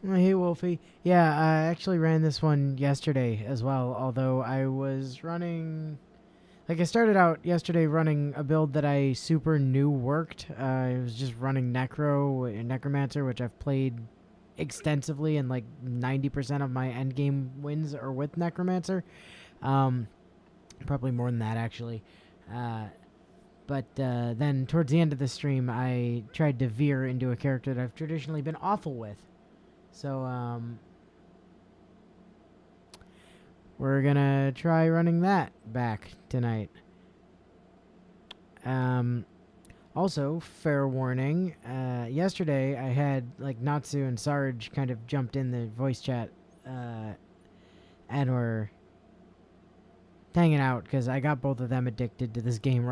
Hey, Wolfie. Yeah, I actually ran this one yesterday as well, although I was running. Like, I started out yesterday running a build that I super knew worked. I was just running Necromancer, which I've played extensively, and like 90% of my endgame wins are with Necromancer. Um, Probably more than that, actually. Uh, but then towards the end of the stream, I tried to veer into a character that I've traditionally been awful with. So, we're gonna try running that back tonight. Um, Also, fair warning. Yesterday, I had like Natsu and Sarge kind of jumped in the voice chat, uh, and were hanging out because I got both of them addicted to this game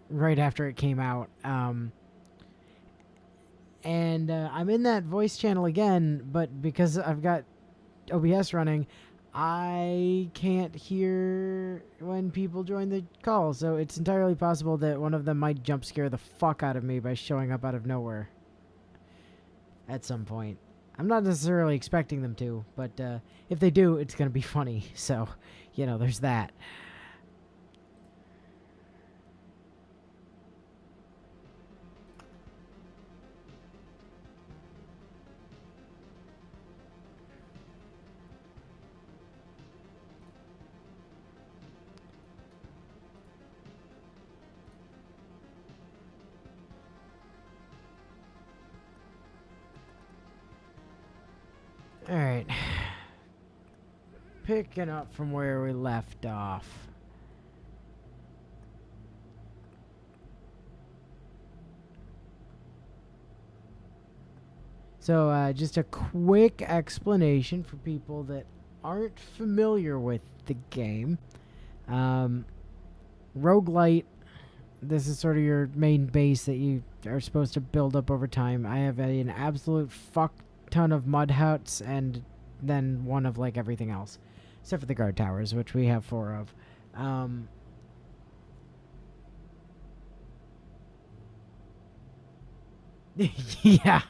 right after it came out. And I'm in that voice channel again, but because I've got OBS running, I can't hear when people join the call, so it's entirely possible that one of them might jump scare the fuck out of me by showing up out of nowhere at some point. I'm not necessarily expecting them to, but if they do, it's going to be funny. So, there's that. All right. Picking up from where we left off. So, just a quick explanation for people that aren't familiar with the game. Um, Roguelite, this is sort of your main base that you are supposed to build up over time. I have an absolute fuck ton of mud huts and then one of like everything else, except for the guard towers, which we have four of. Um, yeah,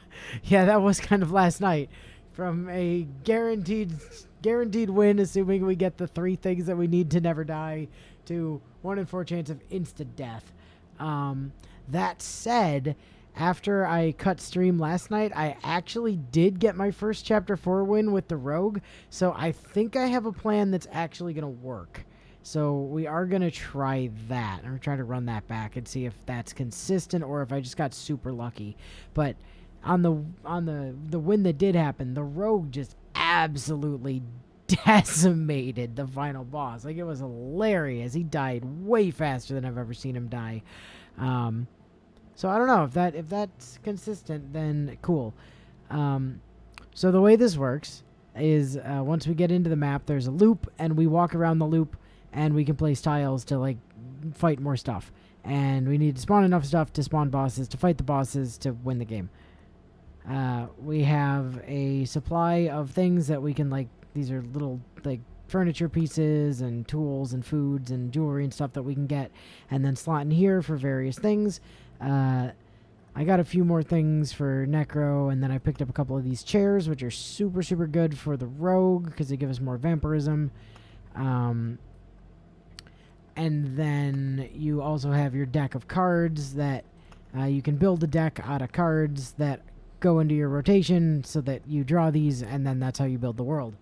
yeah, that was kind of last night. From a guaranteed win, assuming we get the three things that we need to never die, to 1 in 4 chance of instant death. Um, that said, after I cut stream last night, I actually did get my first chapter 4 win with the rogue, so I think I have a plan that's actually going to work. So we are going to try that. I'm trying to run that back and see if that's consistent or if I just got super lucky. But on the win that did happen, the rogue just absolutely decimated the final boss. Like, it was hilarious. He died way faster than I've ever seen him die. Um, so I don't know if that's consistent, then cool. Um, so the way this works is once we get into the map, there's a loop, and we walk around the loop, and we can place tiles to like fight more stuff. And we need to spawn enough stuff to spawn bosses to fight the bosses to win the game. We have a supply of things that we can like. These are little like furniture pieces and tools and foods and jewelry and stuff that we can get, and then slot in here for various things. I got a few more things for Necro, and then I picked up a couple of these chairs, which are super, super good for the Rogue because they give us more vampirism. And then you also have your deck of cards that you can build a deck out of cards that go into your rotation so that you draw these, and then that's how you build the world.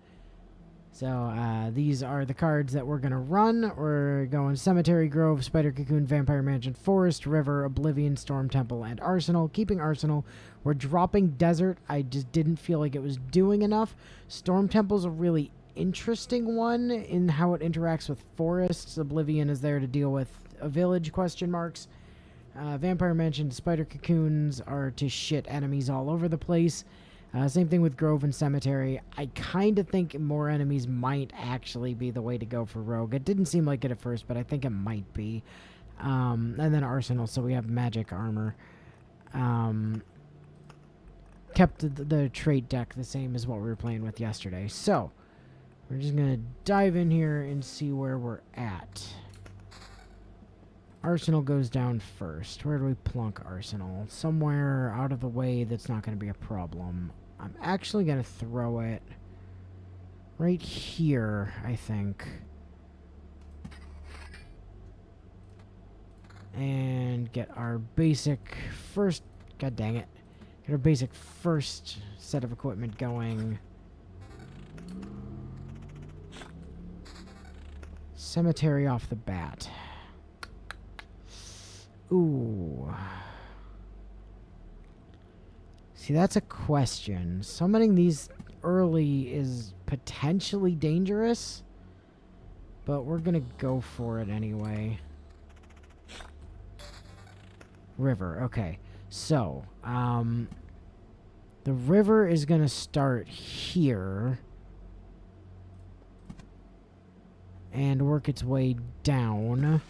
So these are the cards that we're going to run. We're going Cemetery, Grove, Spider Cocoon, Vampire Mansion, Forest, River, Oblivion, Storm Temple, and Arsenal. Keeping Arsenal. We're dropping Desert. I just didn't feel like it was doing enough. Storm Temple's a really interesting one in how it interacts with forests. Oblivion is there to deal with a village, question marks. Vampire Mansion, Spider Cocoons are to shit enemies all over the place. Same thing with Grove and Cemetery. I kind of think more enemies might actually be the way to go for Rogue. It didn't seem like it at first, but I think it might be. And then Arsenal, so we have magic armor. Kept the trait deck the same as what we were playing with yesterday. So, we're just going to dive in here and see where we're at. Arsenal goes down first. Where do we plunk Arsenal? Somewhere out of the way that's not going to be a problem. I'm actually going to throw it right here, I think. And get our basic first... God dang it. Get our basic first set of equipment going. Cemetery off the bat. Ooh. See, that's a question. Summoning these early is potentially dangerous, but we're gonna go for it anyway. River, okay. So, the river is gonna start here and work its way down.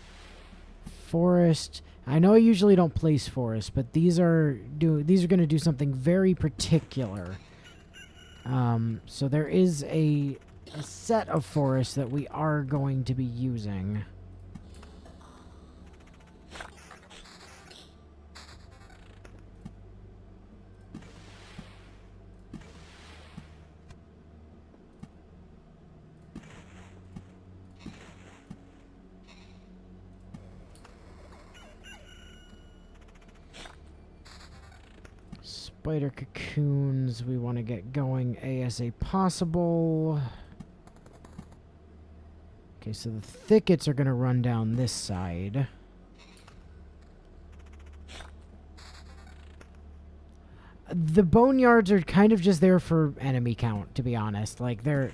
Forest. I know I usually don't place forests, but these are going to do something very particular. So there is a set of forests that we are going to be using. Spider cocoons, we want to get going ASAP possible. Okay, so the thickets are going to run down this side. The boneyards are kind of just there for enemy count, to be honest. Like, they're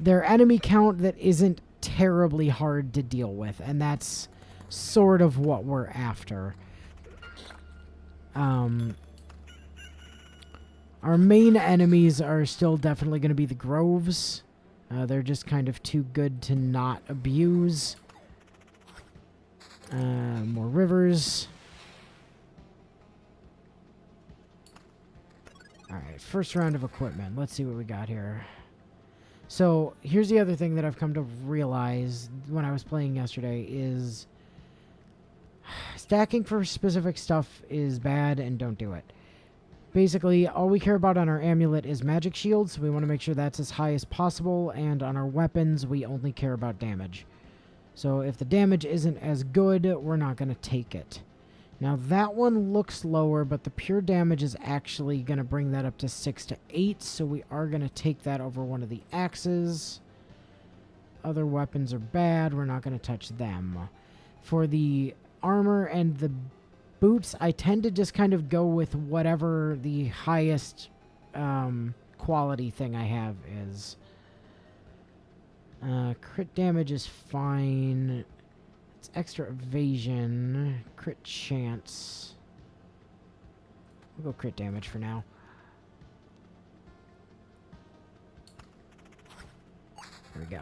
enemy count that isn't terribly hard to deal with, and that's sort of what we're after. Our main enemies are still definitely going to be the groves. They're just kind of too good to not abuse. More rivers. Alright, first round of equipment. Let's see what we got here. So, here's the other thing that I've come to realize when I was playing yesterday is stacking for specific stuff is bad and don't do it. Basically, all we care about on our amulet is magic shields, so we want to make sure that's as high as possible, and on our weapons, we only care about damage. So if the damage isn't as good, we're not going to take it. Now that one looks lower, but the pure damage is actually going to bring that up to 6 to 8, so we are going to take that over one of the axes. Other weapons are bad, we're not going to touch them. For the armor and the boots, I tend to just kind of go with whatever the highest quality thing I have is. Crit damage is fine. It's extra evasion. Crit chance. We'll go crit damage for now. There we go.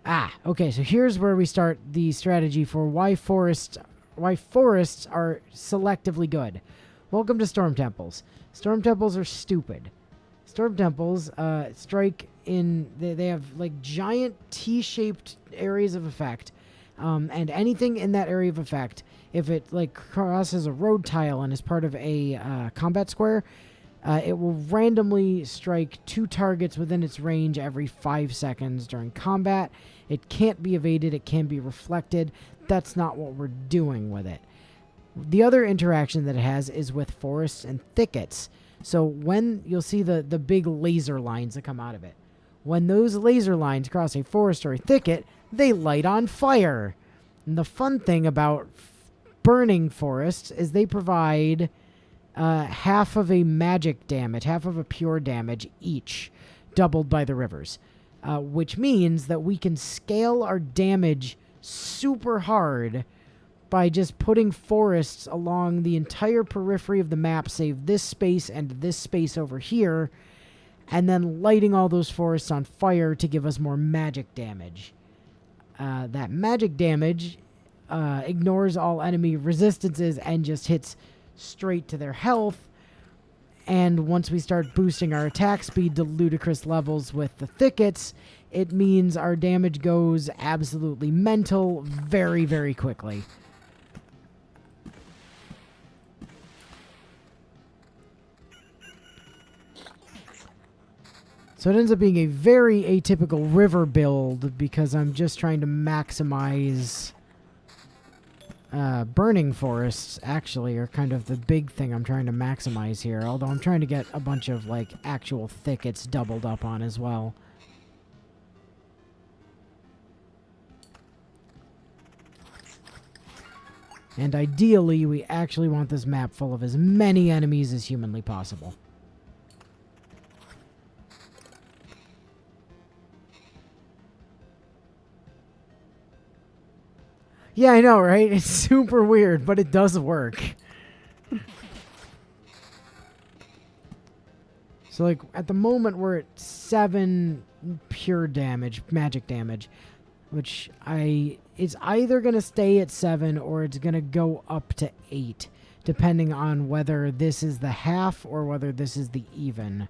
Ah, okay, so here's where we start the strategy for why forests are selectively good. Welcome to Storm Temples. Storm Temples are stupid. Storm Temples strike in... They have, like, giant T-shaped areas of effect. And anything in that area of effect, if it, like, crosses a road tile and is part of a combat square, it will randomly strike 2 targets within its range every 5 seconds during combat. It can't be evaded. It can be reflected. That's not what we're doing with it. The other interaction that it has is with forests and thickets. So when you'll see the big laser lines that come out of it, when those laser lines cross a forest or a thicket, they light on fire. And the fun thing about burning forests is they provide half of a magic damage, half of a pure damage each, doubled by the rivers. Which means that we can scale our damage super hard by just putting forests along the entire periphery of the map, save this space and this space over here, and then lighting all those forests on fire to give us more magic damage. That magic damage ignores all enemy resistances and just hits straight to their health. And once we start boosting our attack speed to ludicrous levels with the thickets, it means our damage goes absolutely mental very, very quickly. So it ends up being a very atypical river build because I'm just trying to maximize... burning forests, actually, are kind of the big thing I'm trying to maximize here. Although I'm trying to get a bunch of, like, actual thickets doubled up on as well. And ideally, we actually want this map full of as many enemies as humanly possible. Yeah, I know, right? It's super weird, but it does work. So, like, at the moment, we're at 7 pure damage, magic damage, which it's either going to stay at 7 or it's going to go up to 8, depending on whether this is the half or whether this is the even.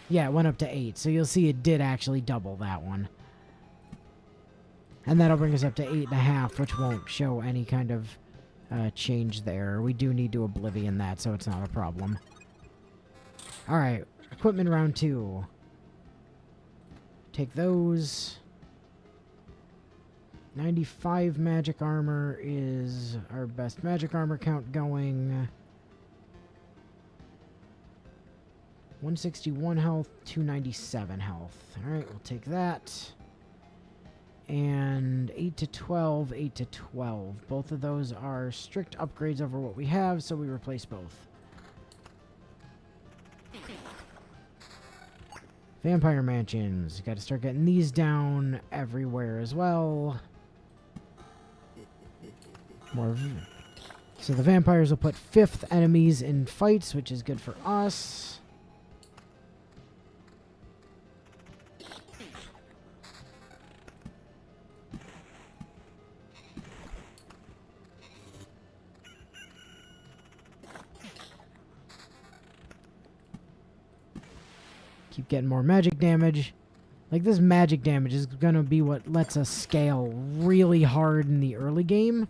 Yeah, it went up to 8, so you'll see it did actually double that one. And that'll bring us up to 8.5, which won't show any kind of change there. We do need to Oblivion that, so it's not a problem. Alright, equipment round 2. Take those. 95 magic armor is our best magic armor count going. 161 health, 297 health. Alright, we'll take that. And 8 to 12, 8 to 12. Both of those are strict upgrades over what we have, so we replace both. Vampire mansions. Got to start getting these down everywhere as well. More. So the vampires will put 5th enemies in fights, which is good for us. Keep getting more magic damage. Like, this magic damage is going to be what lets us scale really hard in the early game,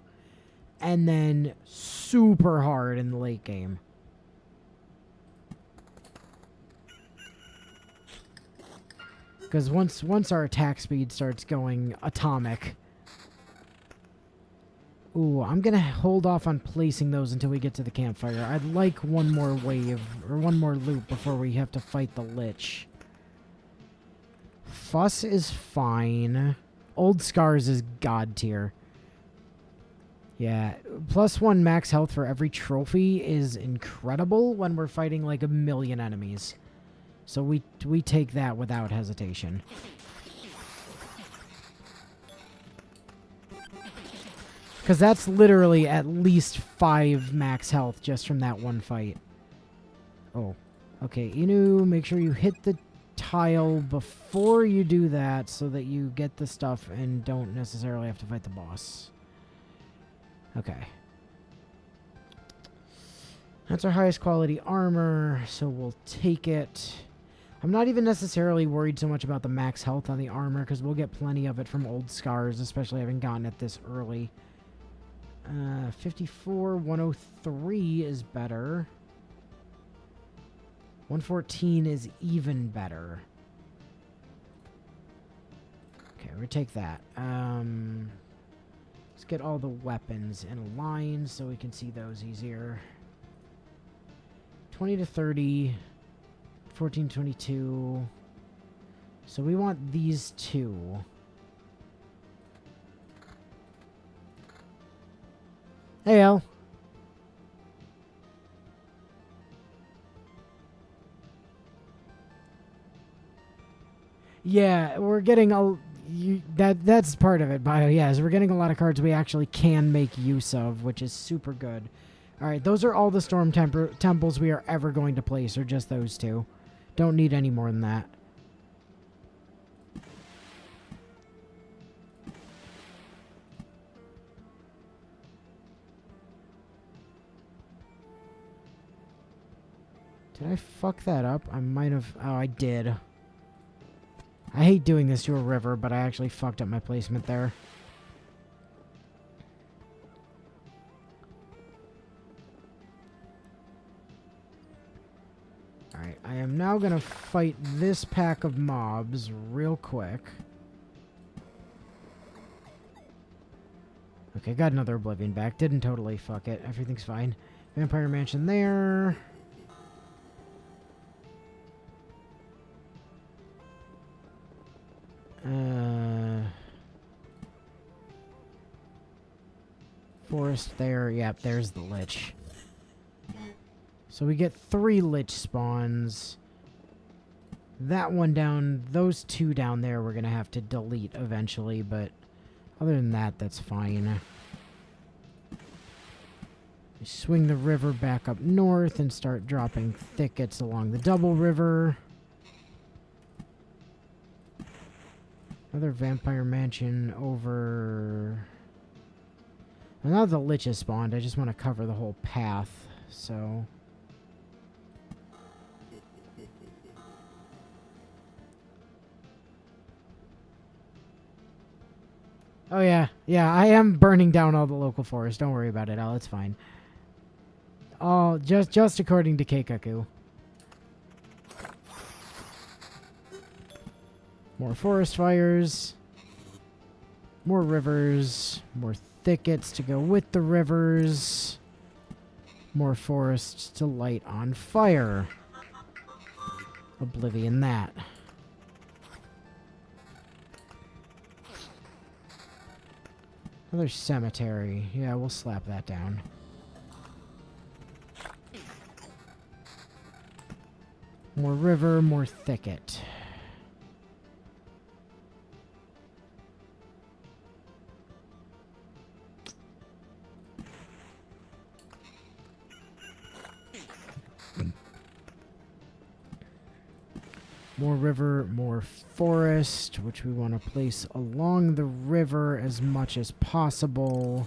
and then super hard in the late game. Because once our attack speed starts going atomic... Ooh, I'm going to hold off on placing those until we get to the campfire. I'd like one more wave, or one more loop before we have to fight the Lich. Fuss is fine. Old Scars is god tier. Yeah, +1 max health for every trophy is incredible when we're fighting like 1,000,000 enemies. So we take that without hesitation. Because that's literally at least 5 max health just from that one fight. Oh. Okay, Inu, make sure you hit the tile before you do that so that you get the stuff and don't necessarily have to fight the boss. Okay. That's our highest quality armor, so we'll take it. I'm not even necessarily worried so much about the max health on the armor because we'll get plenty of it from Old Scars, especially having gotten it this early. 54, 103 is better. 114 is even better. Okay, we'll take that. Let's get all the weapons in a line so we can see those easier. 20 to 30. 14, 22. So we want these two. Hey, Al. Yeah, we're getting that's part of it, Bio. Yeah, so we're getting a lot of cards we actually can make use of, which is super good. All right, those are all the storm temples we are ever going to place, or just those two. Don't need any more than that. Did I fuck that up? I might have... Oh, I did. I hate doing this to a river, but I actually fucked up my placement there. Alright. I am now going to fight this pack of mobs real quick. Okay, got another Oblivion back. Didn't totally fuck it. Everything's fine. Vampire Mansion there. Forest there. Yep, there's the Lich. So we get 3 Lich spawns. That one down, those 2 down there we're going to have to delete eventually, but other than that, that's fine. We swing the river back up north and start dropping thickets along the Double River. Another Vampire Mansion over... Well, now the Lich has spawned, I just want to cover the whole path, so... Oh yeah, I am burning down all the local forests. Don't worry about it, Al. It's fine. All just according to Keikaku. More forest fires. More rivers. More thickets to go with the rivers. More forests to light on fire. Oblivion that. Another cemetery. Yeah, we'll slap that down. More river, more thicket. More river, more forest, which we want to place along the river as much as possible.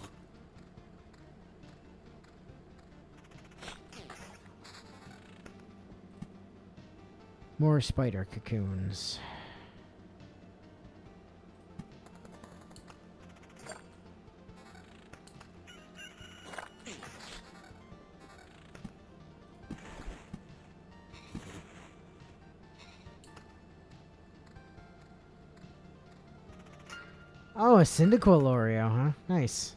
More spider cocoons. Oh, a Cyndaquil Oreo, huh? Nice.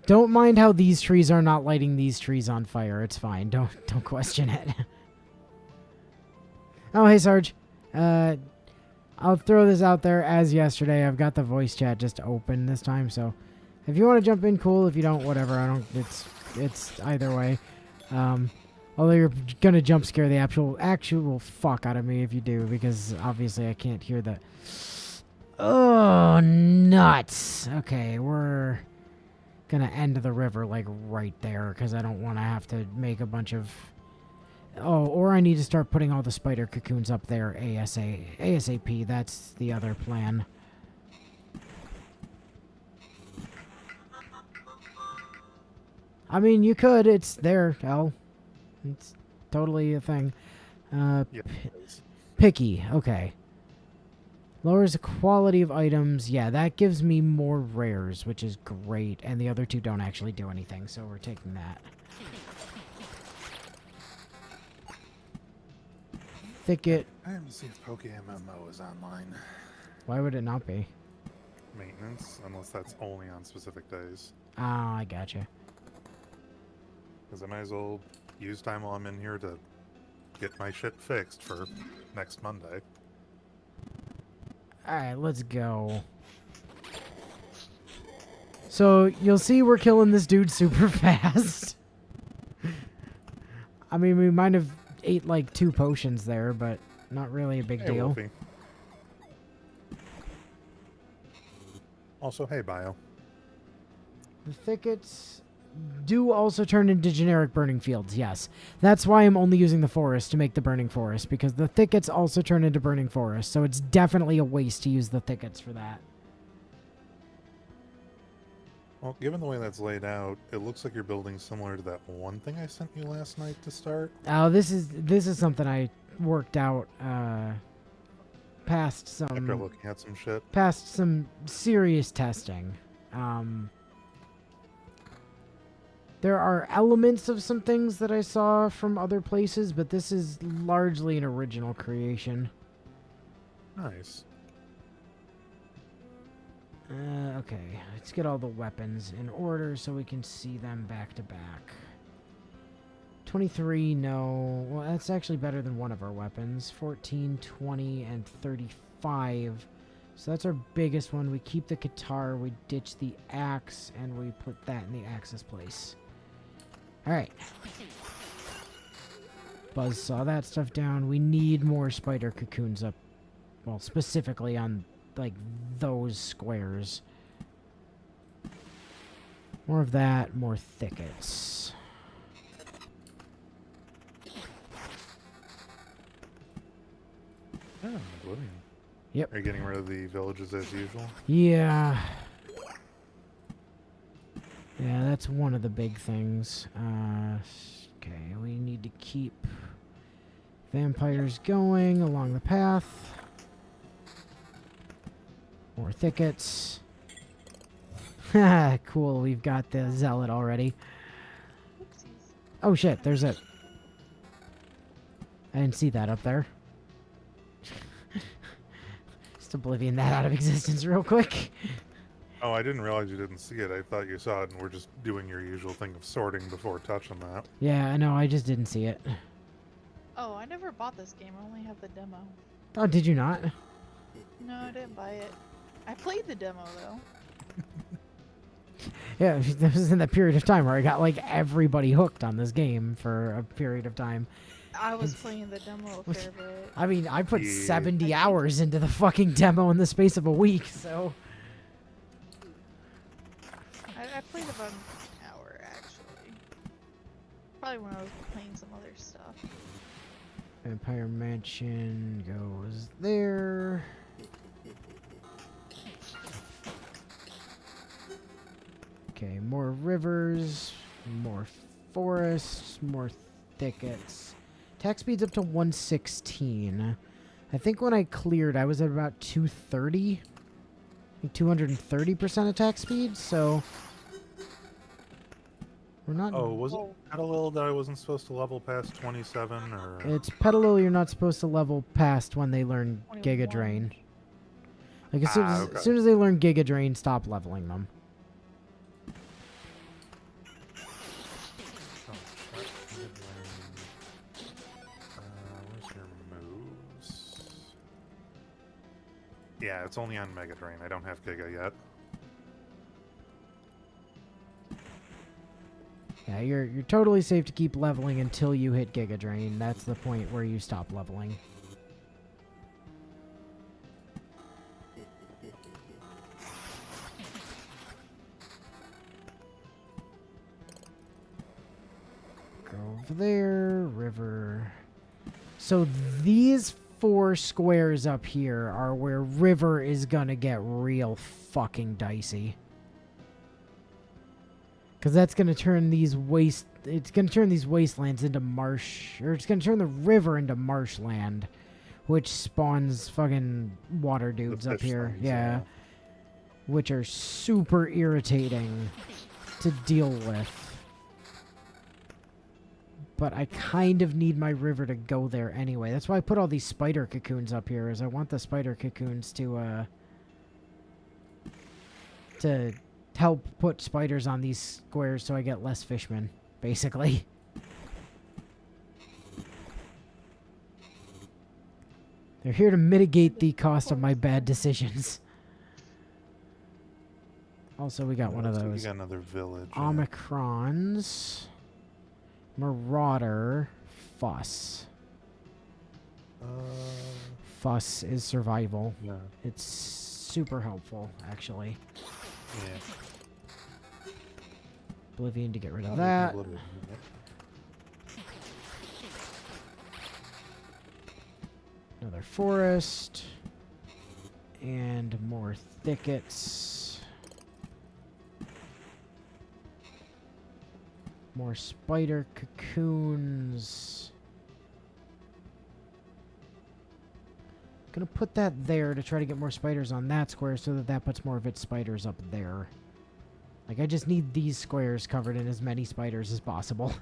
Don't mind how these trees are not lighting these trees on fire. It's fine. Don't question it. Oh, hey Sarge. I'll throw this out there as yesterday. I've got the voice chat just open this time, so if you want to jump in, cool. If you don't, whatever. I don't. It's either way. Although you're gonna jump scare the actual fuck out of me if you do, because obviously I can't hear the. Oh, nuts. Okay, we're gonna end the river like right there because I don't want to have to make a bunch of. Oh, or I need to start putting all the spider cocoons up there ASAP. That's the other plan. I mean, you could. It's there, Al. It's totally a thing. Yeah, Picky. Okay. Lowers the quality of items. Yeah, that gives me more rares, which is great. And the other 2 don't actually do anything, so we're taking that. Thicket. I have to see if PokeMMO is online. Why would it not be? Maintenance, unless that's only on specific days. Ah, I gotcha. Because I might as well use time while I'm in here to get my shit fixed for next Monday. Alright, let's go. So, you'll see we're killing this dude super fast. I mean, we might have ate like 2 potions there, but not really a big deal. Wolfie. Also, hey, Bio. The thickets do also turn into generic burning fields, yes. That's why I'm only using the forest to make the burning forest, because the thickets also turn into burning forest, so it's definitely a waste to use the thickets for that. Well, given the way that's laid out, it looks like you're building similar to that one thing I sent you last night to start. Oh, this is something I worked out past After looking at some shit. serious testing. There are elements of some things that I saw from other places, but this is largely an original creation. Nice. Okay, let's get all the weapons in order so we can see them back to back. 23, no. Well, that's actually better than one of our weapons. 14, 20, and 35. So that's our biggest one. We keep the guitar, we ditch the axe, and we put that in the axe's place. Alright. Buzz saw that stuff down. We need more spider cocoons up. Well, specifically on, like, those squares. More of that, more thickets. Oh, Oblivion. Yep. Are you getting rid of the villages as usual? Yeah. Yeah, that's one of the big things. Okay, we need to keep vampires going along the path. More thickets. Cool, we've got the zealot already. Oopsies. Oh shit, there's a... I didn't see that up there. Just oblivion that out of existence real quick. Oh, I didn't realize you didn't see it. I thought you saw it and we're just doing your usual thing of sorting before touching that. Yeah, I know, I just didn't see it. Oh, I never bought this game. I only have the demo. Oh, did you not? No, I didn't buy it. I played the demo though. Yeah, that was in that period of time where I got like everybody hooked on this game for a period of time. I was playing the demo a fair bit. I mean, I put Yeah. 70 hours into the fucking demo in the space of a week, so... I played about an hour actually. Probably when I was playing some other stuff. Vampire Mansion goes there. Okay, more rivers, more forests, more thickets. Attack speed's up to 116. I think when I cleared, I was at about 230. I think 230% attack speed, so... We're not... Oh, was it Oh. Petalil that I wasn't supposed to level past 27 or... It's Petalil you're not supposed to level past when they learn Giga 21. Drain. Like, as soon as, okay. as soon as they learn Giga Drain, stop leveling them. Oh, shit. Where's your moves? Yeah, it's only on Mega Drain. I don't have Giga yet. Yeah, you're totally safe to keep leveling until you hit Giga Drain. That's the point where you stop leveling. Go over there, river. So these 4 squares up here are where river is gonna get real fucking dicey. Because that's going to turn these it's going to turn these wastelands into marsh, or it's going to turn the river into marshland, which spawns fucking water dudes up fish here. things, Yeah. Which are super irritating to deal with. But I kind of need my river to go there anyway. That's why I put all these spider cocoons up here, is I want the spider cocoons to help put spiders on these squares so I get less fishmen, basically. They're here to mitigate the cost of my bad decisions. Also, we got one of Looks like those. You got another village. Omicrons. Marauder. Fuss. Fuss is survival. Yeah. It's super helpful, actually. Yeah. Oblivion to get rid of Oh, that. Oblivion, yeah. Another forest. And more thickets. More spider cocoons. Gonna put that there to try to get more spiders on that square so that that puts more of its spiders up there. Like, I just need these squares covered in as many spiders as possible.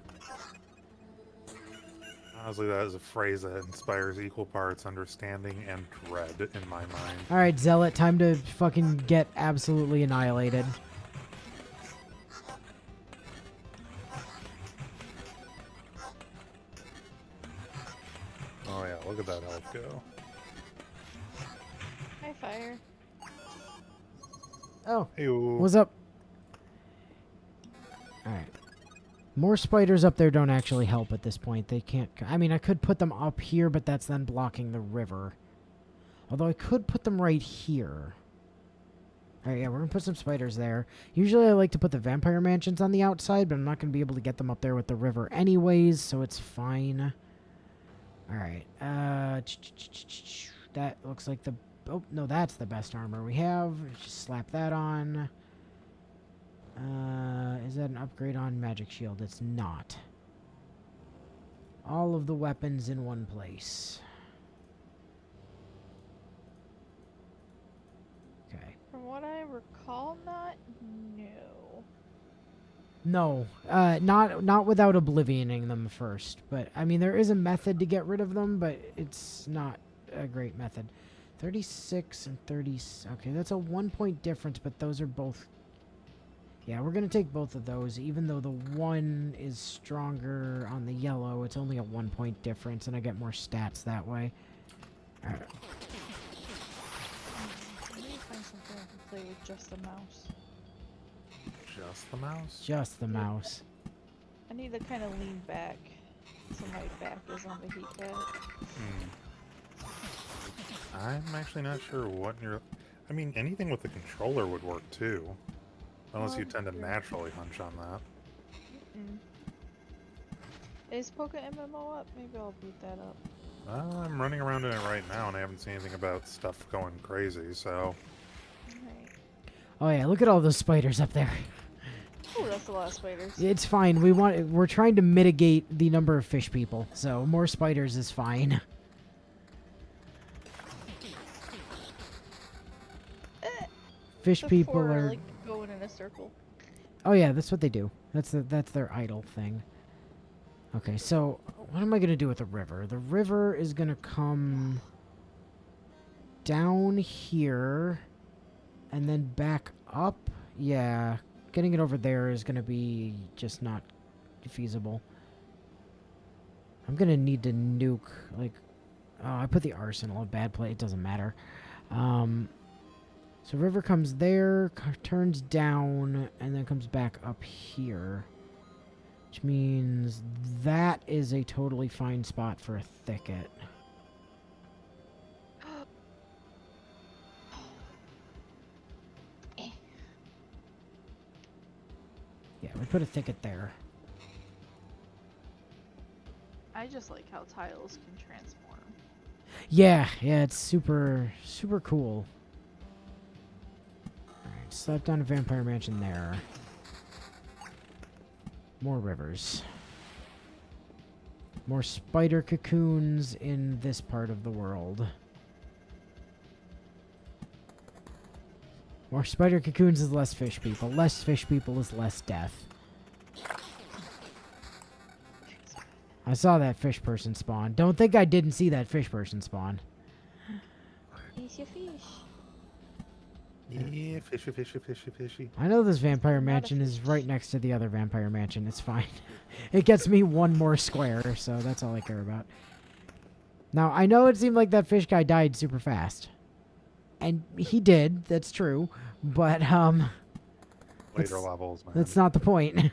Honestly, that is a phrase that inspires equal parts understanding and dread in my mind. Alright, Zealot, time to fucking get absolutely annihilated. Oh yeah, look at that health go. Hi, fire. Oh, Ew. what's up? Alright. More spiders up there don't actually help at this point. They can't... I mean, I could put them up here, but that's then blocking the river. Although I could put them right here. Alright, yeah, we're going to put some spiders there. Usually I like to put the vampire mansions on the outside, but I'm not going to be able to get them up there with the river anyways, so it's fine. Alright, that looks like the... Oh, no, that's the best armor we have. Just slap that on. Is that an upgrade on Magic Shield? It's not. All of the weapons in one place. Okay. From what I recall, not new. No, not without oblivioning them first. But, I mean, there is a method to get rid of them, but it's not a great method. 36 and 30... Okay, that's a 1-point difference, but those are both... Yeah, we're going to take both of those. Even though the one is stronger on the yellow, it's only a 1-point difference, and I get more stats that way. Alright. I need to find something I can play with just the mouse. Just the mouse? Just the mouse. I need to kind of lean back so my back is on the heat pad. I'm actually not sure what you're... I mean, anything with the controller would work too. Unless you tend to naturally hunch on that. Is Poké MMO up? Maybe I'll boot that up. I'm running around in it right now and I haven't seen anything about stuff going crazy, so... Alright. Oh yeah, look at all those spiders up there. Oh, that's a lot of spiders. It's fine. We're trying to mitigate the number of fish people, so more spiders is fine. Fish The people four are... like going in a circle. Oh yeah, that's what they do. That's their idle thing. Okay, so what am I gonna do with the river? The river is gonna come down here and then back up. Yeah, getting it over there is gonna be just not feasible. I'm gonna need to nuke, like... Oh, I put the arsenal in a bad place. It doesn't matter. So river comes there, turns down, and then comes back up here. Which means that is a totally fine spot for a thicket. Yeah, we put a thicket there. I just like how tiles can transform. Yeah, it's super cool. Alright, slap down a vampire mansion there. More rivers. More spider cocoons in this part of the world. More spider cocoons is less fish people. Less fish people is less death. I saw that fish person spawn. Don't think I didn't see that fish person spawn. Eat your fish. Yeah, fishy, fishy, fishy, fishy. I know this vampire mansion is right next to the other vampire mansion. It's fine. It gets me one more square, so that's all I care about. Now, I know it seemed like that fish guy died super fast. And he did, that's true. But, Later levels, man. that's not the point.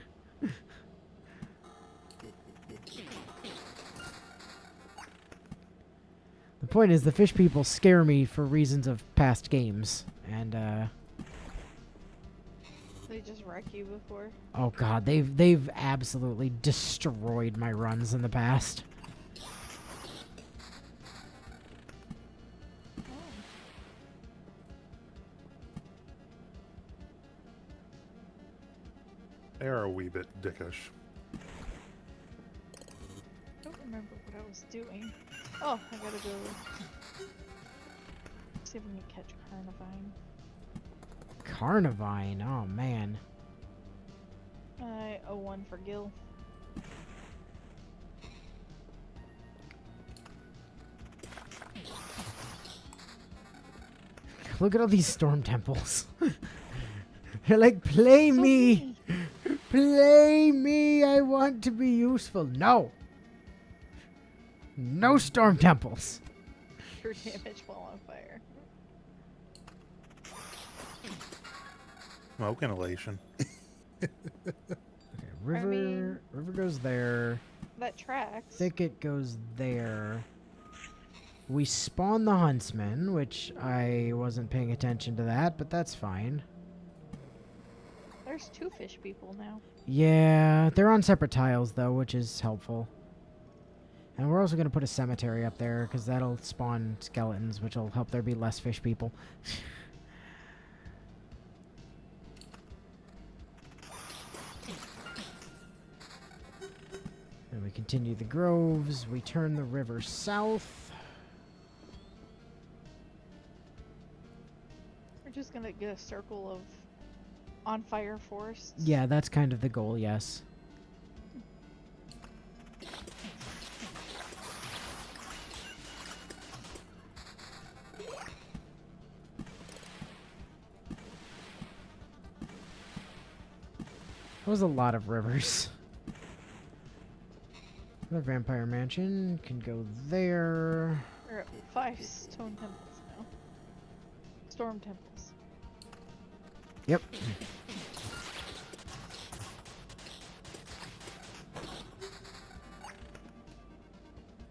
The point is the fish people scare me for reasons of past games. And, They just wreck you before. oh god, they've absolutely destroyed my runs in the past. They are a wee bit dickish. remember what I was doing. Oh, I gotta go see if we can catch Carnivine. Carnivine. Oh man. I owe one for Gil. Look at all these storm temples. They're like, play So me, pretty. play me. I want to be useful. No. No storm temples. True damage while on fire. Smoke inhalation. Okay, river. mean- River goes there. That tracks. Thicket goes there. We spawn the huntsman, which I wasn't paying attention to that, but that's fine. There's 2 fish people now. Yeah, they're on separate tiles though, which is helpful. And we're also going to put a cemetery up there because that'll spawn skeletons, which will help there be less fish people. And we continue the groves. We turn the river south. We're just gonna get a circle of on fire forests. Yeah, that's kind of the goal, yes. That was a lot of rivers. The vampire mansion can go there. We're at 5 stone temples now. Storm temples. Yep.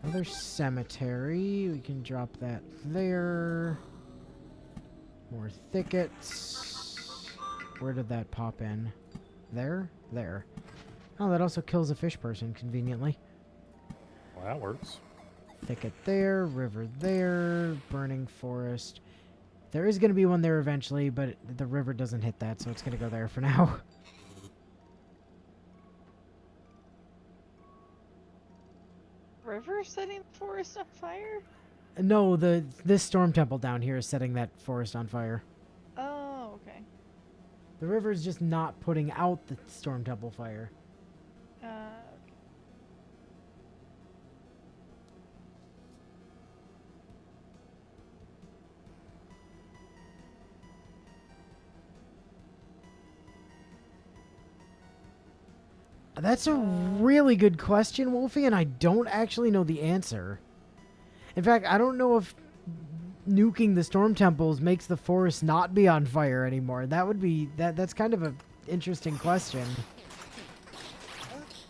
Another cemetery. We can drop that there. More thickets. Where did that pop in? There? There. Oh, that also kills a fish person, conveniently. Well, that works. Thicket there, river there, burning forest. There is going to be one there eventually, but the river doesn't hit that, so it's going to go there for now. River setting the forest on fire? No, this storm temple down here is setting that forest on fire. Oh, okay. The river is just not putting out the storm temple fire. Okay. That's a really good question, Wolfie, and I don't actually know the answer. In fact, I don't know if nuking the storm temples makes the forest not be on fire anymore. That would be that's kind of a interesting question.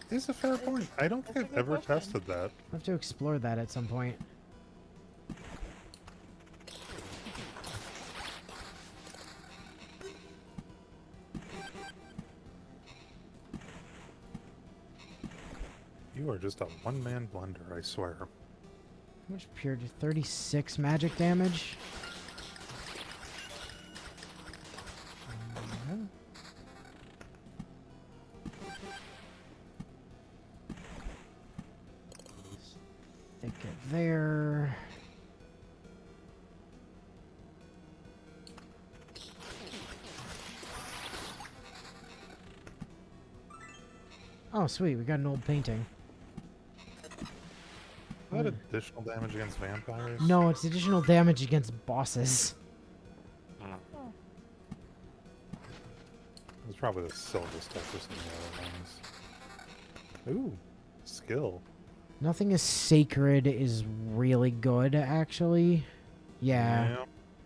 It's a fair point. I don't think That's a I've good ever question. tested that. I'll have to explore that at some point. You are just a one-man blender, I swear. How much pure? 36 magic damage. Thicket there. Oh, sweet. We got an old painting. Is that additional damage against vampires? No, it's additional damage against bosses. Oh. It's probably the silver stuff or some of the other ones. Ooh, skill. Nothing is sacred is really good, actually. Yeah,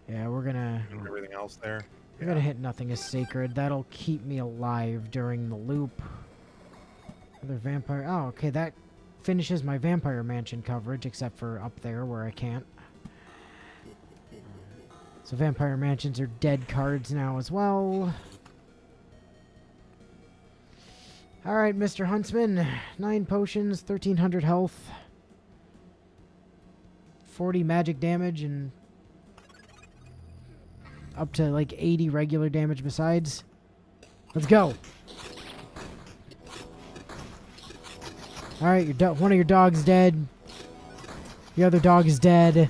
we're gonna And everything else there. we're gonna hit nothing is sacred. That'll keep me alive during the loop. Another vampire. Oh, okay, that finishes my vampire mansion coverage, except for up there where I can't. So vampire mansions are dead cards now as well. Alright, Mr. Huntsman. 9 potions, 1300 health. 40 magic damage, and up to like 80 regular damage besides. Let's go. All right, one of your dogs dead. The other dog is dead.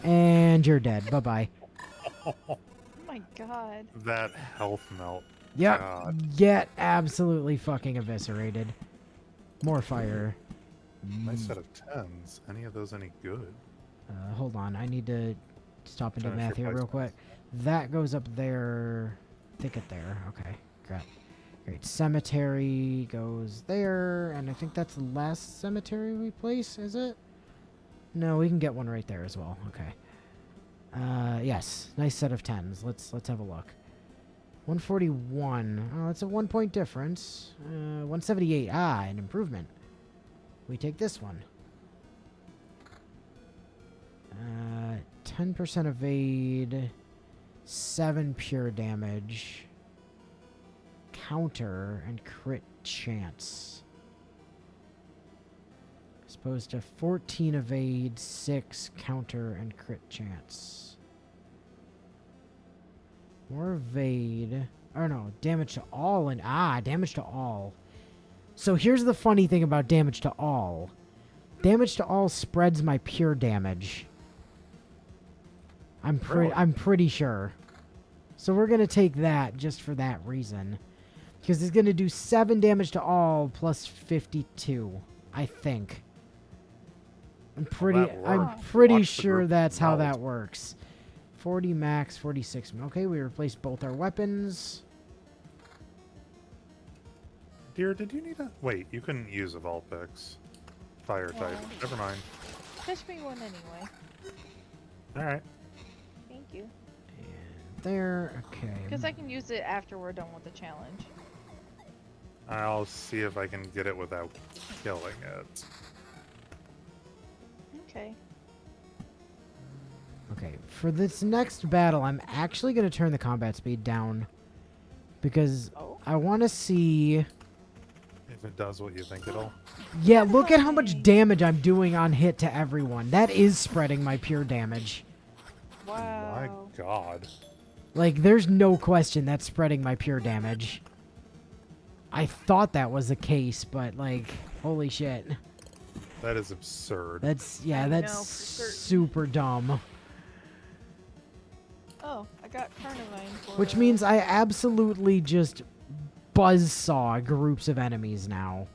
And you're dead. Bye-bye. Oh my god. That health melt. Yep. God. Get absolutely fucking eviscerated. More fire. Nice set of 10s. Any of those any good? Hold on. I need to stop and do Finish math your here real quick. placements. That goes up there. Thicket there. Okay. Great. Cemetery goes there. And I think that's the last cemetery we place, is it? No, we can get one right there as well. Okay. Yes. Nice set of 10s. Let's have a look. 141. Oh, that's a 1 point difference. 178. Ah, an improvement. We take this one. 10% evade. 7 pure damage. Counter and crit chance. As opposed to 14 evade, 6 counter and crit chance. More evade. Or no, damage to all and damage to all. So here's the funny thing about damage to all. Damage to all spreads my pure damage. I'm pretty sure. So we're gonna take that just for that reason. Because it's gonna do 7 damage to all plus 52, I think. I'm pretty Watch the sure group that's how melt. that works. 40 max, 46. Okay, we replaced both our weapons. Dear, did you need a... Wait, you couldn't use a Vulpix. Fire type. Oh. Never mind. Fetch me one anyway. Alright. Thank you. And there, okay. Because I can use it after we're done with the challenge. I'll see if I can get it without killing it. Okay. Okay, for this next battle, I'm actually going to turn the combat speed down. Because Oh. I want to see... If it does what you think it'll. Yeah, look at how much Nice. damage I'm doing on hit to everyone. That is spreading my pure damage. Wow. My god. Like, there's no question that's spreading my pure damage. I thought that was the case, but, like, holy shit. That is absurd. That's, I yeah, know, that's for certain. super dumb. Oh, I got Carnivine for Which means I absolutely just buzzsaw groups of enemies now.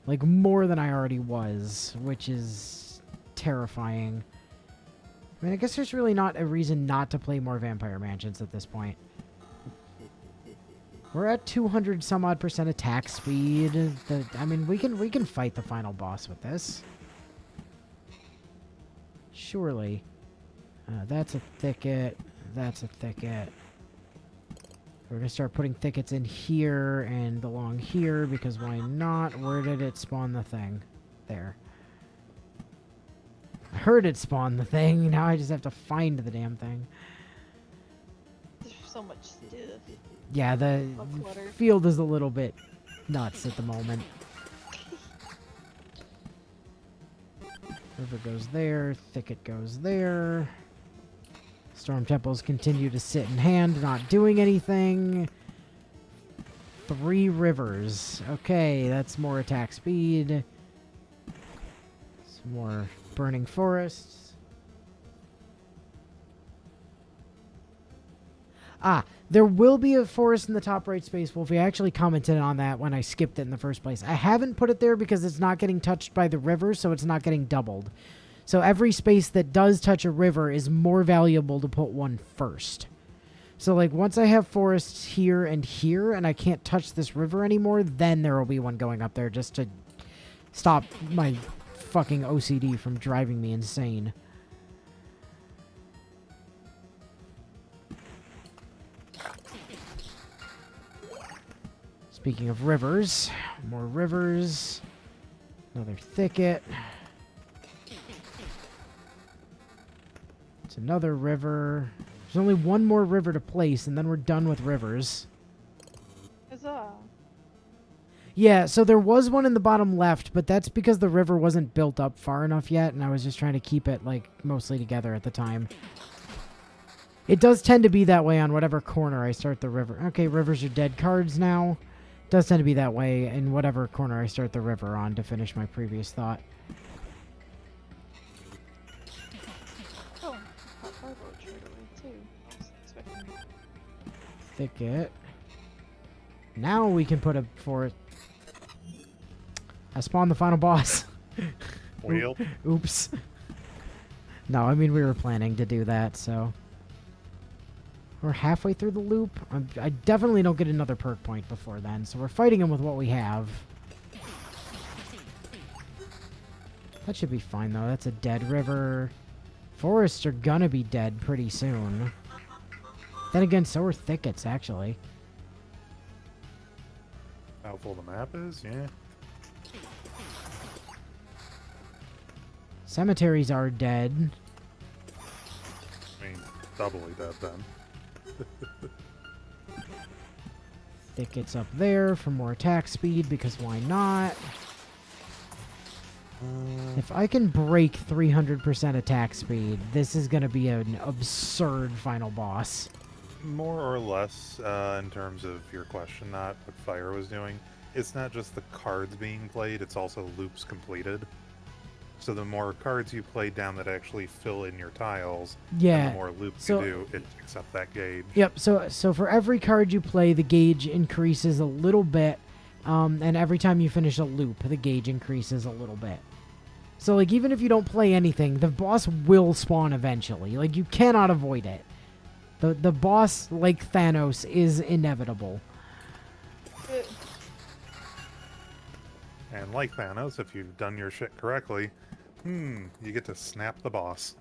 Like, more than I already was, which is terrifying. I mean, I guess there's really not a reason not to play more Vampire Mansions at this point. We're at 200 some odd % attack speed. I mean, we can fight the final boss with this. Surely. That's a thicket. That's a thicket. We're going to start putting thickets in here and along here, because why not? Where did it spawn the thing? There. I heard it spawn the thing. Now I just have to find the damn thing. There's so much stuff. Yeah, the Clutter. field is a little bit nuts at the moment. River goes there. Thicket goes there. Storm Temples continue to sit in hand, not doing anything. 3 rivers. Okay, that's more attack speed. Some more burning forests. Ah, there will be a forest in the top right space, Wolfie. I actually commented on that when I skipped it in the first place. I haven't put it there because it's not getting touched by the river, so it's not getting doubled. So every space that does touch a river is more valuable to put one first. So, like, once I have forests here, and I can't touch this river anymore, then there will be one going up there just to stop my fucking OCD from driving me insane. Speaking of rivers, more rivers. Another thicket. It's another river. There's only one more river to place, and then we're done with rivers. Huzzah. Yeah, so there was one in the bottom left, but that's because the river wasn't built up far enough yet, and I was just trying to keep it, like, mostly together at the time. It does tend to be that way on whatever corner I start the river. Okay, rivers are dead cards now. Does tend to be that way in whatever corner I start the river on, to finish my previous thought. Oh, hot fireball trade away too. I was expecting Thicket. Now we can put a forest. I spawned the final boss. Wheel. Oops. No, I mean, we were planning to do that, so. We're halfway through the loop. I definitely don't get another perk point before then, so we're fighting him with what we have. That should be fine, though. That's a dead river. Forests are gonna be dead pretty soon. Then again, so are thickets, actually. How full the map is? Yeah. Cemeteries are dead. I mean, doubly dead then. Thickets up there for more attack speed, because why not? If I can break 300% attack speed, this is going to be an absurd final boss. More or less, in terms of your question, not what Fire was doing. It's not just the cards being played, it's also loops completed. So the more cards you play down that actually fill in your tiles, and Yeah. the more loops so- you do, it picks up that gauge. Yep, so for every card you play, the gauge increases a little bit, and every time you finish a loop, the gauge increases a little bit. So, like, even if you don't play anything, the boss will spawn eventually. Like, you cannot avoid it. The boss, like Thanos, is inevitable. it. And like Thanos, if you've done your shit correctly, you get to snap the boss.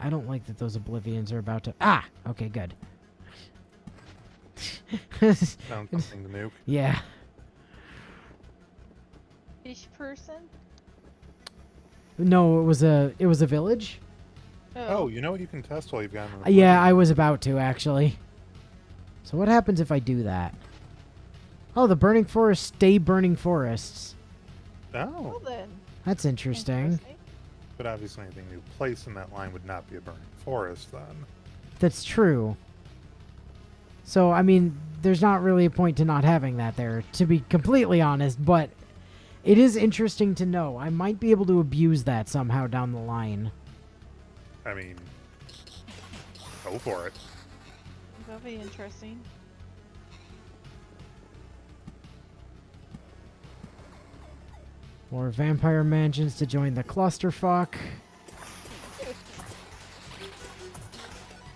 I don't like that those Oblivions are about to... Ah! Okay, good. Found something to nuke. Yeah. Fish person? No, it was a village. Oh, you know what you can test while you've got an Yeah, I was about to, actually. So what happens if I do that? Oh, the burning forests stay burning forests. Well Oh, then. That's interesting. but obviously anything you place in that line would not be a burning forest then. That's true. So, I mean, there's not really a point to not having that there, to be completely honest, but it is interesting to know. I might be able to abuse that somehow down the line. I mean, go for it. That'll be interesting. More vampire mansions to join the clusterfuck.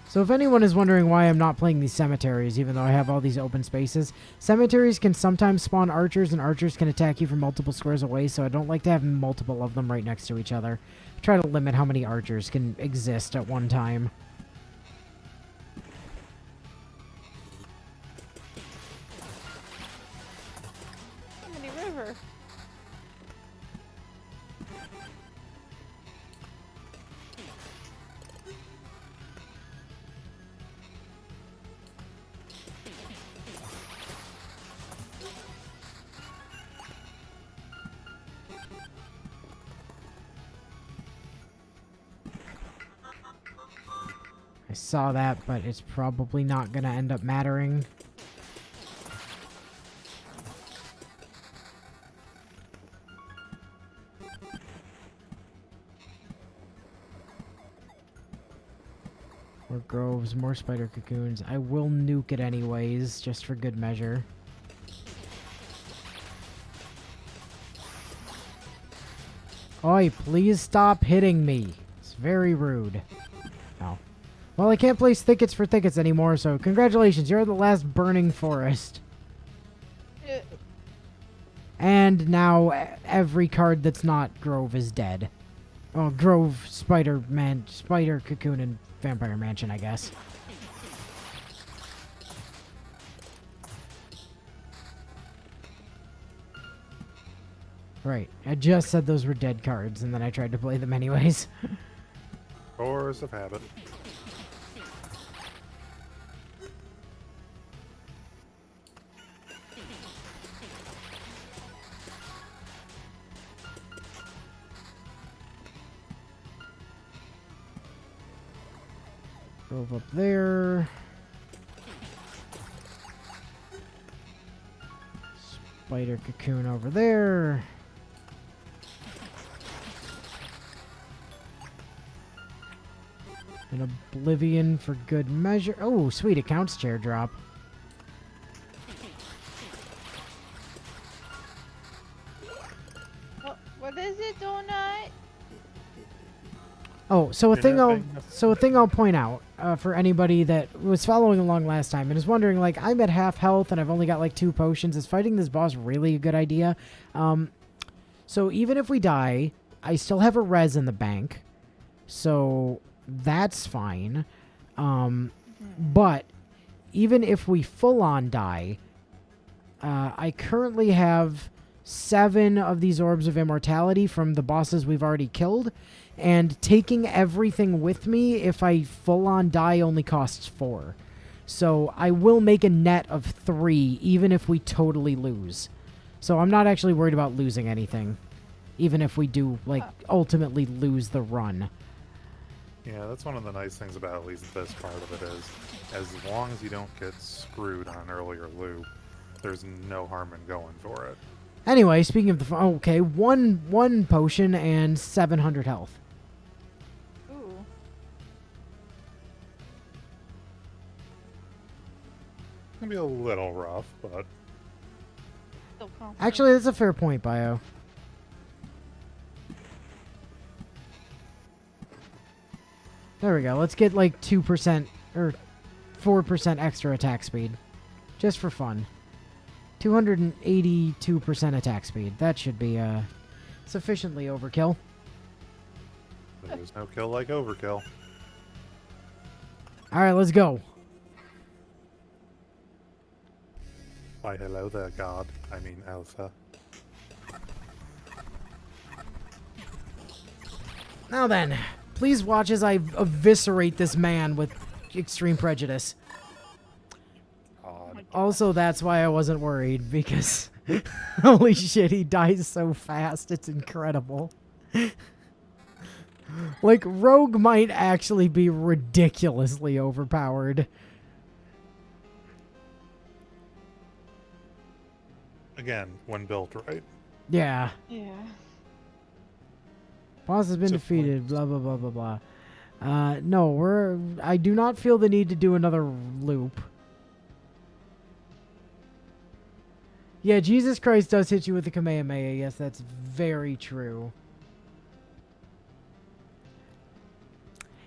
So if anyone is wondering why I'm not playing these cemeteries, even though I have all these open spaces, cemeteries can sometimes spawn archers, and archers can attack you from multiple squares away, so I don't like to have multiple of them right next to each other. I try to limit how many archers can exist at one time. Mini river. I saw that, but it's probably not going to end up mattering. More groves, more spider cocoons. I will nuke it anyways, just for good measure. Oi, please stop hitting me. It's very rude. Oh. Well, I can't place thickets for thickets anymore, so congratulations, you're the last burning forest. And now every card that's not Grove is dead. Oh, Grove, Spider Cocoon, and Vampire Mansion, I guess. Right, I just said those were dead cards, and then I tried to play them anyways. Force of habit. Grove up there. Spider cocoon over there. An oblivion for good measure. Oh, sweet. Accounts chair drop. What is it, Donut? Oh, so a You're thing not I'll paying enough so a thing I'll point out for anybody that was following along last time and is wondering, like, I'm at half health and I've only got like 2 potions. Is fighting this boss really a good idea? So even if we die, I still have a res in the bank, so that's fine. But even if we full on die, I currently have 7 of these orbs of immortality from the bosses we've already killed. And taking everything with me, if I full-on die, only costs 4. So I will make a net of 3, even if we totally lose. So I'm not actually worried about losing anything, even if we do, like, ultimately lose the run. Yeah, that's one of the nice things about at least this part of it is, as long as you don't get screwed on an earlier loop, there's no harm in going for it. Anyway, speaking of the... Okay, one potion and 700 health. Ooh. It's gonna be a little rough, but Still confident. Actually, that's a fair point, Bio. There we go. Let's get like 2% or 4% extra attack speed. Just for fun. 282% attack speed. That should be sufficiently overkill. there's no kill like overkill. Alright, let's go. Why, hello there, God. I mean, Elsa. Now then, please watch as I eviscerate this man with extreme prejudice. God. Also, that's why I wasn't worried, because holy shit, he dies so fast. It's incredible. Like, Rogue might actually be ridiculously overpowered. Again, when built right. Yeah. Yeah. Boss has been So defeated, blah, blah, blah, blah, blah. No, I do not feel the need to do another loop. Yeah, Jesus Christ does hit you with the Kamehameha. Yes, that's very true.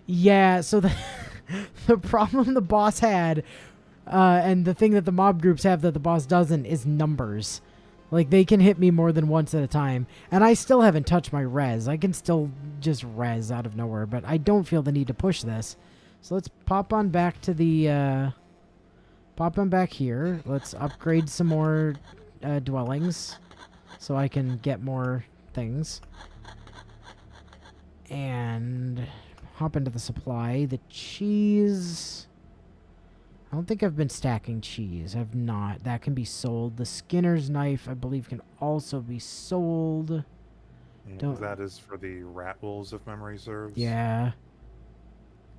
Yeah, so the problem the boss had, and the thing that the mob groups have that the boss doesn't, is numbers. Like, they can hit me more than once at a time. And I still haven't touched my res. I can still just res out of nowhere, but I don't feel the need to push this. So let's pop on back to the, pop on back here. Let's upgrade some more dwellings so I can get more things. And hop into the supply. The cheese... I don't think I've been stacking cheese. I've not. That can be sold. The Skinner's knife, I believe, can also be sold. Yeah, Don't- that is for the rat wolves, if memory serves. Yeah.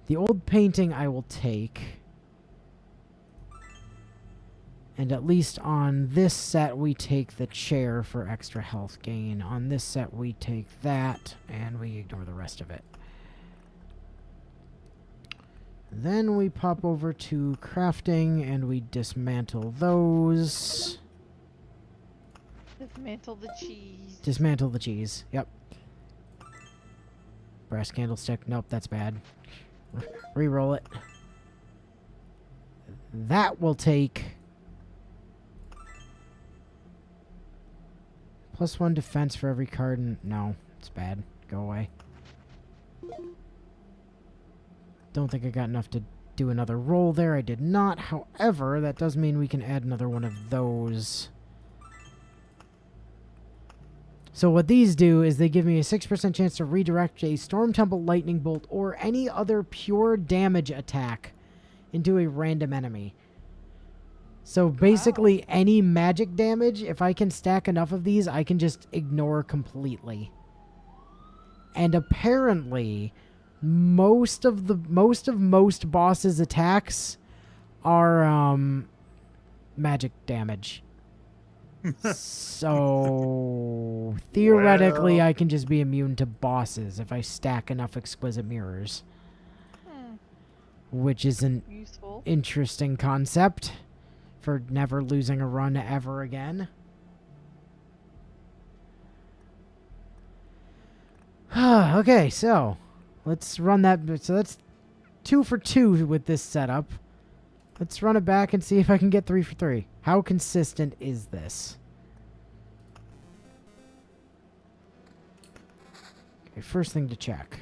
The old painting I will take. And at least on this set, we take the chair for extra health gain. On this set, we take that, and we ignore the rest of it. Then we pop over to crafting, and we dismantle those. Dismantle the cheese. Dismantle the cheese. Yep. Brass candlestick. Nope, that's bad. Reroll it. That will take... +1 defense for every card. No, it's bad. Go away. Don't think I got enough to do another roll there. I did not. However, that does mean we can add another one of those. So what these do is they give me a 6% chance to redirect a Storm Temple Lightning Bolt or any other pure damage attack into a random enemy. So basically any magic damage, if I can stack enough of these, I can just ignore completely. And apparently... most bosses' attacks are magic damage. So theoretically, Well. I can just be immune to bosses if I stack enough exquisite mirrors, Hmm. which is an Useful. interesting concept for never losing a run ever again. Okay, so let's run that. So that's 2 for 2 with this setup. Let's run it back and see if I can get 3 for 3. How consistent is this? Okay, first thing to check.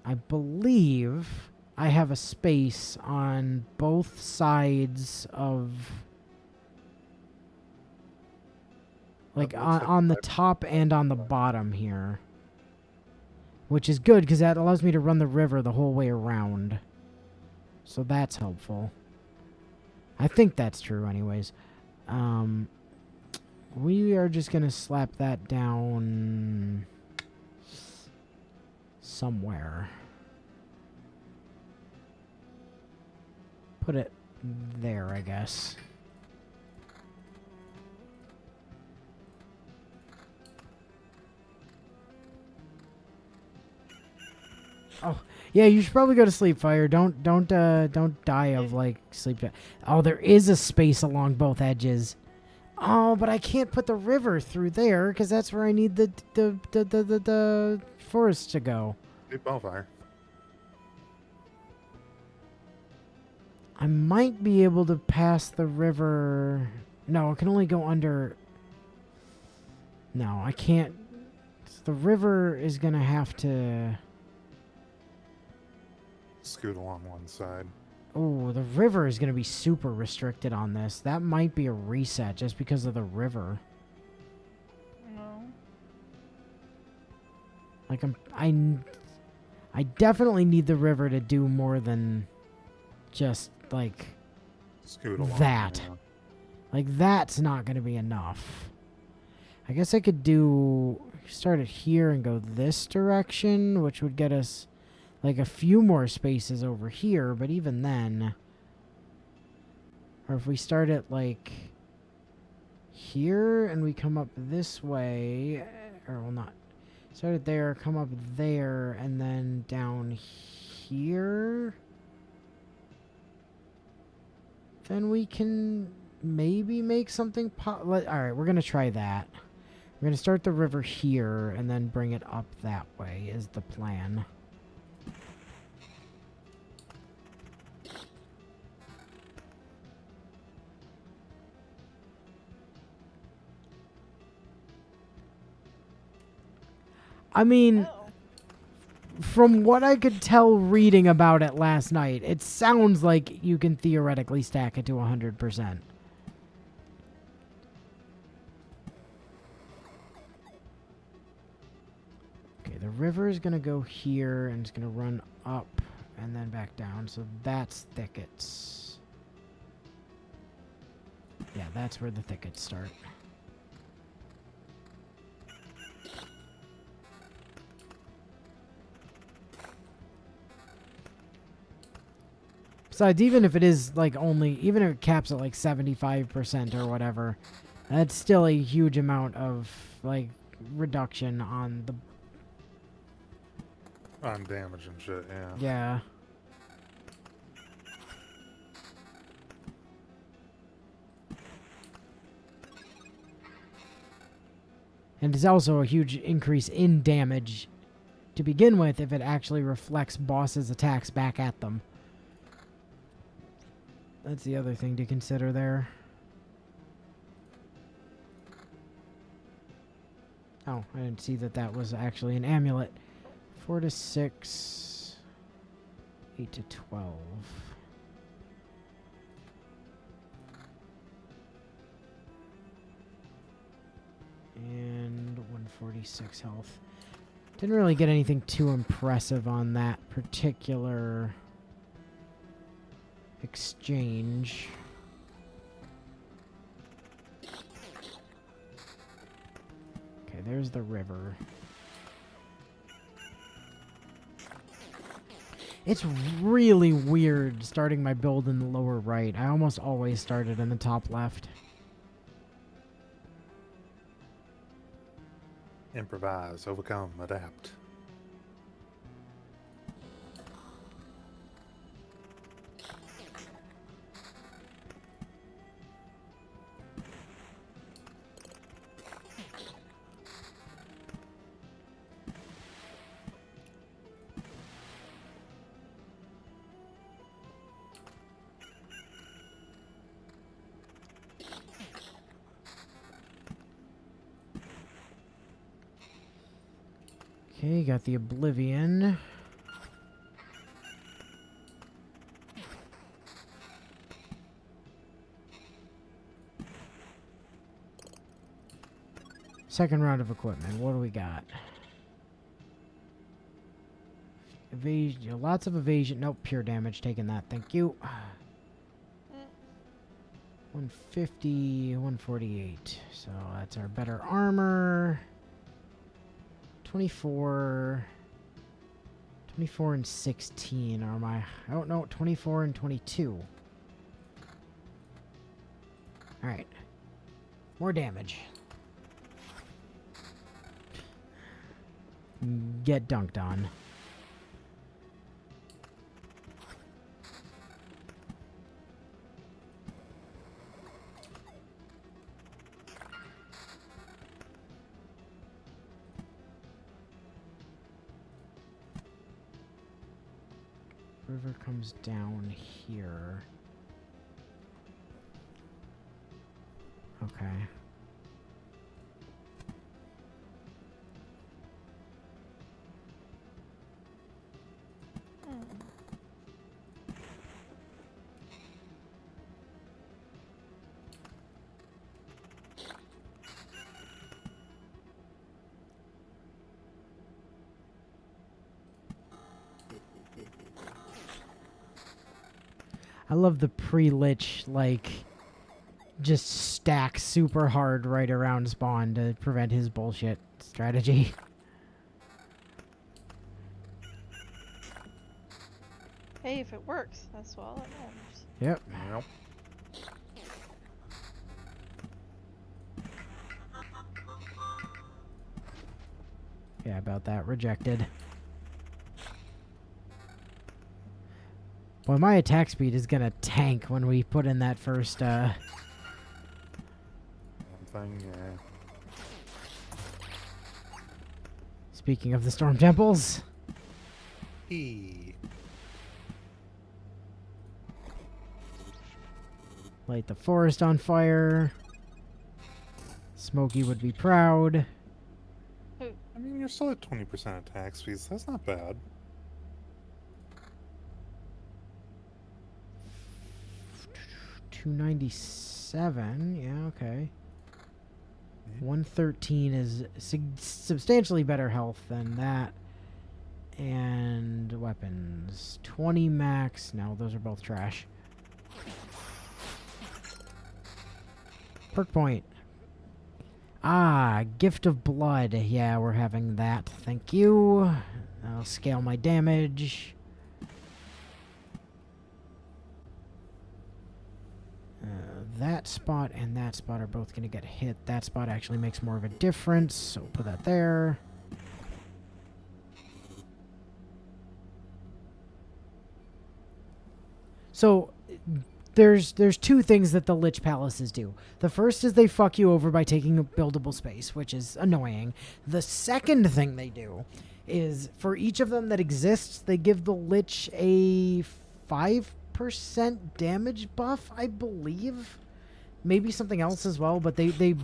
I believe I have a space on both sides of... Like That looks like on the five. top and on the bottom here. Which is good because that allows me to run the river the whole way around. So that's helpful. I think that's true anyways. We are just going to slap that down somewhere. Put it there, I guess. Oh, yeah, you should probably go to sleep, Fire. Don't die of like sleep. Oh, there is a space along both edges. Oh, but I can't put the river through there because that's where I need the forest to go. Hey, bonfire. I might be able to pass the river. No, I can only go under. No, I can't. The river is gonna have to. Scoot along one side. Oh, the river is going to be super restricted on this. That might be a reset just because of the river. No. Like I definitely need the river to do more than just like Scoot along. that. Yeah. Like that's not going to be enough. I guess I could start it here and go this direction, which would get us like a few more spaces over here, but even then, or if we start it like here and we come up this way, or well not, start it there, come up there, and then down here, then we can maybe make something alright, we're gonna try that. We're gonna start the river here and then bring it up that way is the plan. I mean, Oh. from what I could tell reading about it last night, it sounds like you can theoretically stack it to 100%. Okay, the river is going to go here and it's going to run up and then back down. So that's thickets. Yeah, that's where the thickets start. Besides, even if it is like even if it caps at like 75% or whatever, that's still a huge amount of like reduction on the. On damage and shit, yeah. Yeah. And it's also a huge increase in damage to begin with if it actually reflects bosses' attacks back at them. That's the other thing to consider there. Oh, I didn't see that that was actually an amulet. 4 to 6. 8 to 12. And 146 health. Didn't really get anything too impressive on that particular exchange. Okay, there's the river. It's really weird starting my build in the lower right. I almost always started in the top left. Improvise, overcome, adapt. Okay, got the Oblivion. Second round of equipment. What do we got? Evasion. Lots of evasion. Nope, pure damage. Taking that. Thank you. 150, 148. So that's our better armor. 24. 24 and 16 are my... Oh, no, 24 and 22. Alright. More damage. Get dunked on. River comes down here. Okay. I love the pre-lich, like, just stack super hard right around spawn to prevent his bullshit strategy. Hey, if it works, that's all that matters. Yep. Yep. Yeah, about that. Rejected. Boy, my attack speed is gonna tank when we put in that first, One thing, yeah. Speaking of the Storm Temples. Light the forest on fire. Smokey would be proud. I mean, you're still at 20% attack speed, so that's not bad. 297, yeah, okay. 113 is substantially better health than that. And weapons. 20 max. No, those are both trash. Perk point. Ah, Gift of Blood. Yeah, we're having that. Thank you. I'll scale my damage. That spot and that spot are both going to get hit. That spot actually makes more of a difference, so we'll put that there. So there's two things that the Lich Palaces do. The first is they fuck you over by taking a buildable space, which is annoying. The second thing they do is for each of them that exists, they give the Lich a 5% damage buff, I believe. Maybe something else as well, but they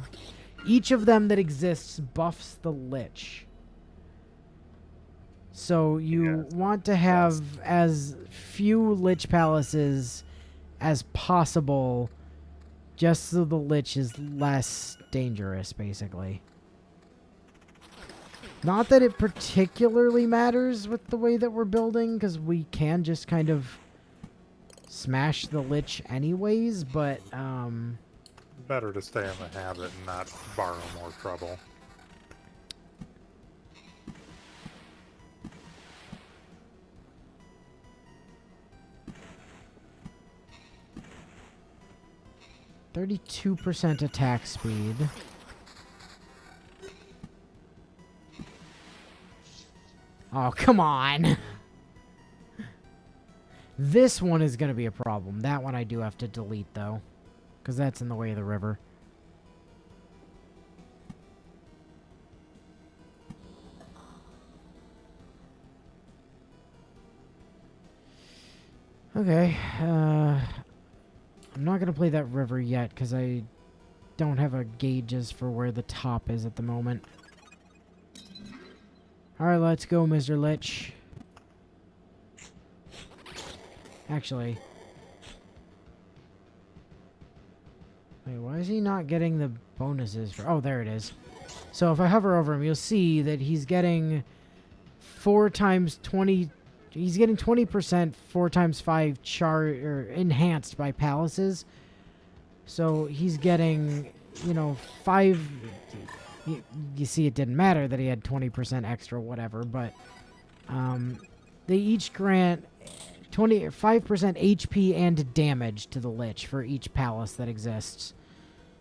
each of them that exists buffs the Lich. So you want to have as few Lich Palaces as possible, just so the Lich is less dangerous, basically. Not that it particularly matters with the way that we're building, because we can just kind of smash the Lich anyways, but Better to stay in the habit and not borrow more trouble. 32% attack speed. Oh, come on. This one is going to be a problem. That one I do have to delete, though. Because that's in the way of the river. Okay. I'm not going to play that river yet because I don't have a gauges for where the top is at the moment. Alright, let's go, Mr. Lich. Actually. Wait, why is he not getting the bonuses for... Oh, there it is. So if I hover over him, you'll see that he's getting 4 times 20... He's getting 20%, 4 times 5 enhanced by palaces. So he's getting, you know, 5... You see, it didn't matter that he had 20% extra, whatever, but they each grant 5% HP and damage to the Lich for each palace that exists.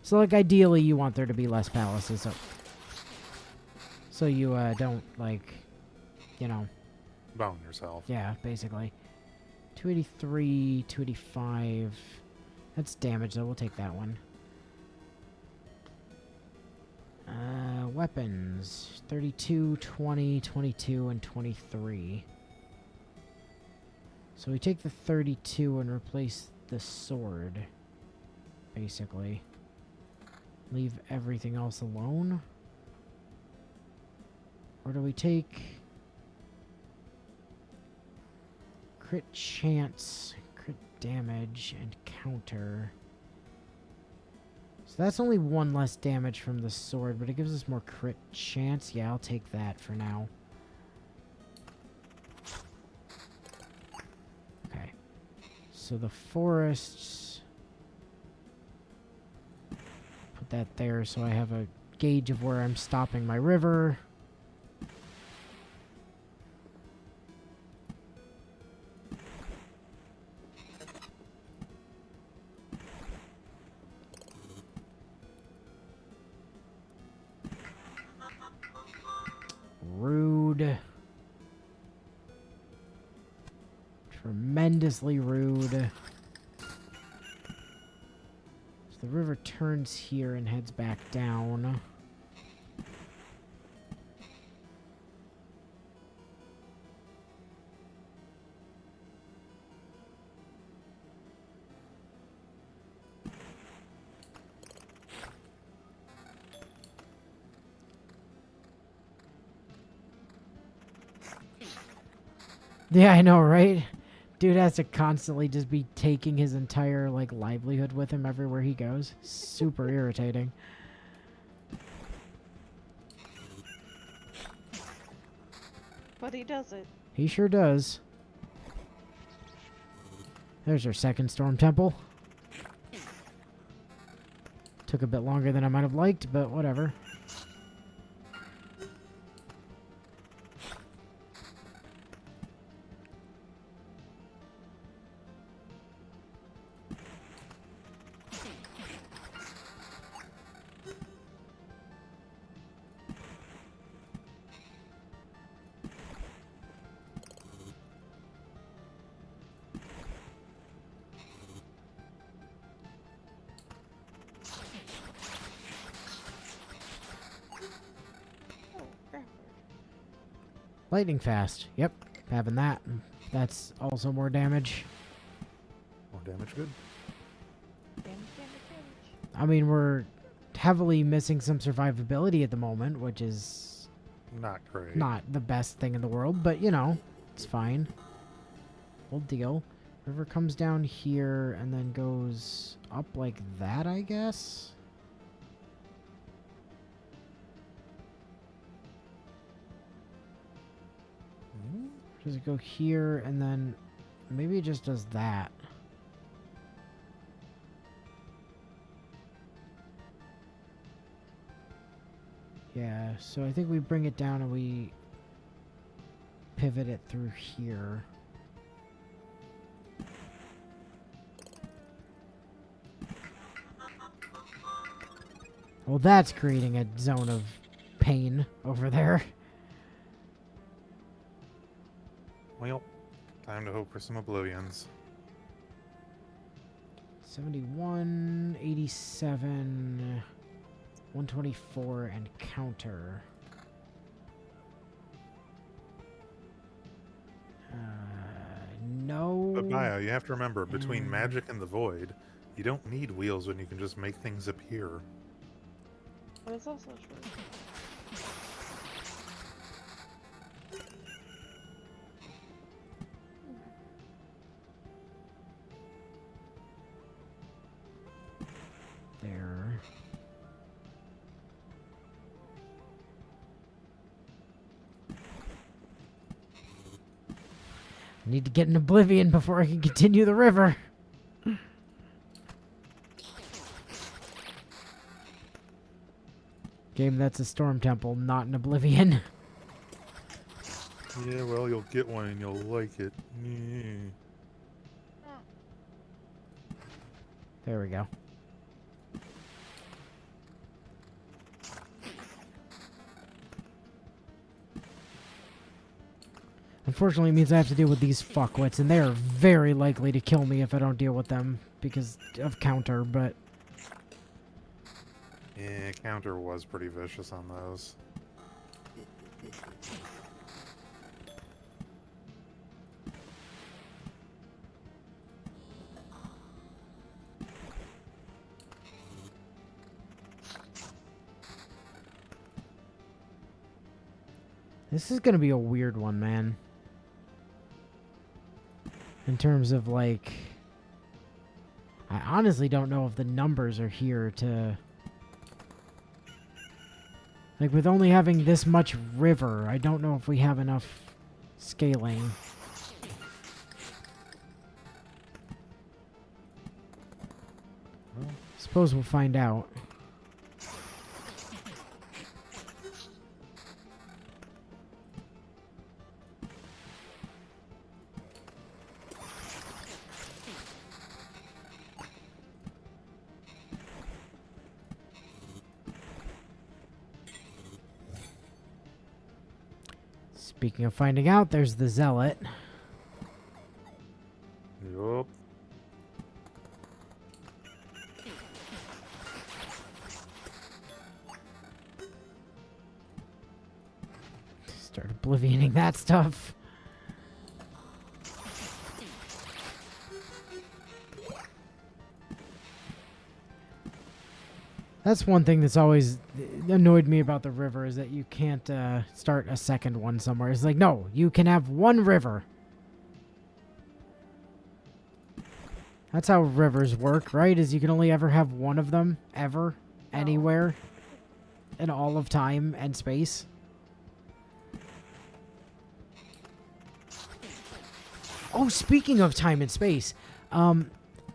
So, like, ideally, you want there to be less palaces, so you don't, like, you know... Bone yourself. Yeah, basically. 283, 285. That's damage, though. We'll take that one. Weapons. 32, 20, 22, and 23. So we take the 32 and replace the sword, basically. Leave everything else alone? Or do we take... crit chance, crit damage, and counter? So that's only 1 less damage from the sword, but it gives us more crit chance. Yeah, I'll take that for now. Okay. So the forests... Put that there so I have a gauge of where I'm stopping my river. Rude. Tremendously rude. So the river turns here and heads back down. Yeah, I know, right? Dude has to constantly just be taking his entire, like, livelihood with him everywhere he goes. Super irritating. But he does it. He sure does. There's our second Storm Temple. Took a bit longer than I might have liked, but whatever. Lightning fast. Yep, having that. That's also more damage. More damage, good. Damage, damage, damage. I mean, we're heavily missing some survivability at the moment, which is Not great. not the best thing in the world, but, you know, it's fine. We'll deal. River comes down here and then goes up like that, I guess? Does it go here and then maybe it just does that? Yeah, so I think we bring it down and we pivot it through here. Well, that's creating a zone of pain over there. Well, time to hope for some oblivions. 71, 87, 124, and counter. No. But Maya, you have to remember, between Mm. magic and the void, you don't need wheels when you can just make things appear. But it's also true. There. I need to get in Oblivion before I can continue the river. Game, that's a Storm Temple, not an Oblivion. Yeah, well, you'll get one and you'll like it. There we go. Unfortunately, it means I have to deal with these fuckwits, and they are very likely to kill me if I don't deal with them because of counter, but... Yeah, counter was pretty vicious on those. This is gonna be a weird one, man. In terms of, like... I honestly don't know if the numbers are here to... Like, with only having this much river, I don't know if we have enough scaling. Suppose we'll find out. Speaking of finding out, there's the Zealot. Yup. Start oblivioning that stuff. That's one thing that's always annoyed me about the river is that you can't start a second one somewhere. It's like, no, you can have one river. That's how rivers work, right? Is you can only ever have one of them, ever, anywhere, in all of time and space. Oh, speaking of time and space,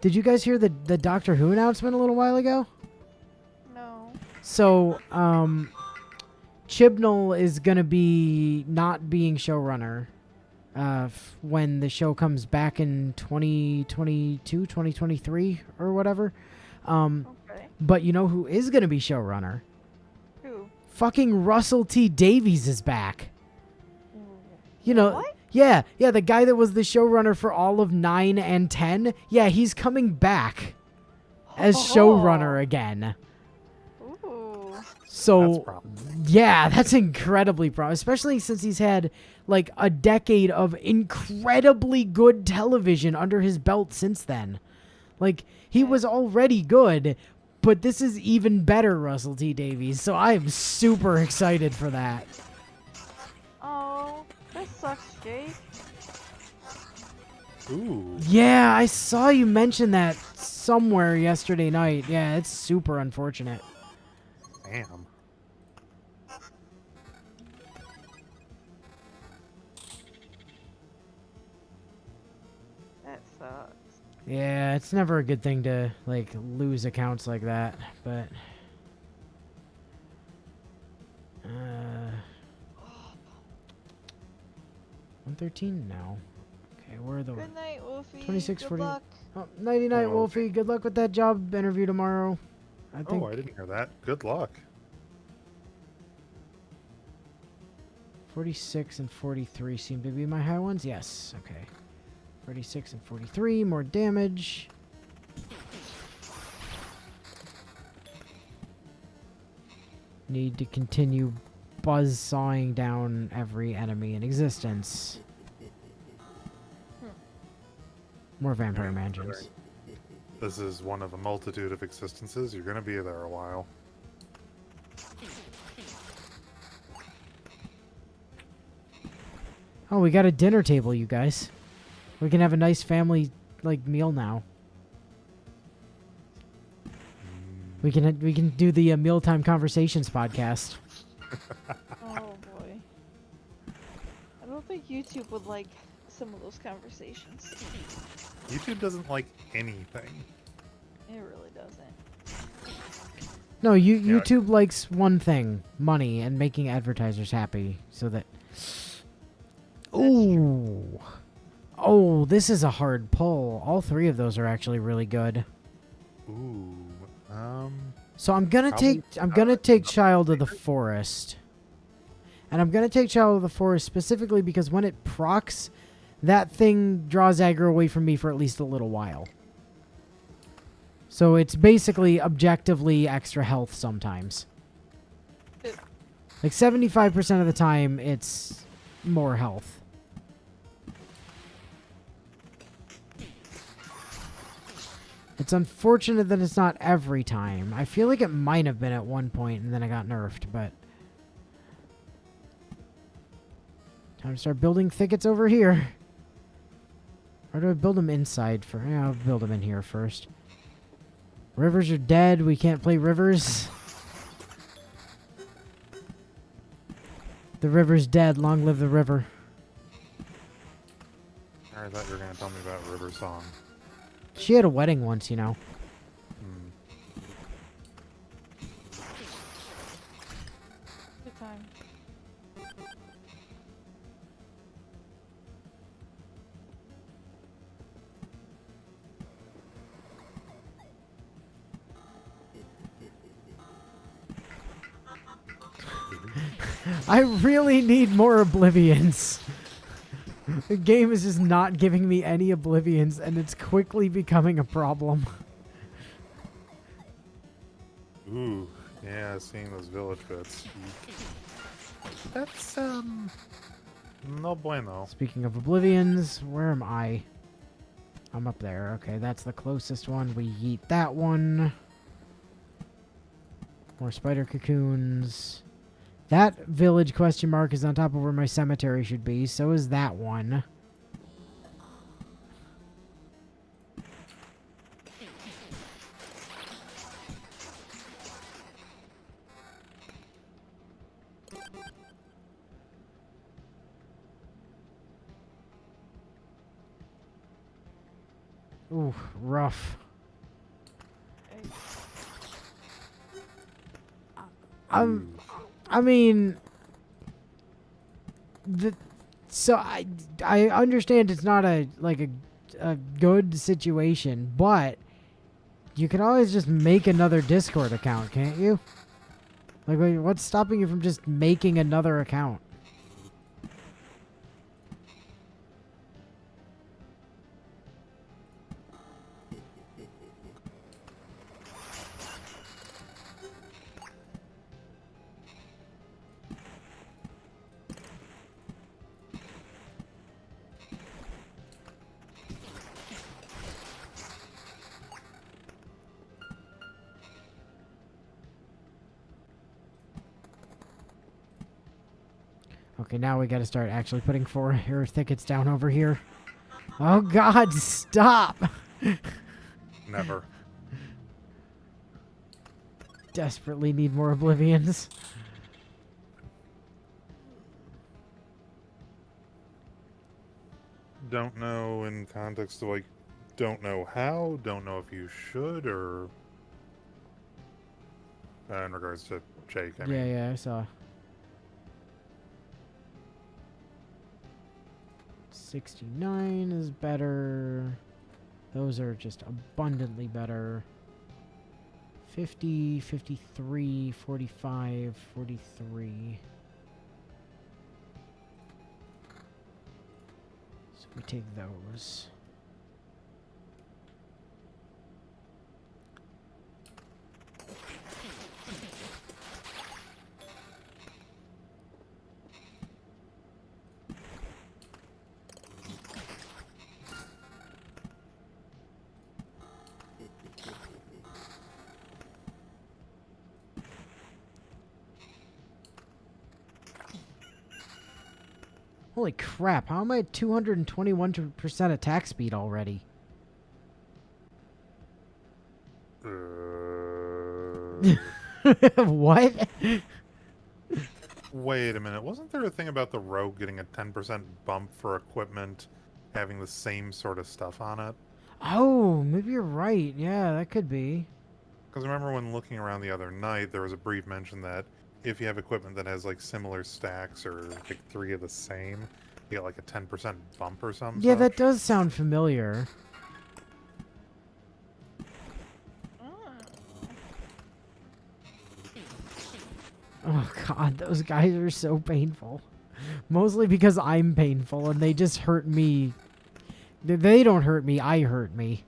did you guys hear the Doctor Who announcement a little while ago? No. So, Chibnall is going to be not being showrunner when the show comes back in 2022, 2023, or whatever. Okay. But you know who is going to be showrunner? Who? Fucking Russell T Davies is back. You know, What? yeah, the guy that was the showrunner for all of 9 and 10. Yeah, he's coming back as showrunner again. Ooh. So, That's problem. yeah, that's incredibly especially since he's had like a decade of incredibly good television under his belt since then. Like, he was already good, but this is even better, Russell T Davies. So I am super excited for that. Oh, this sucks, Jake. Ooh. Yeah, I saw you mention that somewhere yesterday night. Yeah, it's super unfortunate. Damn. That sucks. Yeah, it's never a good thing to like lose accounts like that, but 113 now. Okay, where are the Good night, Wolfie. 26, Good 40. luck. Oh, nighty night, Oh. Wolfie. Good luck with that job interview tomorrow. I think. Oh, I didn't hear that. Good luck. 46 and 43 seem to be my high ones. Yes. Okay. 46 and 43. More damage. Need to continue buzzsawing down every enemy in existence. More vampire mansions. This is one of a multitude of existences. You're going to be there a while. Oh, we got a dinner table, you guys. We can have a nice family meal now. We can do the Mealtime Conversations podcast. Oh boy. I don't think YouTube would like some of those conversations. YouTube doesn't like anything. It really doesn't. No, Yeah. YouTube likes one thing: money and making advertisers happy. So that. Ooh. Oh, this is a hard pull. All three of those are actually really good. Ooh. So I'm gonna Probably take Child of the Forest. And I'm gonna take Child of the Forest specifically because when it procs, that thing draws aggro away from me for at least a little while. So it's basically objectively extra health sometimes. Like 75% of the time it's more health. It's unfortunate that it's not every time. I feel like it might have been at one point and then it got nerfed, but... Time to start building thickets over here. Or do I build them inside for... Yeah, I'll build them in here first. Rivers are dead. We can't play rivers. The river's dead. Long live the river. I thought you were going to tell me about River Song. She had a wedding once, you know. Hmm. Good time. I really need more Oblivions. The game is just not giving me any Oblivions, and it's quickly becoming a problem. Ooh. Yeah, seeing those village bits. That's, no bueno. Speaking of Oblivions, where am I? I'm up there. Okay, that's the closest one. We yeet that one. More spider cocoons. That village question mark is on top of where my cemetery should be. So is that one. Ooh, rough. Hey, I mean, so I understand it's not a good situation, but you can always just make another Discord account, can't you? Like, wait, what's stopping you from just making another account? Okay, now we gotta start actually putting 4 air thickets down over here. Oh god, stop! Never. Desperately need more Oblivions. Don't know in context of, like, don't know how, don't know if you should, or... in regards to Jake, I mean. Yeah, I saw. 69 is better. Those are just abundantly better. 50, 53, 45, 43. So we take those. Holy crap, how am I at 221% attack speed already? What? Wait a minute. Wasn't there a thing about the rogue getting a 10% bump for equipment having the same sort of stuff on it? Oh, maybe you're right. Yeah, that could be. Because remember when looking around the other night, there was a brief mention that if you have equipment that has like similar stacks or like 3 of the same, you get like a 10% bump or something. Yeah, that does sound familiar. Oh god, those guys are so painful. Mostly because I'm painful and they just hurt me. They don't hurt me, I hurt me.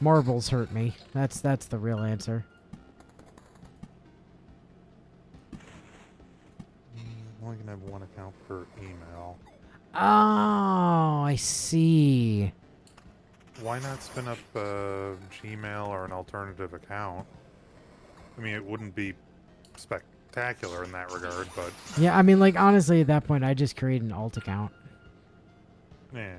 Marbles hurt me. That's the real answer. I'm only gonna have one account per email. Oh, I see. Why not spin up Gmail or an alternative account? I mean, it wouldn't be spectacular in that regard, but Yeah, I mean, like, honestly, at that point, I just create an alt account. yeah.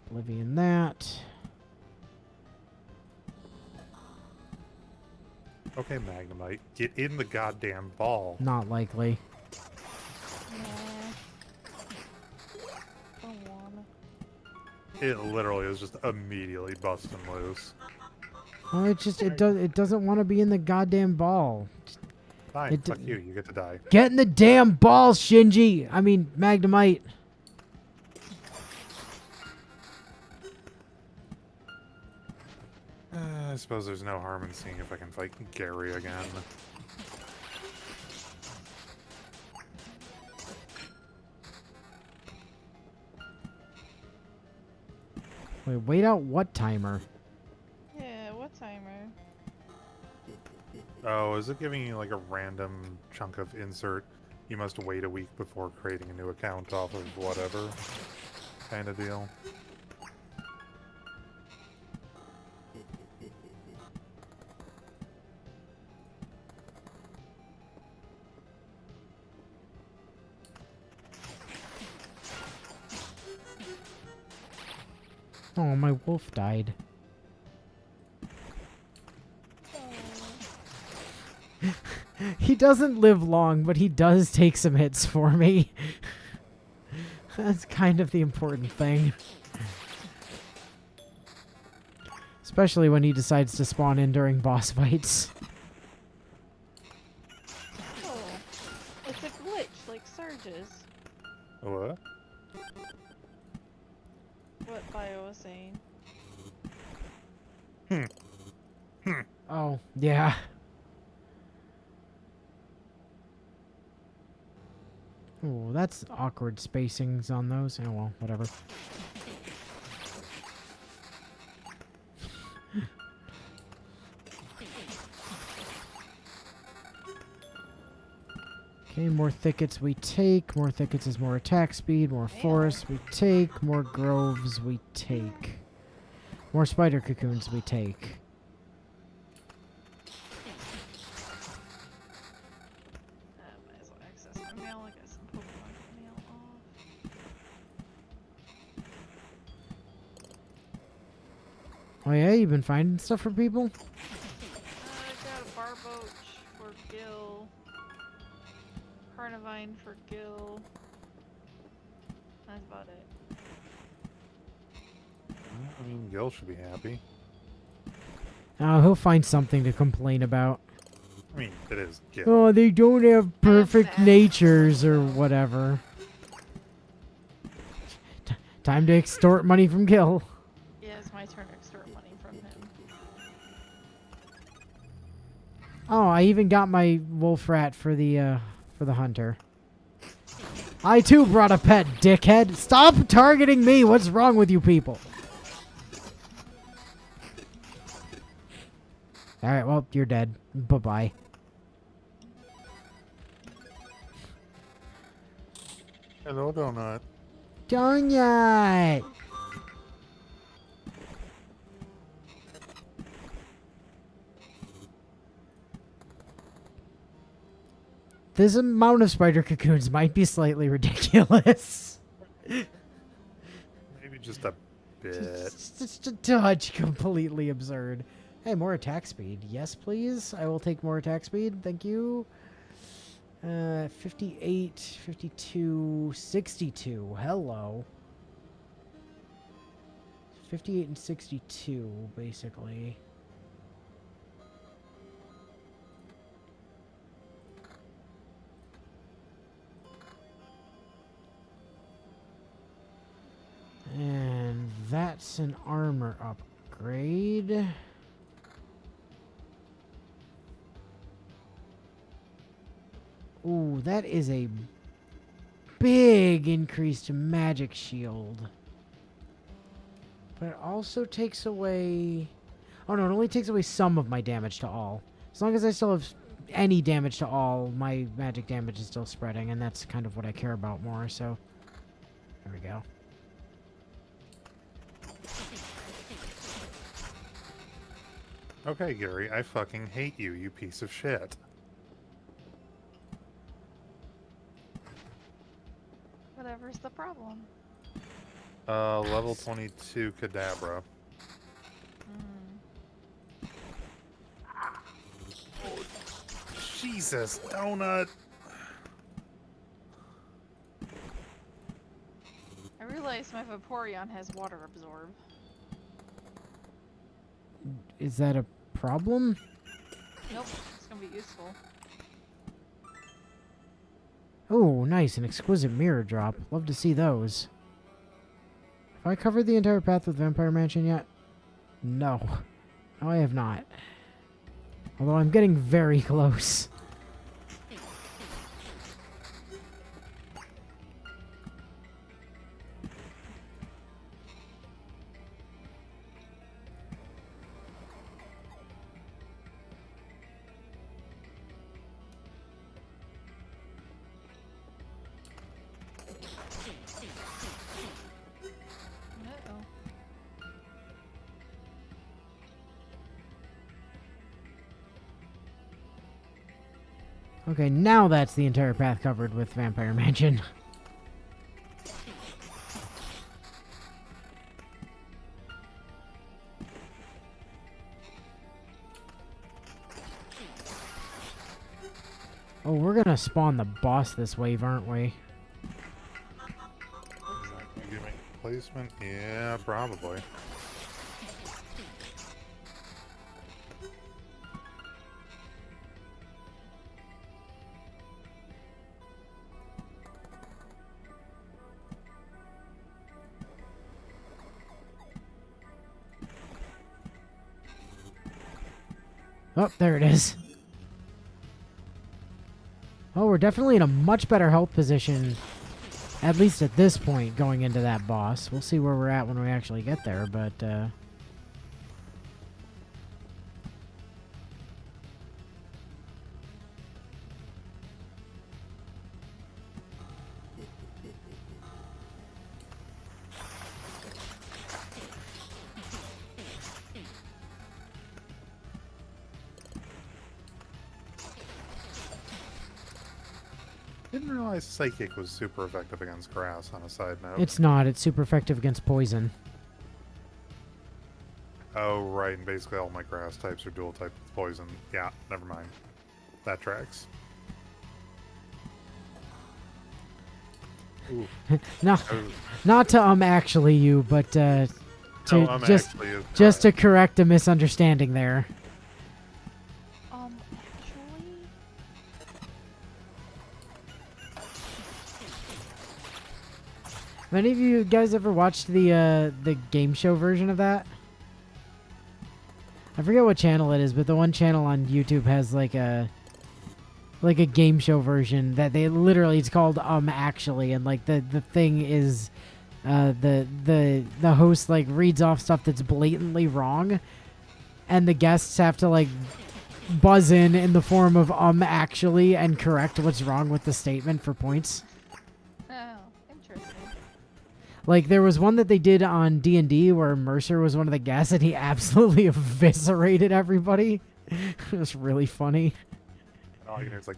Oblivion that. Okay, Magnemite, get in the goddamn ball. Not likely. Don't wanna. It literally is just immediately busting loose. Well, it doesn't want to be in the goddamn ball. Fine, It fuck d- you, you get to die. Get in the damn ball, Shinji! I mean, Magnemite. I suppose there's no harm in seeing if I can fight Gary again. Wait out what timer? Yeah, what timer? Oh, is it giving you like a random chunk of insert? You must wait a week before creating a new account off of whatever kind of deal. Oh, my wolf died. He doesn't live long, but he does take some hits for me. That's kind of the important thing. Especially when he decides to spawn in during boss fights. Oh, it's a glitch like Surge's. What? What Bio was saying. Oh, yeah. Oh, that's awkward spacings on those. Oh, well, whatever. Okay, more thickets we take. More thickets is more attack speed. More forests we take. More groves we take. More spider cocoons we take. Might as well access my mail. I got some Pokemon mail off. Oh yeah, you've been finding stuff for people? I got a Barboach for Gil. Carnivine for Gil. That's about it. I mean, Gil should be happy. Oh, he'll find something to complain about. I mean, it is Gil. Oh, they don't have perfect bad. natures or whatever. Time to extort money from Gil. Yeah, it's my turn to extort money from him. Oh, I even got my wolf rat for the hunter. I too brought a pet, dickhead. Stop targeting me. What's wrong with you people? All right, well, you're dead. Bye-bye. Hello, Donut. Donut. This amount of spider cocoons might be slightly ridiculous. Maybe just a bit. Just a touch completely absurd. Hey, more attack speed. Yes, please. I will take more attack speed. Thank you. 58, 52, 62. Hello. 58 and 62, basically. And that's an armor upgrade. Ooh, that is a big increase to magic shield. But it also takes away... Oh no, it only takes away some of my damage to all. As long as I still have any damage to all, my magic damage is still spreading, and that's kind of what I care about more, so... There we go. Okay, Gary, I fucking hate you, you piece of shit. Whatever's the problem. Level 22 Kadabra. Oh, Jesus, Donut! I realize my Vaporeon has water absorb. Is that a problem? Nope, it's gonna be useful. Oh, nice. An exquisite mirror drop. Love to see those. Have I covered the entire path with Vampire Mansion yet? No. No, I have not. Although I'm getting very close. Uh-oh. Okay, now that's the entire path covered with Vampire Mansion. Oh, we're gonna spawn the boss this wave, aren't we? Giving placement? Yeah, probably. Oh, there it is. Oh, we're definitely in a much better health position, at least at this point, going into that boss. We'll see where we're at when we actually get there, but, Didn't realize Psychic was super effective against grass, on a side note. it's not. It's super effective against poison. Oh, right, and basically all my grass types are dual type with poison. Yeah, never mind. That tracks. Ooh. No, Oh, not to actually you, but to no, just actually is to correct. correct a misunderstanding there. Actually, Have any of you guys ever watched the game show version of that? I forget what channel it is, but the one channel on YouTube has like a game show version that they literally, it's called Actually, and like the thing is the host like reads off stuff that's blatantly wrong, and the guests have to like buzz in the form of actually and correct what's wrong with the statement for points. Oh, interesting. Like there was one that they did on D&D where Mercer was one of the guests and he absolutely eviscerated everybody. It was really funny. And all you hear is like,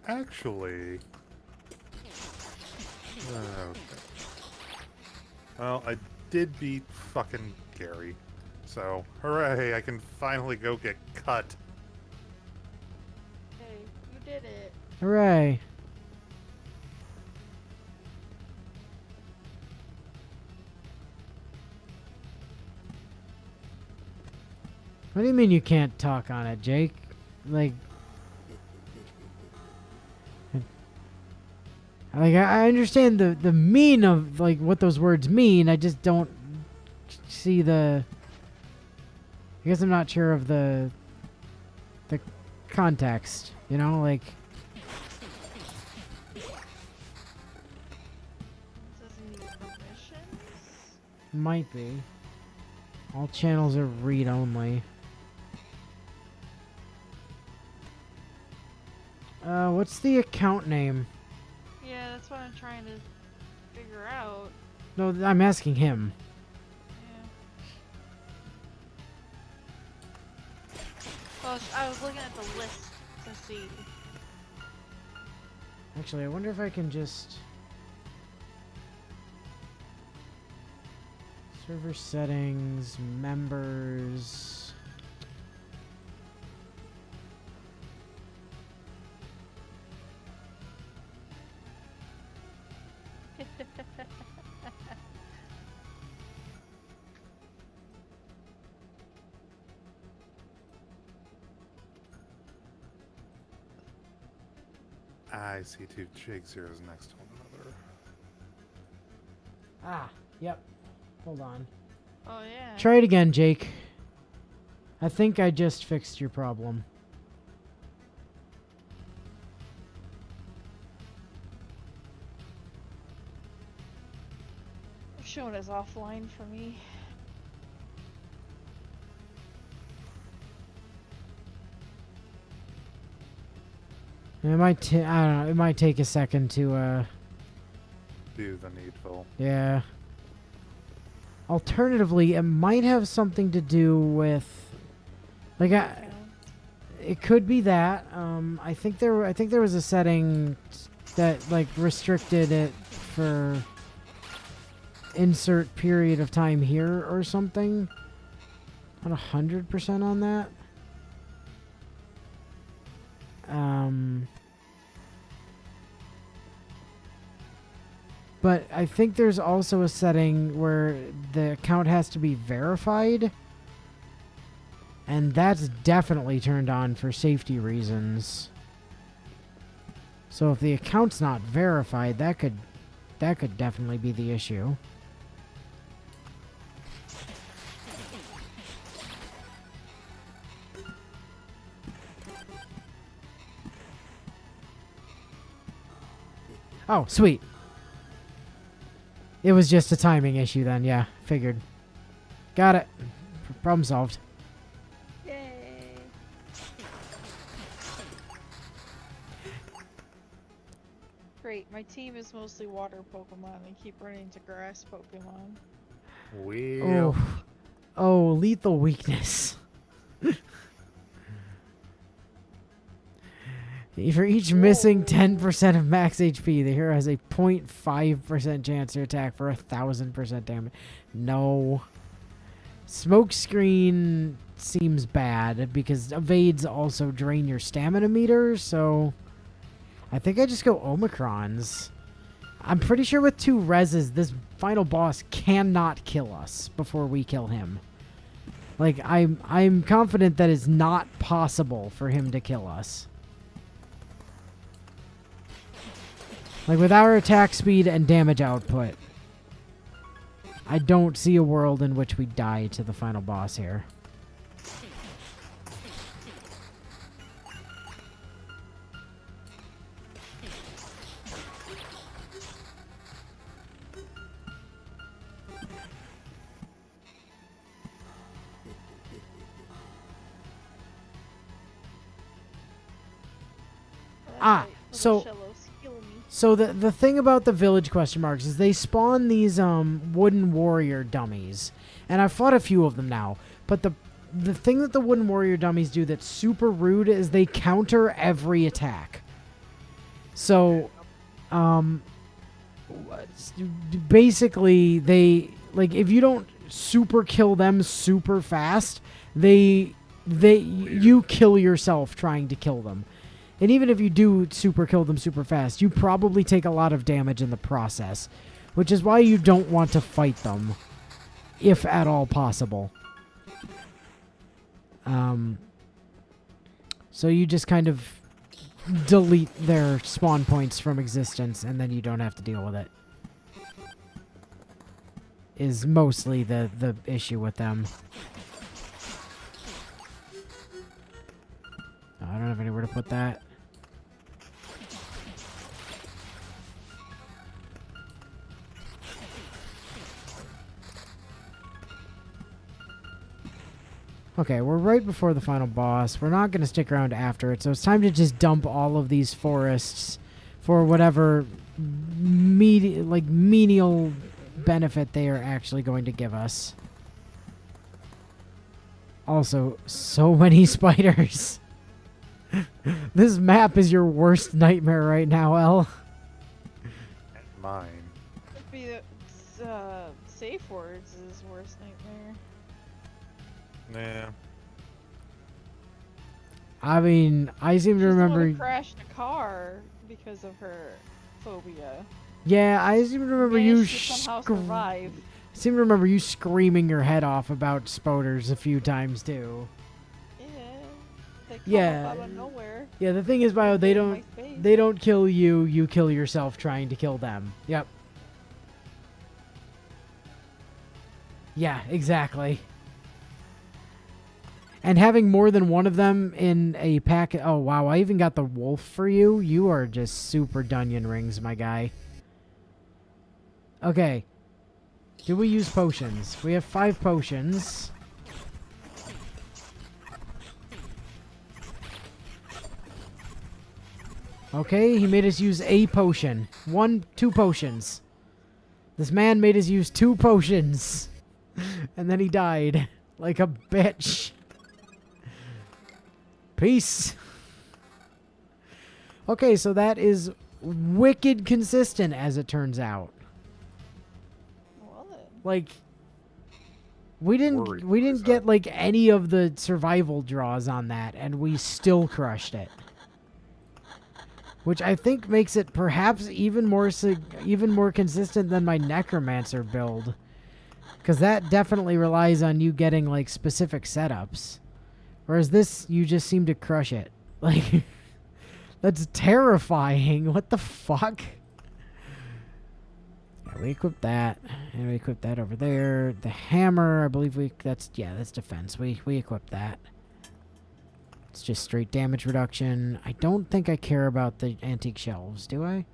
actually. Okay. Well, I did beat fucking Gary. So, hooray, I can finally go get cut. Hey, you did it. Hooray. What do you mean you can't talk on it, Jake? Like I understand the mean of like what those words mean. I just don't see the. I guess I'm not sure of the context. You know, like Does he need permissions? might be. All channels are read only. What's the account name? Yeah, that's what I'm trying to figure out. No, I'm asking him. Yeah. Well, I was looking at the list to see. Actually, I wonder if I can just... Server settings, members... I see two Jake Zeros next to one another. Ah, yep. Hold on. Oh yeah. Try it again, Jake. I think I just fixed your problem. It's showing as offline for me. It might I don't know, it might take a second to Do the needful. yeah. Alternatively, it might have something to do with like it could be that I think there was a setting that like restricted it for insert period of time here or something. Not 100% on that. But I think there's also a setting where the account has to be verified. And that's definitely turned on for safety reasons. So if the account's not verified, that could definitely be the issue. Oh, sweet. It was just a timing issue then, yeah. Figured. Got it. Problem solved. Yay. Great, my team is mostly water Pokemon and keep running into grass Pokemon. Well, Oh, lethal weakness. For each missing 10% of max HP, the hero has a 0.5% chance to attack for 1,000% damage. No. Smokescreen seems bad because evades also drain your stamina meter, so I think I just go Omicrons. I'm pretty sure with 2 reses, this final boss cannot kill us before we kill him. Like, I'm confident that it's not possible for him to kill us. Like, with our attack speed and damage output, I don't see a world in which we die to the final boss here. Ah, so the thing about the village question marks is they spawn these wooden warrior dummies, and I've fought a few of them now. But the thing that the wooden warrior dummies do that's super rude is they counter every attack. So, basically they like if you don't super kill them super fast, you kill yourself trying to kill them. And even if you do super kill them super fast, you probably take a lot of damage in the process, which is why you don't want to fight them, if at all possible. So you just kind of delete their spawn points from existence, and then you don't have to deal with it. Is mostly the issue with them. Oh, I don't have anywhere to put that. Okay, we're right before the final boss. We're not going to stick around after it, so it's time to just dump all of these forests for whatever menial benefit they are actually going to give us. Also, so many spiders. This map is your worst nightmare right now, El. Mine. Could be safe words is worst nightmare. Yeah. I mean, I seem to remember. She crashed a car because of her phobia. Yeah, I seem to remember you. Managed to somehow survive. I seem to remember you screaming your head off about spoders a few times too. Yeah. They come Yeah. up out of nowhere. Yeah, the thing is, Bio, they In my don't. face. They don't kill you. You kill yourself trying to kill them. Yep. Yeah, exactly. And having more than one of them in a pack... Oh, wow, I even got the wolf for you. You are just super Dunyan rings, my guy. Okay. Do we use potions? We have 5 potions. Okay, he made us use a potion. 2 potions. This man made us use 2 potions. And then he died. Like a bitch. Peace. Okay, so that is wicked consistent, as it turns out. Well then. Like, we didn't get like any of the survival draws on that, and we still crushed it. Which I think makes it perhaps even more consistent than my necromancer build, because that definitely relies on you getting like specific setups. Whereas this, you just seem to crush it. Like, that's terrifying. What the fuck? Yeah, we equipped that. And we equipped that over there. The hammer, I believe that's defense. We equipped that. It's just straight damage reduction. I don't think I care about the antique shelves, do I?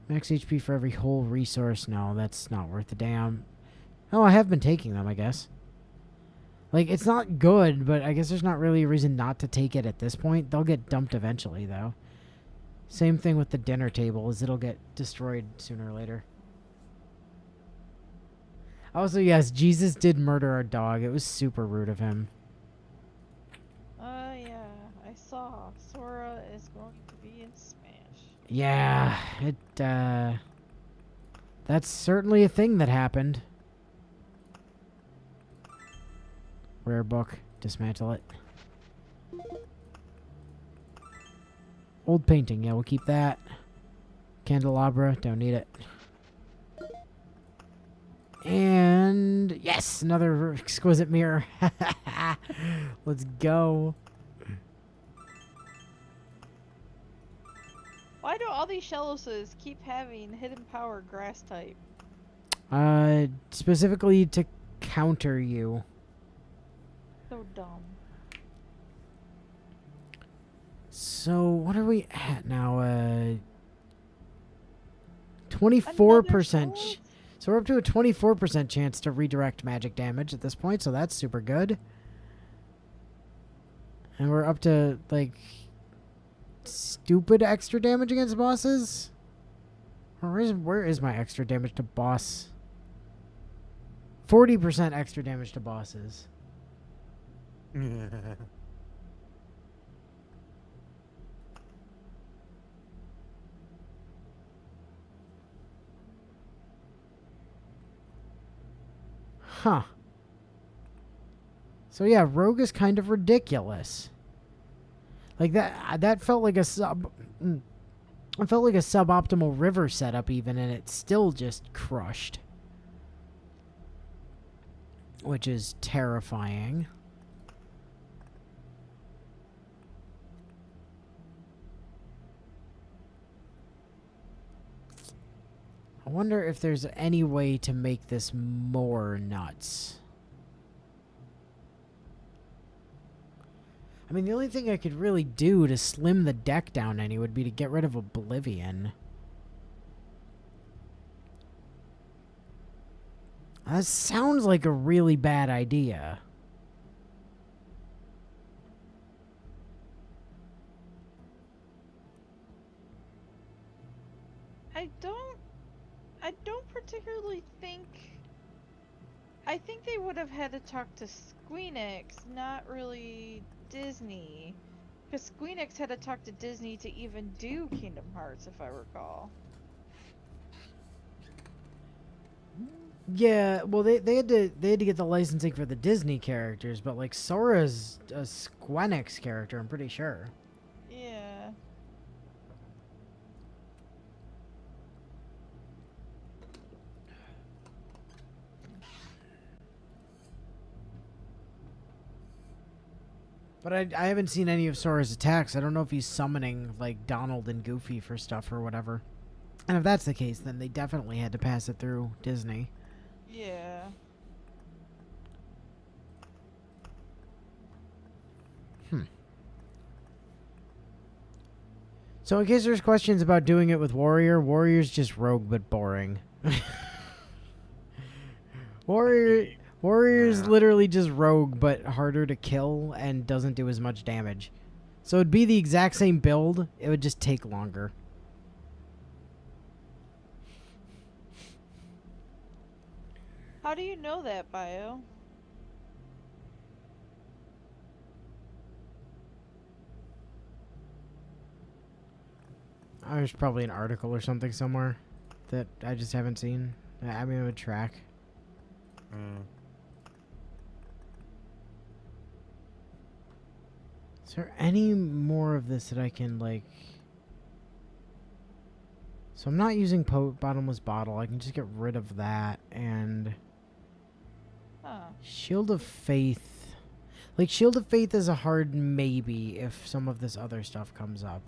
Max HP for every whole resource. No, that's not worth a damn. Oh, I have been taking them, I guess. Like, it's not good, but I guess there's not really a reason not to take it at this point. They'll get dumped eventually, though. Same thing with the dinner table, is it'll get destroyed sooner or later. Also, yes, Jesus did murder our dog. It was super rude of him. Yeah, I saw. Sora is going to be in Smash. Yeah, that's certainly a thing that happened. Rare book. Dismantle it. Old painting. Yeah, we'll keep that. Candelabra. Don't need it. And yes, another exquisite mirror. Let's go. Why do all these Shelloses keep having hidden power grass type? Specifically to counter you. So dumb. So what are we at now? 24%. Another So we're up to a 24% chance to redirect magic damage at this point, so that's super good. And we're up to, like, stupid extra damage against bosses? Where is my extra damage to boss? 40% extra damage to bosses. Huh. So yeah, rogue is kind of ridiculous. Like that felt like a it felt like a suboptimal river setup even, and it's still just crushed. Which is terrifying. I wonder if there's any way to make this more nuts. I mean, the only thing I could really do to slim the deck down any would be to get rid of Oblivion. That sounds like a really bad idea. I don't particularly think. I think they would have had to talk to Squeenix, not really Disney. Because Squeenix had to talk to Disney to even do Kingdom Hearts, if I recall. Yeah, well, they had to get the licensing for the Disney characters, but like Sora's a Squenix character, I'm pretty sure. Yeah. But I haven't seen any of Sora's attacks. I don't know if he's summoning like Donald and Goofy for stuff or whatever. And if that's the case, then they definitely had to pass it through Disney. Yeah. So in case there's questions about doing it with Warrior's just rogue but boring. Warrior's Yeah. literally just rogue but harder to kill and doesn't do as much damage. So it'd be the exact same build, it would just take longer. How do you know that, Bio? There's probably an article or something somewhere that I just haven't seen. I mean, it would track. Is there any more of this that I can, like... So I'm not using Bottomless Bottle. I can just get rid of that. And... Huh. Shield of Faith. Like, Shield of Faith is a hard maybe if some of this other stuff comes up.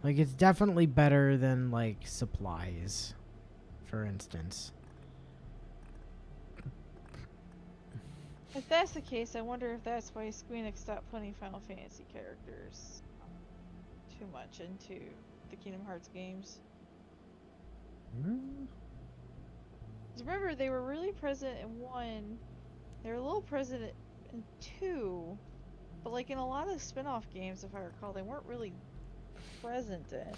Like, it's definitely better than, like, supplies, for instance. If that's the case, I wonder if that's why Squeenix stopped putting Final Fantasy characters too much into the Kingdom Hearts games. 'Cause remember, they were really present in 1, they were a little present in 2, but like in a lot of spin-off games, if I recall, they weren't really present in.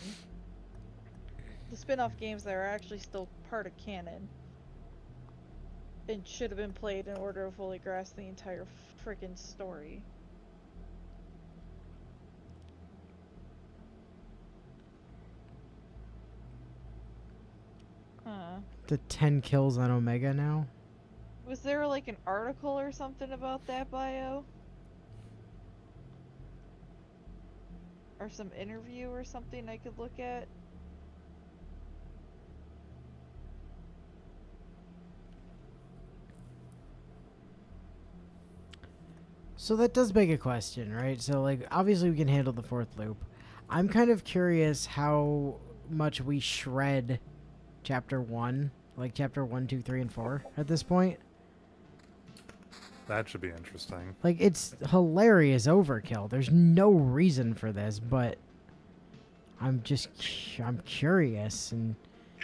The spin-off games that are actually still part of canon. It should have been played in order to fully grasp the entire freaking story. Huh. The 10 kills on Omega now? Was there like an article or something about that, Bio? Or some interview or something I could look at? So that does beg a question, right? So, like, obviously we can handle the 4th loop. I'm kind of curious how much we shred chapter 1, like chapter 1, 2, 3, and 4 at this point. That should be interesting. Like, it's hilarious overkill. There's no reason for this, but I'm curious, and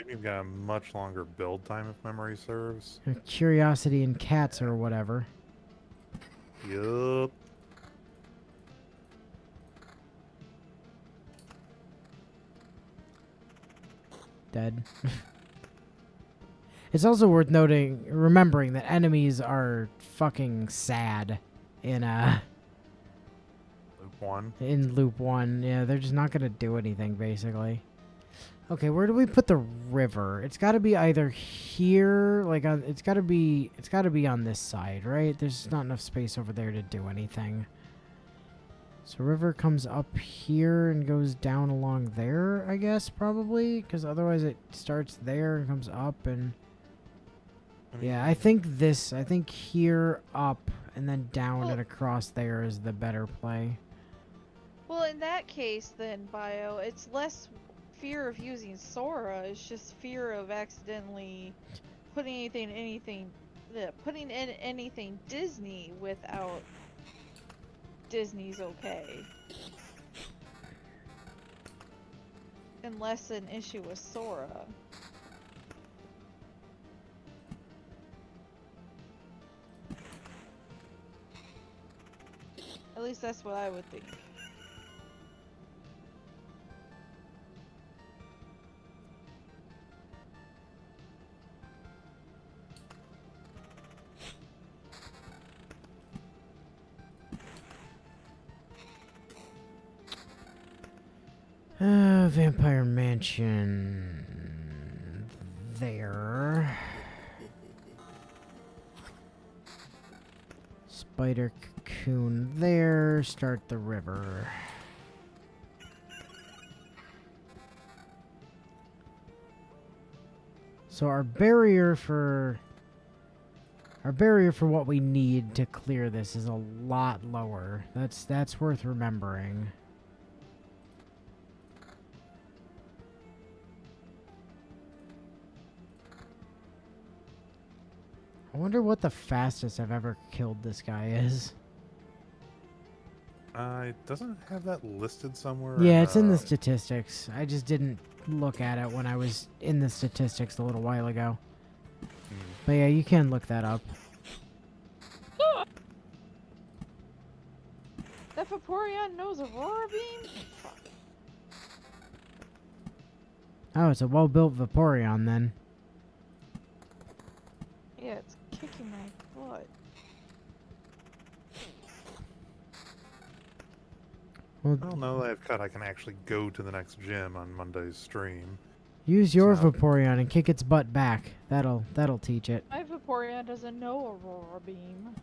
You've got a much longer build time if memory serves. curiosity and cats or whatever. Yup. Dead. It's also worth remembering that enemies are fucking sad in Loop 1. in loop 1. Yeah, they're just not gonna do anything basically. Okay, where do we put the river? It's got to be either here, like on. It's got to be on this side, right? There's not enough space over there to do anything. So river comes up here and goes down along there, I guess, probably, because otherwise it starts there and comes up and. Yeah, I think here, up, and then down and across there is the better play. Well, in that case, then, Bio, it's less fear of using Sora. It's just fear of accidentally putting in anything Disney without Disney's okay. Unless an issue with Sora. At least that's what I would think. Vampire Mansion. There. Spider Cocoon there. Start the river. So our barrier for what we need to clear this is a lot lower. That's worth remembering. I wonder what the fastest I've ever killed this guy is. It doesn't have that listed somewhere. Yeah, it's in the statistics. I just didn't look at it when I was in the statistics a little while ago. But yeah, you can look that up. That Vaporeon knows Aurora Beam? Fuck. Oh, it's a well-built Vaporeon then. Yeah, it's kicking my butt. Well, I don't know that I can actually go to the next gym on Monday's stream. use your So- Vaporeon and kick its butt back. That'll teach it. My Vaporeon doesn't know Aurora Beam.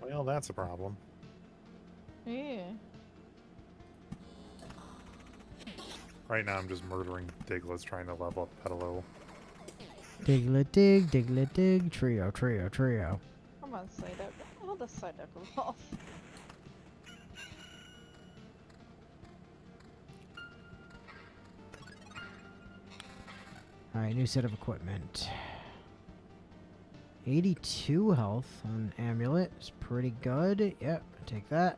Well, that's a problem. Yeah. Right now I'm just murdering Diglets trying to level up Petalil. Diglett dig, trio. Come on, Psyduck. How does Psyduck evolve? Alright, new set of equipment. 82 health on Amulet is pretty good. Yep, take that.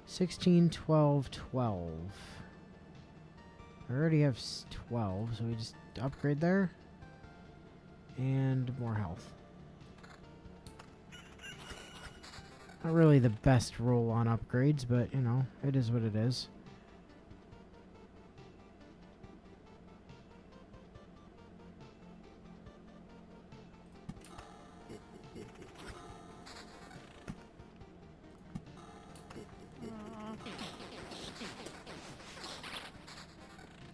16, 12, 12. I already have 12, so we just upgrade there. And more health. Not really the best roll on upgrades, but, you know, it is what it is.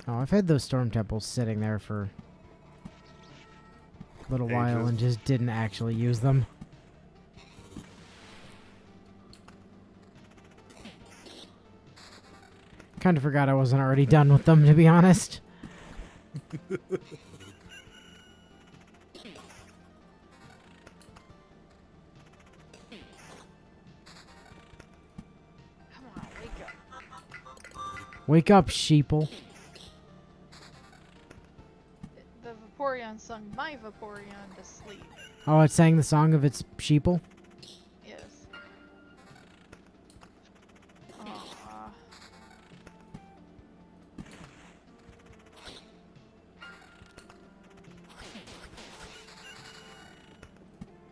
Oh, I've had those storm temples sitting there for a little while Ages. and just didn't actually use them. Kind of forgot I wasn't already done with them, to be honest. Come on, wake up. Wake up, sheeple. The Vaporeon sung my Vaporeon to sleep. Oh, it sang the song of its sheeple? Yes. Aww.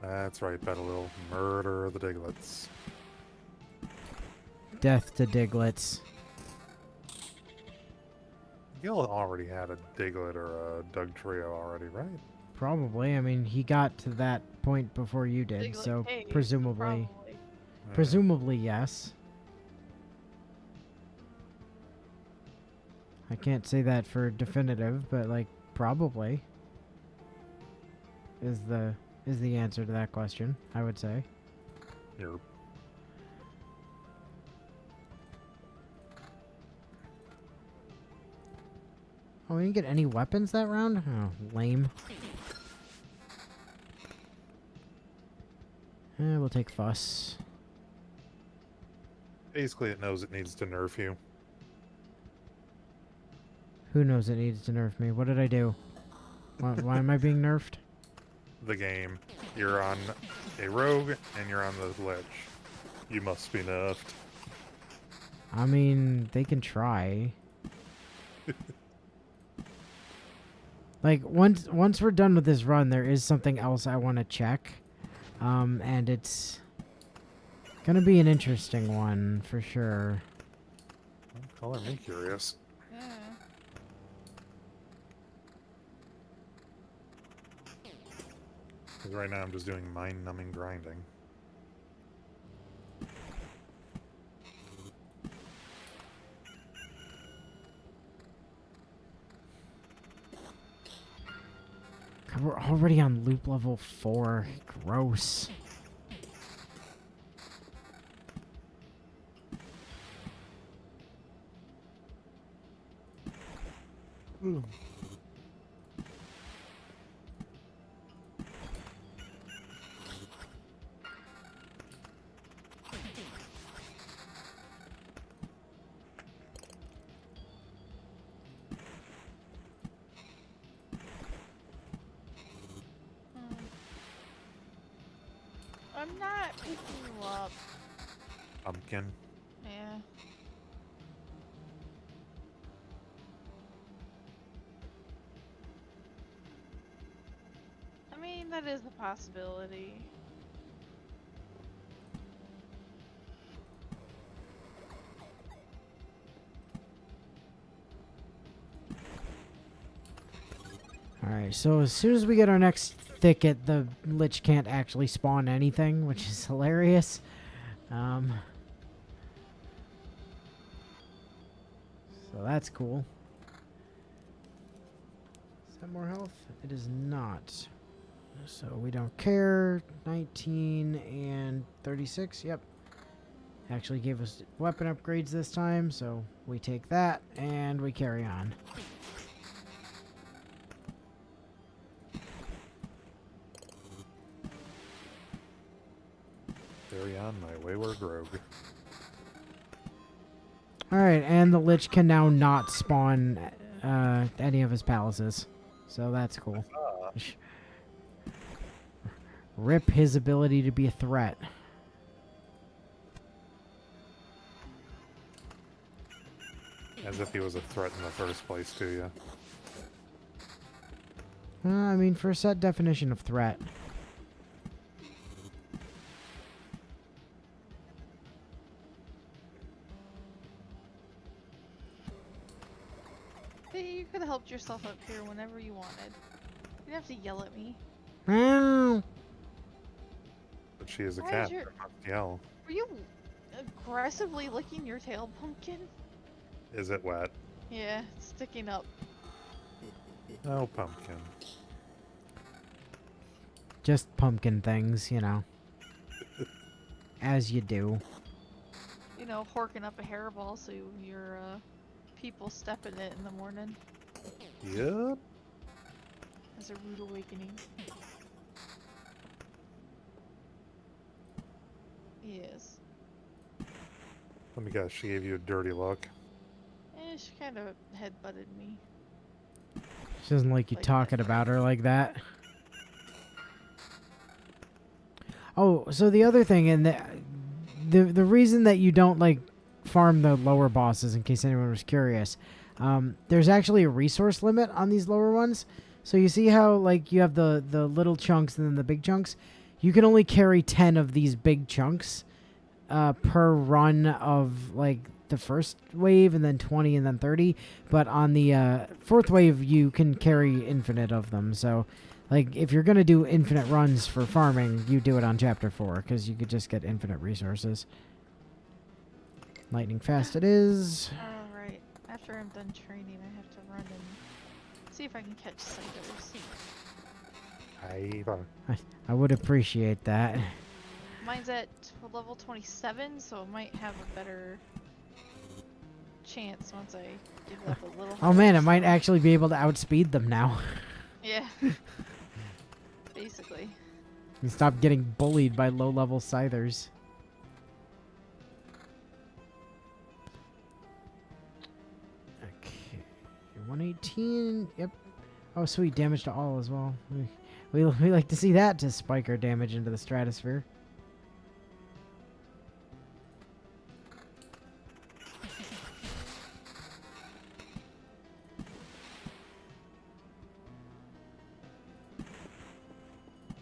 That's right, Petalil. Murder of the Diglets. Death to Diglets. Gil already had a Diglett or a Dugtrio already, right? Probably. I mean, he got to that point before you did, Diglett so Cave, presumably. probably. Presumably, yes. I can't say that for definitive, but like probably is the answer to that question, I would say. You're Oh, we didn't get any weapons that round? Oh, lame. We'll take Fuss. basically it knows it needs to nerf you. Who knows it needs to nerf me? What did I do? Why am I being nerfed? The game. You're on a rogue and you're on the lich. You must be nerfed. I mean, they can try. Like once we're done with this run, there is something else I want to check, and it's gonna be an interesting one for sure. Color me curious. Yeah. Because right now I'm just doing mind-numbing grinding. God, we're already on loop level 4. Gross. I'm not picking you up. Pumpkin. Yeah. I mean, that is a possibility. Alright, so as soon as we get our next thicket, the Lich can't actually spawn anything, which is hilarious. So that's cool. Is that more health? It is not. So we don't care. 19 and 36. Yep. Actually gave us weapon upgrades this time, so we take that and we carry on. Carry on, my wayward rogue. Alright, and the Lich can now not spawn any of his palaces. So that's cool. Rip his ability to be a threat. As if he was a threat in the first place to you. I mean, for a set definition of threat. Hey, you could have helped yourself up here whenever you wanted. You didn't have to yell at me. Meow. But she is a Why cat. is your- I must yell. Were you aggressively licking your tail, Pumpkin? Is it wet? Yeah, it's sticking up. Oh, pumpkin. Just pumpkin things, you know. As you do. You know, horking up a hairball so your people step in it in the morning Yep. as a rude awakening. Yes. Let me guess, she gave you a dirty look. Eh, she kind of headbutted me. She doesn't like you Like talking that. about her like that. Oh, so the other thing, and the reason that you don't like farm the lower bosses, in case anyone was curious, there's actually a resource limit on these lower ones. So you see how like you have the little chunks and then the big chunks. You can only carry 10 of these big chunks per run of like the first wave, and then 20, and then 30. But on the fourth wave, you can carry infinite of them. So. Like, if you're going to do infinite runs for farming, you do it on Chapter 4, because you could just get infinite resources. Lightning fast it is. Alright, after I'm done training, I have to run and see if I can catch Cytos. I I would appreciate that. Mine's at level 27, so it might have a better chance once I give it up a little. Oh man, higher, it might so- actually be able to outspeed them now. Yeah. Basically. And stop getting bullied by low-level scythers. Okay. 118. Yep. Oh, sweet. Damage to all as well. We like to see that to spike our damage into the stratosphere.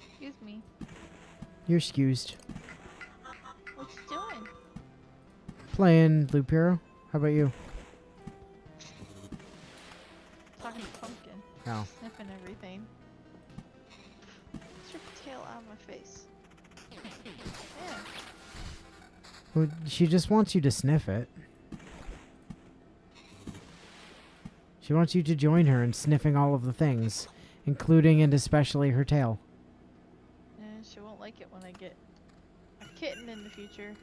Excuse me. You're excused. What you doing? Playing Loop Hero. How about you? Talking to Pumpkin. Oh. Sniffing everything. Get your tail out of my face. Yeah. Well, she just wants you to sniff it. She wants you to join her in sniffing all of the things, including and especially her tail. And she won't like it when I get a kitten in the future.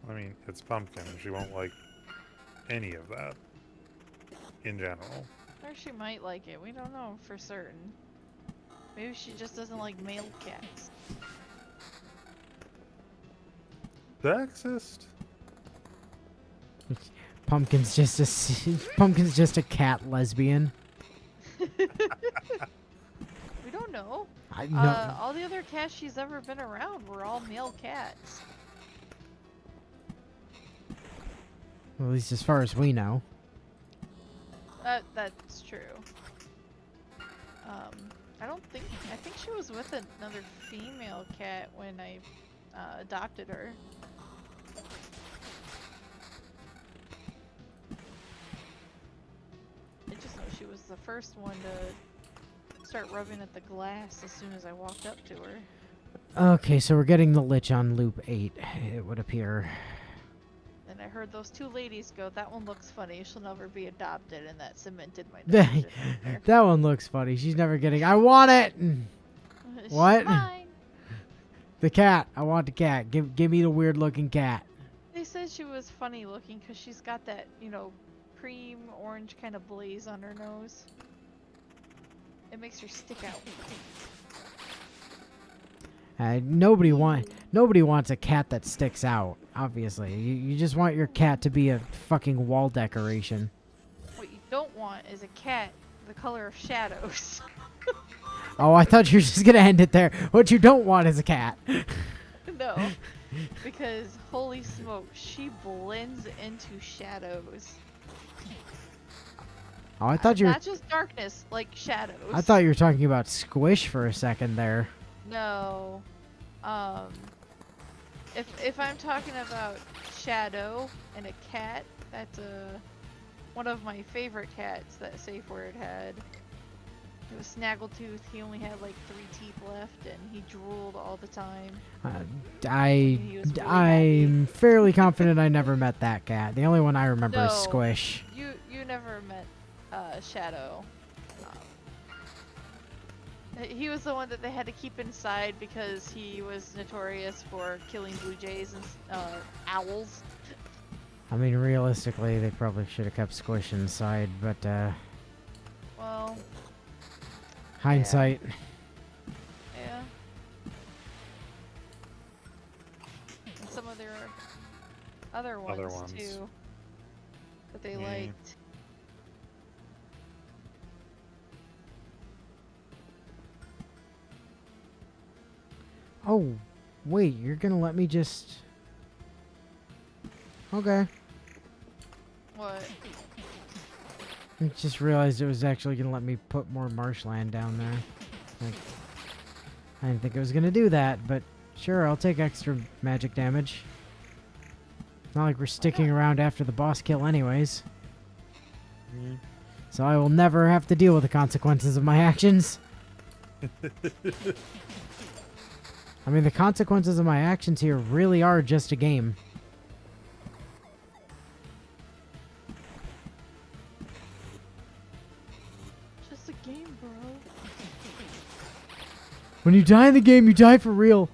I mean, it's Pumpkin. She won't like any of that in general. Or she might like it. We don't know for certain. Maybe she just doesn't like male cats. Sexist? Pumpkin's just Pumpkin's just a cat lesbian. We don't know. I know. All the other cats she's ever been around were all male cats. Well, at least as far as we know. That's true. I think she was with another female cat when I adopted her. I just know she was the first one to start rubbing at the glass as soon as I walked up to her. Okay, so we're getting the Lich on loop 8, it would appear. And I heard those two ladies go, "That one looks funny, she'll never be adopted," and that cemented my decision right there. That one looks funny. She's never getting. I want it. She's What? mine. The cat. I want the cat. Give me the weird looking cat. They said she was funny looking because she's got that, cream orange kind of blaze on her nose. It makes her stick out. Nobody wants a cat that sticks out. Obviously, you just want your cat to be a fucking wall decoration. What you don't want is a cat the color of shadows. Oh, I thought you were just gonna end it there. What you don't want is a cat. No, because holy smoke, she blends into shadows. Oh, I thought you were. Not just darkness, like shadows. I thought you were talking about Squish for a second there. No. If I'm talking about Shadow and a cat, that's one of my favorite cats that Safe Word had. It was Snaggletooth. He only had like 3 teeth left, and he drooled all the time. He was really I'm fairly confident I never met that cat. The only one I remember is No. Squish. You never met Shadow. He was the one that they had to keep inside because he was notorious for killing blue jays and owls. I mean, realistically, they probably should have kept Squish inside, but Well, hindsight. yeah. And some of their other other ones, too. That they Yeah. liked. Oh, wait, you're gonna let me just... Okay. What? I just realized it was actually gonna let me put more marshland down there. Like, I didn't think it was gonna do that, but sure, I'll take extra magic damage. It's not like we're sticking around after the boss kill anyways. So I will never have to deal with the consequences of my actions. I mean, the consequences of my actions here really are just a game. Just a game, bro. When you die in the game, you die for real.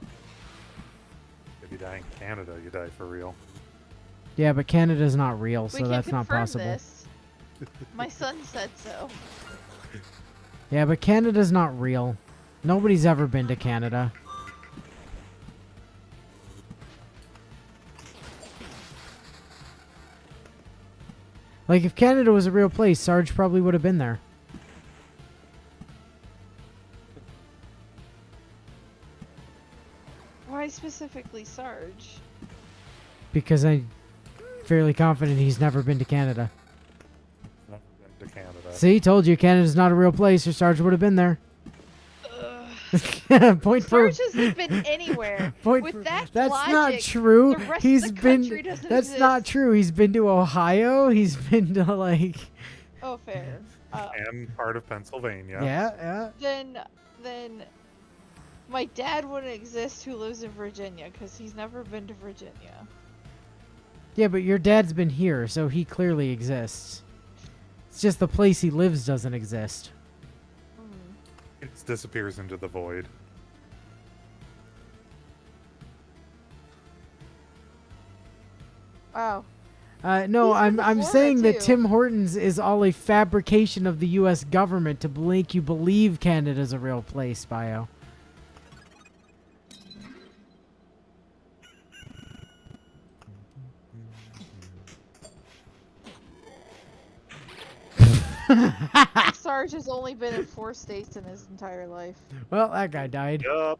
If you die in Canada, you die for real. Yeah, but Canada's not real, We so can that's not confirm possible. this. My son said so. Yeah, but Canada's not real. Nobody's ever been to Canada. Like, if Canada was a real place, Sarge probably would have been there. Why specifically Sarge? Because I'm fairly confident he's never been to Canada. Never been to Canada. See, told you Canada's not a real place, or Sarge would have been there. Point for... Sarge hasn't been anywhere. Point With for- that That's logic, not true. the rest He's of the been. country doesn't That's not exist. true. He's been to Ohio. He's been to like. Oh, fair. And part of Pennsylvania. Yeah. Then my dad wouldn't exist who lives in Virginia because he's never been to Virginia. Yeah, but your dad's been here, so he clearly exists. It's just the place he lives doesn't exist. Hmm. It disappears into the void. Wow. No, He's been to I'm Florida, saying that too. Tim Hortons is all a fabrication of the U.S. government to make you believe Canada's a real place, Bio. Sarge has only been in 4 states in his entire life. Well, that guy died. Yup.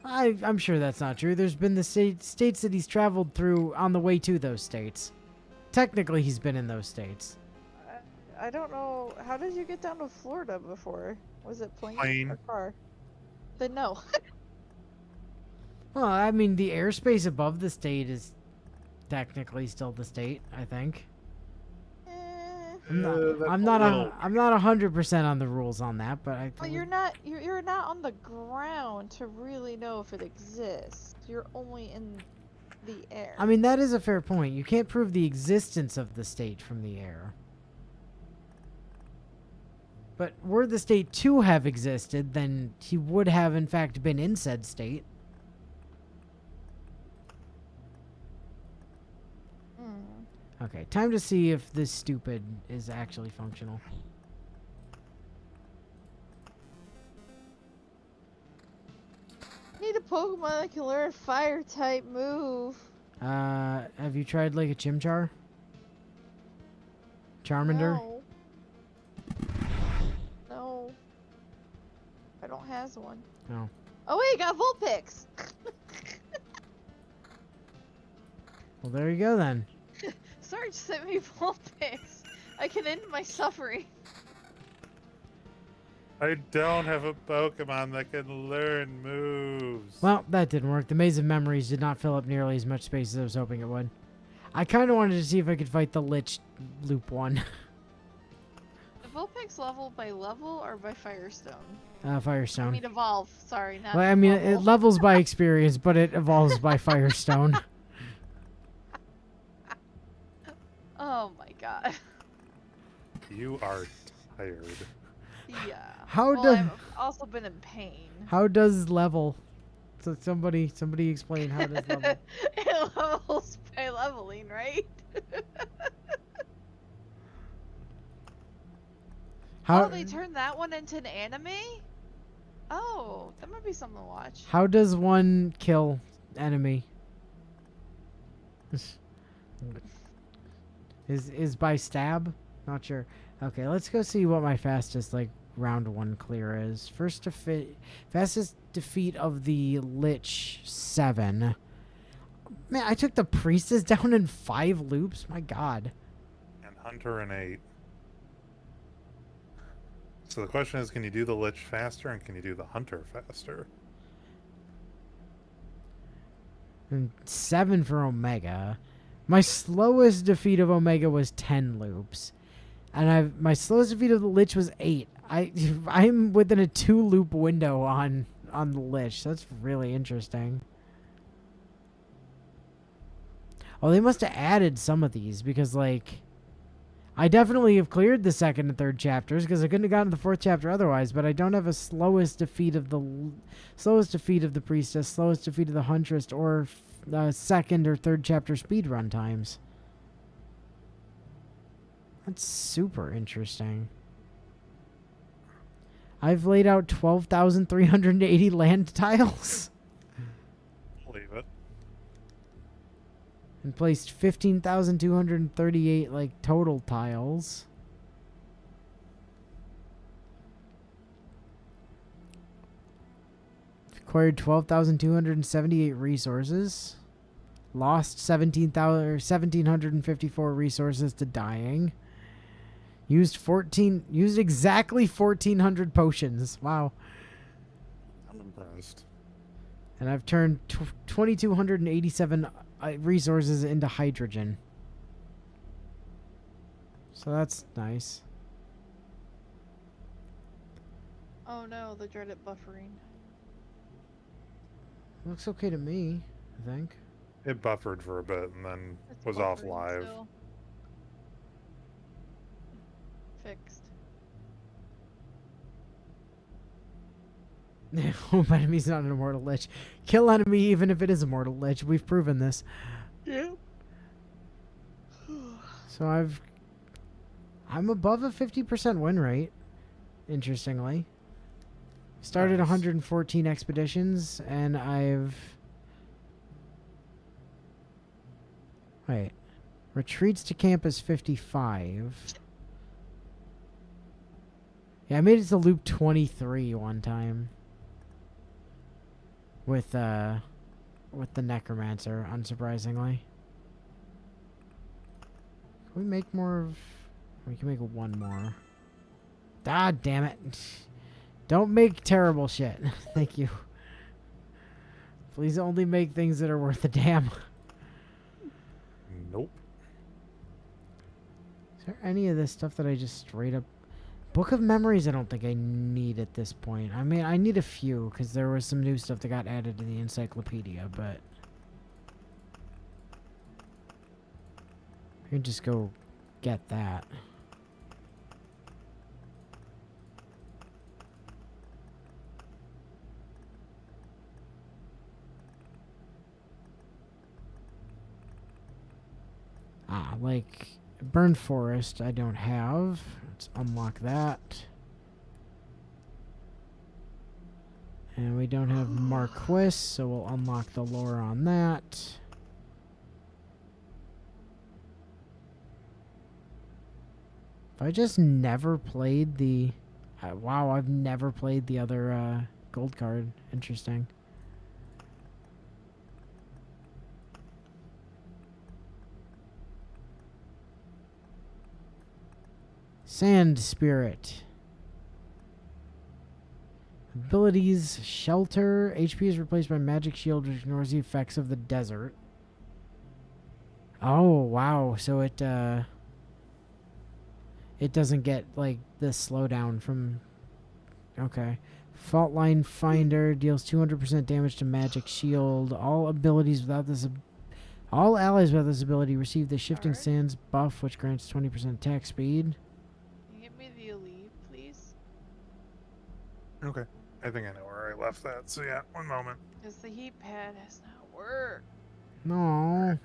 I'm sure that's not true. There's been the states that he's traveled through on the way to those states. Technically, he's been in those states. I don't know. How did you get down to Florida before? Was it plane, Plane. or car? Then no. Well, I mean, the airspace above the state is technically still the state, I think. Eh. I'm not 100% on the rules on that, but I Well, you're not on the ground to really know if it exists. You're only in the air. I mean, that is a fair point. You can't prove the existence of the state from the air. But were the state to have existed, then he would have in fact been in said state. Hmm. Okay, time to see if this stupid is actually functional. Need a Pokemon that can learn fire type move. Have you tried like a Chimchar? Charmander? No. I don't has one. No. Oh wait, got Vulpix. Well, there you go then. Sarge sent me Vulpix. I can end my suffering. I don't have a Pokemon that can learn moves. Well, that didn't work. The Maze of Memories did not fill up nearly as much space as I was hoping it would. I kind of wanted to see if I could fight the Lich Loop 1. The Vulpix level by level or by Firestone? I Firestone. mean evolve. Sorry, not. Well, I mean, it level. levels by experience, but it evolves by Firestone. Oh my god. You are tired. Yeah. How well, do- I've also been in pain. How does level? So somebody explain how does level? It levels by leveling, right? How Oh, they turned that one into an anime? Oh, that might be something to watch. how does one kill enemy? Is by stab? Not sure. Okay, let's go see what my fastest like round 1 clear is. Fastest defeat of the Lich 7. Man, I took the Priestess down in 5 loops. My God. And Hunter in 8. So the question is, can you do the Lich faster and can you do the Hunter faster? And 7 for Omega. My slowest defeat of Omega was 10 loops. And my slowest defeat of the Lich was 8. I'm within a 2 loop window on the Lich. That's really interesting. Oh, they must have added some of these because, like, I definitely have cleared the 2nd and 3rd chapters because I couldn't have gotten the 4th chapter otherwise. But I don't have a slowest defeat of the Priestess, slowest defeat of the Huntress, or 2nd or 3rd chapter speedrun times. That's super interesting. I've laid out 12,380 land tiles. Believe it. And placed 15,238 like total tiles. Acquired 12,278 resources. Lost 1,754 resources to dying. Used exactly 1,400 potions. Wow. I'm impressed. And I've turned 2,287 resources into hydrogen. So that's nice. Oh no, the dreaded buffering. Looks okay to me, I think. It buffered for a bit and then It's was off buffering live. still. Fixed. Home enemy's not an immortal lich. Kill enemy even if it is a mortal lich. We've proven this. Yeah. So I'm above a 50% win rate. Interestingly. Started Nice. 114 expeditions and I've... Wait. Retreats to camp is 55. Yeah, I made it to loop 23 one time. With the Necromancer, unsurprisingly. Can we make more of... We can make one more. Ah, damn it. Don't make terrible shit. Thank you. Please only make things that are worth a damn. Nope. Is there any of this stuff that I just straight up... Book of Memories I don't think I need at this point. I mean, I need a few, because there was some new stuff that got added to the encyclopedia, but... I can just go get that. Ah, like... Burn Forest I don't have. Let's unlock that. And we don't have Marquis, so we'll unlock the lore on that. If I just never played the... wow, I've never played the other gold card. Interesting. Sand Spirit. Abilities, Shelter. HP is replaced by Magic Shield, which ignores the effects of the desert. Oh, wow. So it doesn't get, like, the slowdown from... Okay. Fault Line Finder deals 200% damage to Magic Shield. All abilities without this... All allies without this ability receive the Shifting Alright. Sands buff, which grants 20% attack speed. Can you get me the Elite, please? Okay. I think I know where I left that. So yeah, one moment. Because the heat pad has not worked. No.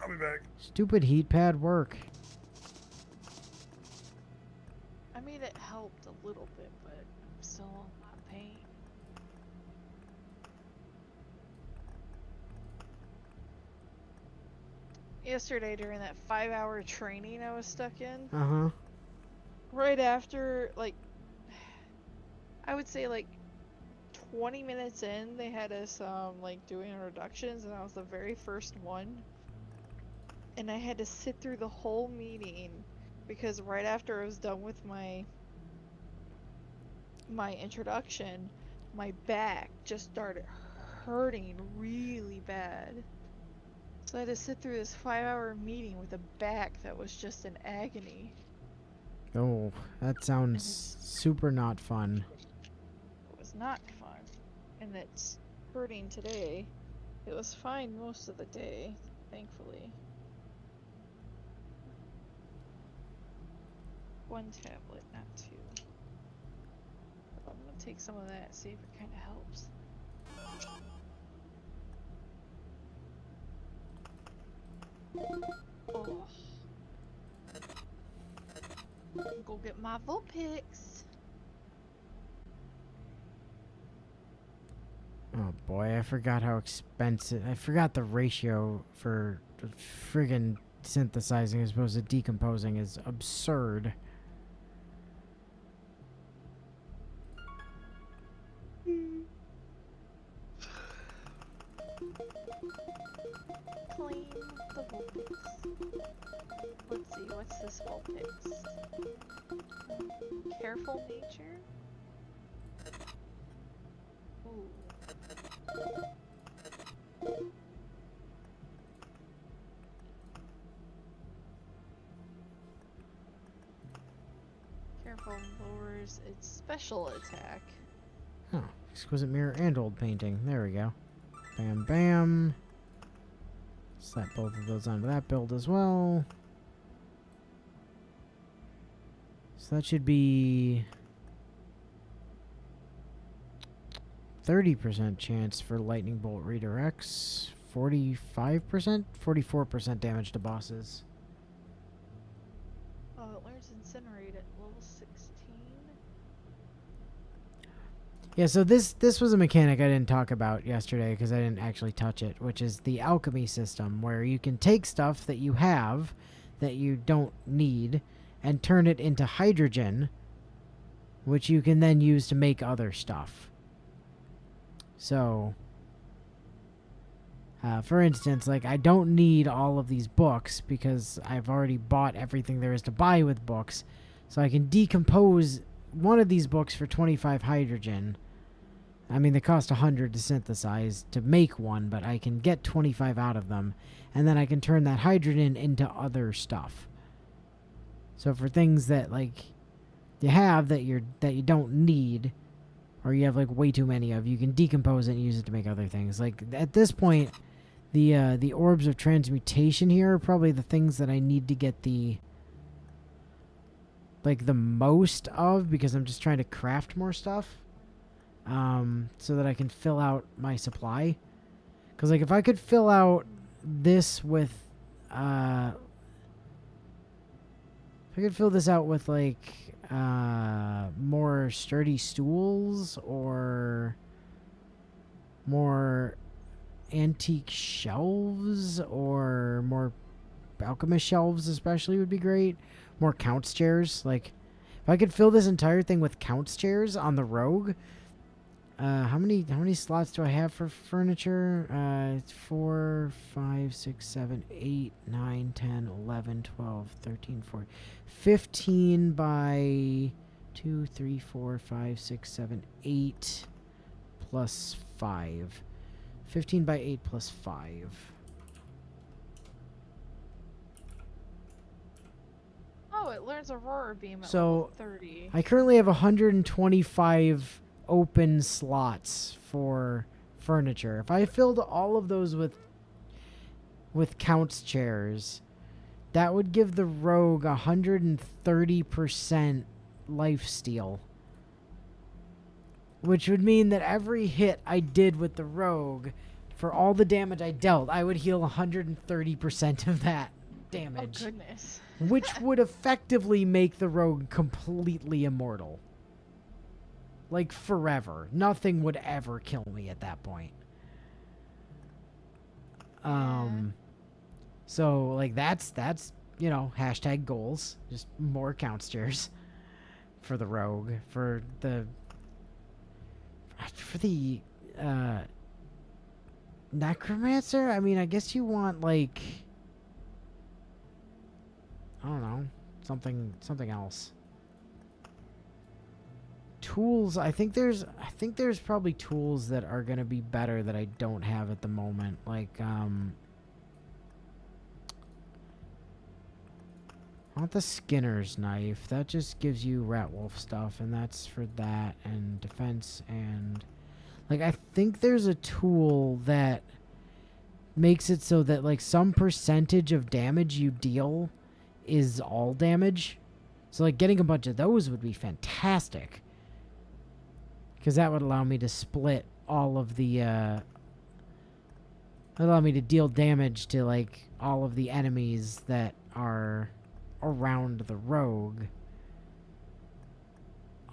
I'll be back. Stupid heat pad work. I mean, it helped a little bit, but I'm still in a lot of pain. yesterday during that 5-hour training I was stuck in. Uh-huh. Right after, like, I would say like 20 minutes in, they had us like doing introductions, and I was the very first one. And I had to sit through the whole meeting because right after I was done with my introduction, my back just started hurting really bad. So I had to sit through this 5-hour meeting with a back that was just in agony. Oh, that sounds super not fun. It was not fun. And it's hurting today. It was fine most of the day, thankfully. One tablet, not two. I'm gonna take some of that, see if it kind of helps. Oh. Go get my Vulpix. Oh boy, I forgot how expensive. I forgot the ratio for friggin' synthesizing as opposed to decomposing is absurd. Claim the Vulpix. Let's see, what's this Vulpix? Careful nature? Ooh. Careful lowers its special attack. Oh, exquisite mirror and old painting. There we go. Bam, bam. Slap both of those onto that build as well. So that should be 30% chance for lightning bolt redirects. 45%? 44% damage to bosses. Oh, it learns Incinerate at level 16. Yeah, so this was a mechanic I didn't talk about yesterday because I didn't actually touch it, which is the alchemy system, where you can take stuff that you have that you don't need and turn it into hydrogen, which you can then use to make other stuff. So, for instance, like, I don't need all of these books because I've already bought everything there is to buy with books, so I can decompose one of these books for 25 hydrogen. I mean, they cost 100 to synthesize to make one, but I can get 25 out of them, and then I can turn that hydrogen into other stuff. So for things that, like, you have that you don't need, or you have, like, way too many of, you can decompose it and use it to make other things. Like, at this point, the orbs of transmutation here are probably the things that I need to get the most of, because I'm just trying to craft more stuff. So that I can fill out my supply. Because, like, if I could fill out this with, if I could fill this out with, like, more sturdy stools or more antique shelves or more alchemist shelves especially would be great. More count's chairs. Like, if I could fill this entire thing with count's chairs on the rogue... how many slots do I have for furniture? It's 4, 5, 6, 7, 8, 9, 10, 11, 12, 13, 14, 15 by 2, 3, 4, 5, 6, 7, 8 plus 5. 15 by 8 plus 5. Oh, it learns Aurora Beam at So, level 30. I currently have 125 open slots for furniture. If I filled all of those with count's chairs, that would give the rogue 130% lifesteal. Which would mean that every hit I did with the rogue, for all the damage I dealt, I would heal 130% of that damage. Oh, goodness. Which would effectively make the rogue completely immortal. Like, forever. Nothing would ever kill me at that point. So like that's hashtag goals, just more countsters for the rogue, for the necromancer. I mean, I guess you want like, I don't know, something else. Tools, I think there's probably tools that are going to be better that I don't have at the moment, like I want the Skinner's knife. That just gives you rat wolf stuff, and that's for that and defense. And like, I think there's a tool that makes it so that like some percentage of damage you deal is all damage. So like getting a bunch of those would be fantastic, because that would allow me to split all of the allow me to deal damage to like all of the enemies that are around the rogue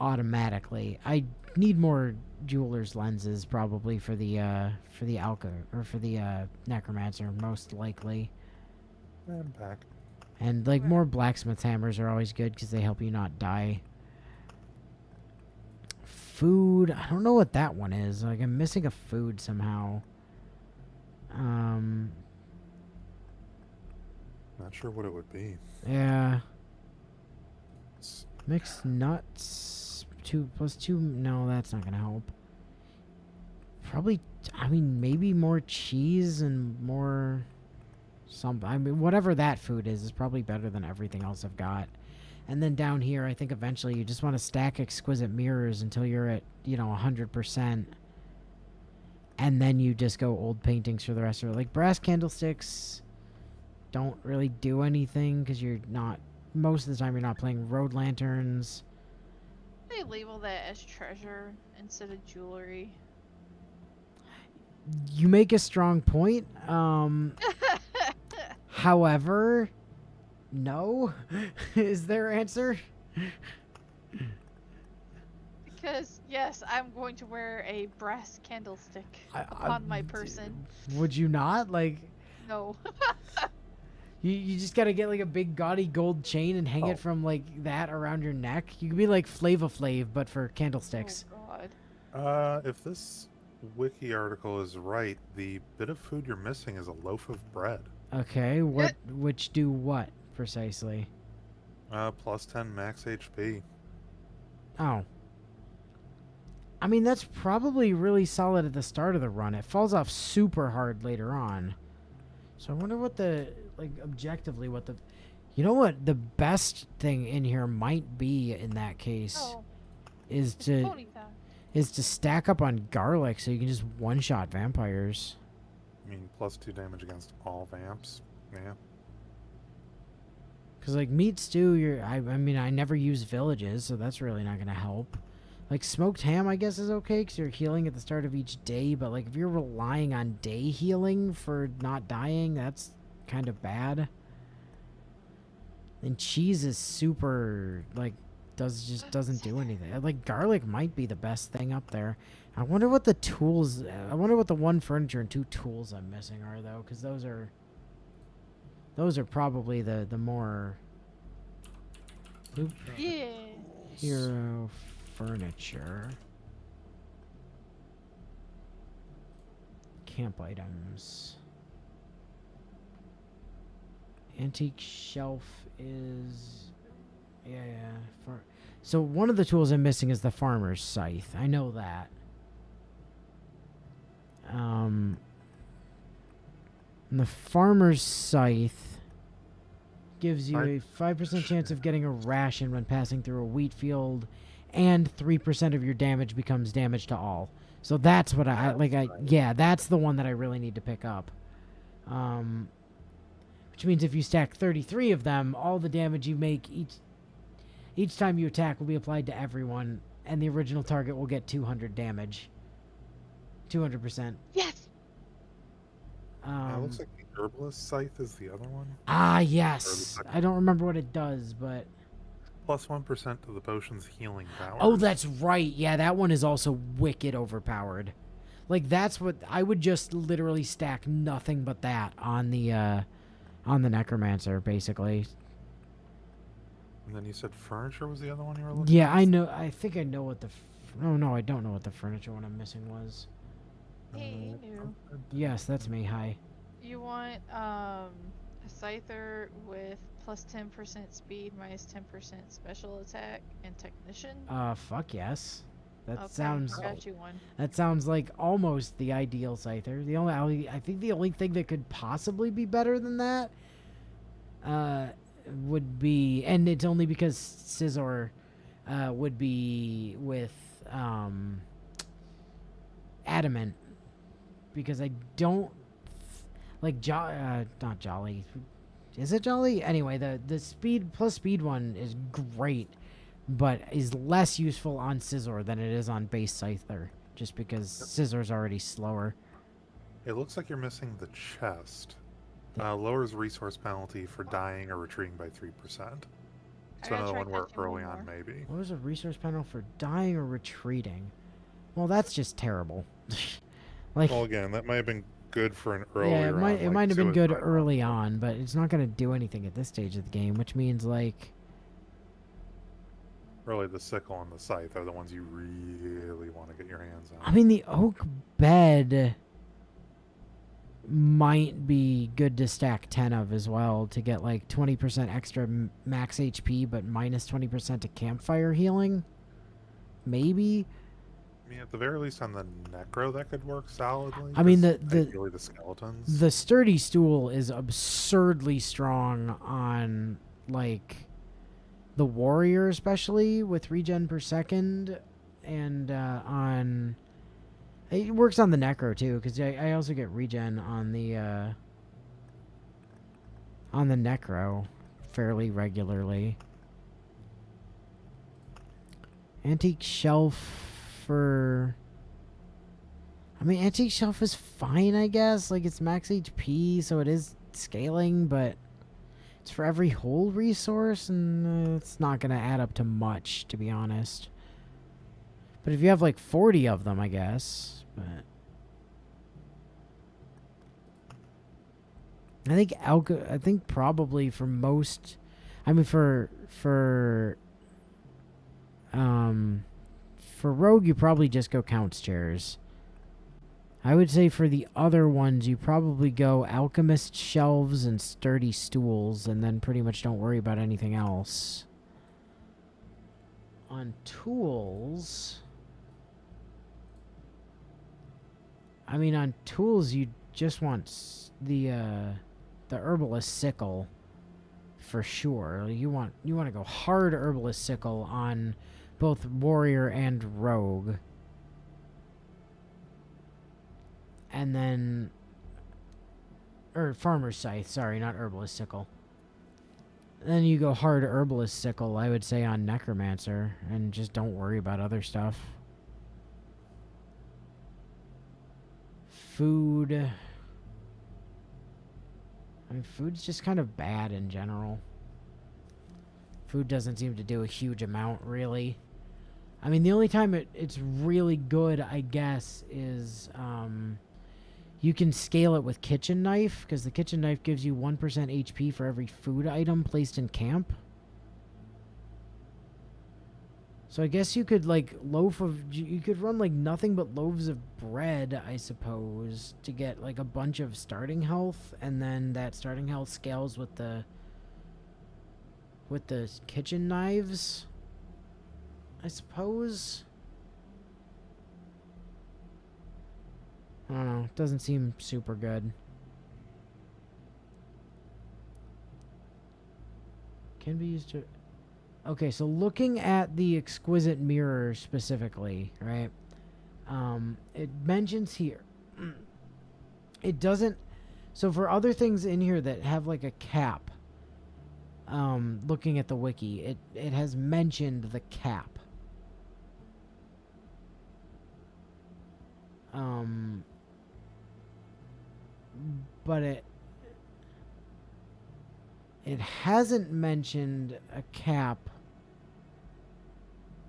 automatically. I need more jeweler's lenses probably for the necromancer, most likely. I'm back. And like Right. more blacksmith hammers are always good because they help you not die. Food, I don't know what that one is. Like, I'm missing a food somehow. Not sure what it would be. Yeah. It's- Mixed nuts. 2+2. No, that's not gonna help. Probably, I mean, maybe more cheese and more something. I mean, whatever that food is probably better than everything else I've got. And then down here, I think eventually you just want to stack exquisite mirrors until you're at, 100%. And then you just go old paintings for the rest of it. Like, brass candlesticks don't really do anything because you're not, most of the time you're not playing road lanterns. They label that as treasure instead of jewelry. You make a strong point. However, no is their answer. Because, yes, I'm going to wear a brass candlestick I- upon my person. Would you not? Like, No. you just gotta get like a big gaudy gold chain and hang Oh. it from like that around your neck. You could be like Flava Flav, but for candlesticks. Oh, God. If this wiki article is right, the bit of food you're missing is a loaf of bread. Okay, which do what precisely? Plus 10 max HP. Oh. I mean, that's probably really solid at the start of the run. It falls off super hard later on. So I wonder what objectively, you know what the best thing in here might be in that case Oh, is it's to Pony Town. stack up on garlic so you can just one-shot vampires. I mean, plus 2 damage against all vamps. Yeah. Because, like, meat stew, I mean, I never use villages, so that's really not going to help. Like, smoked ham, I guess, is okay because you're healing at the start of each day, but, like, if you're relying on day healing for not dying, that's kind of bad. And cheese is super, like, doesn't do anything. Like, garlic might be the best thing up there. I wonder what the tools, I wonder what the 1 furniture and 2 tools I'm missing are, though, because those are probably the more Yeah. hero furniture. Camp items. Antique shelf is so one of the tools I'm missing is the farmer's scythe. I know that. And the farmer's scythe gives you a 5% chance of getting a ration when passing through a wheat field, and 3% of your damage becomes damage to all. So that's what that's the one that I really need to pick up. Which means if you stack 33 of them, all the damage you make each time you attack will be applied to everyone, and the original target will get 200 damage. 200%. Yes. It looks like the herbalist scythe is the other one. Yes. I don't remember what it does, but Plus 1% to the potion's healing power. oh, that's right. Yeah, that one is also wicked overpowered. Like, that's what I would just literally stack nothing but that on the on the Necromancer, basically. And then you said furniture was the other one you were looking Yeah, at? I know. I think I know what the. Oh no, I don't know what the furniture one I'm missing was. Hey, new. Yes, that's me. Hi. You want a Scyther with plus 10% speed, minus 10% special attack, and technician? Fuck yes. That Okay, sounds. got you one. That sounds like almost the ideal Scyther. I think the only thing that could possibly be better than that, would be, and it's only because Scizor, would be with Adamant, because I don't like not Jolly. Is it Jolly? Anyway, the speed plus speed one is great, but is less useful on Scizor than it is on base Scyther, just because Scissor's already slower. It looks like you're missing the chest. Lowers resource penalty for dying or retreating by 3%. I So gotta another try one we're catching one early on, more. maybe. What was a resource panel for dying or retreating? Well, that's just terrible. Like, Well, again, that might have been good for an earlier yeah, it might have been good suicide early one. on, but it's not going to do anything at this stage of the game, which means, like, Really, the sickle and the scythe are the ones you really want to get your hands on. I mean, the oak bed might be good to stack 10 of as well to get like 20% extra max HP, but minus 20% to campfire healing. Maybe. I mean, at the very least, on the necro, that could work solidly. I mean, 'cause the ideally the skeletons. the sturdy stool is absurdly strong on like the warrior, especially with regen per second, and on it works on the necro too, because I also get regen on the necro fairly regularly. Antique shelf for. I mean, antique shelf is fine, I guess. Like, it's max HP, so it is scaling, but it's for every whole resource, and it's not going to add up to much, to be honest. But if you have like 40 of them, I guess. But I think probably for most, I mean for rogue you probably just go Count's chairs. I would say for the other ones you probably go alchemist shelves and sturdy stools, and then pretty much don't worry about anything else. On tools, I mean, on tools, you just want the herbalist sickle for sure. You want to go hard herbalist sickle on both warrior and rogue, and then farmer's scythe. Sorry, not herbalist sickle. Then you go hard herbalist sickle, I would say, on necromancer, and just don't worry about other stuff. Food. I mean, food's just kind of bad in general. Food doesn't seem to do a huge amount, really. I mean, the only time it's really good, I guess, is you can scale it with kitchen knife, because the kitchen knife gives you 1% HP for every food item placed in camp. So I guess you could like you could run like nothing but loaves of bread, I suppose, to get like a bunch of starting health, and then that starting health scales with the kitchen knives, I suppose. I don't know. It doesn't seem super good. Can be used to. Okay, so looking at the exquisite mirror specifically, right? It mentions here. It doesn't. So for other things in here that have like a cap, looking at the wiki, it has mentioned the cap. But it hasn't mentioned a cap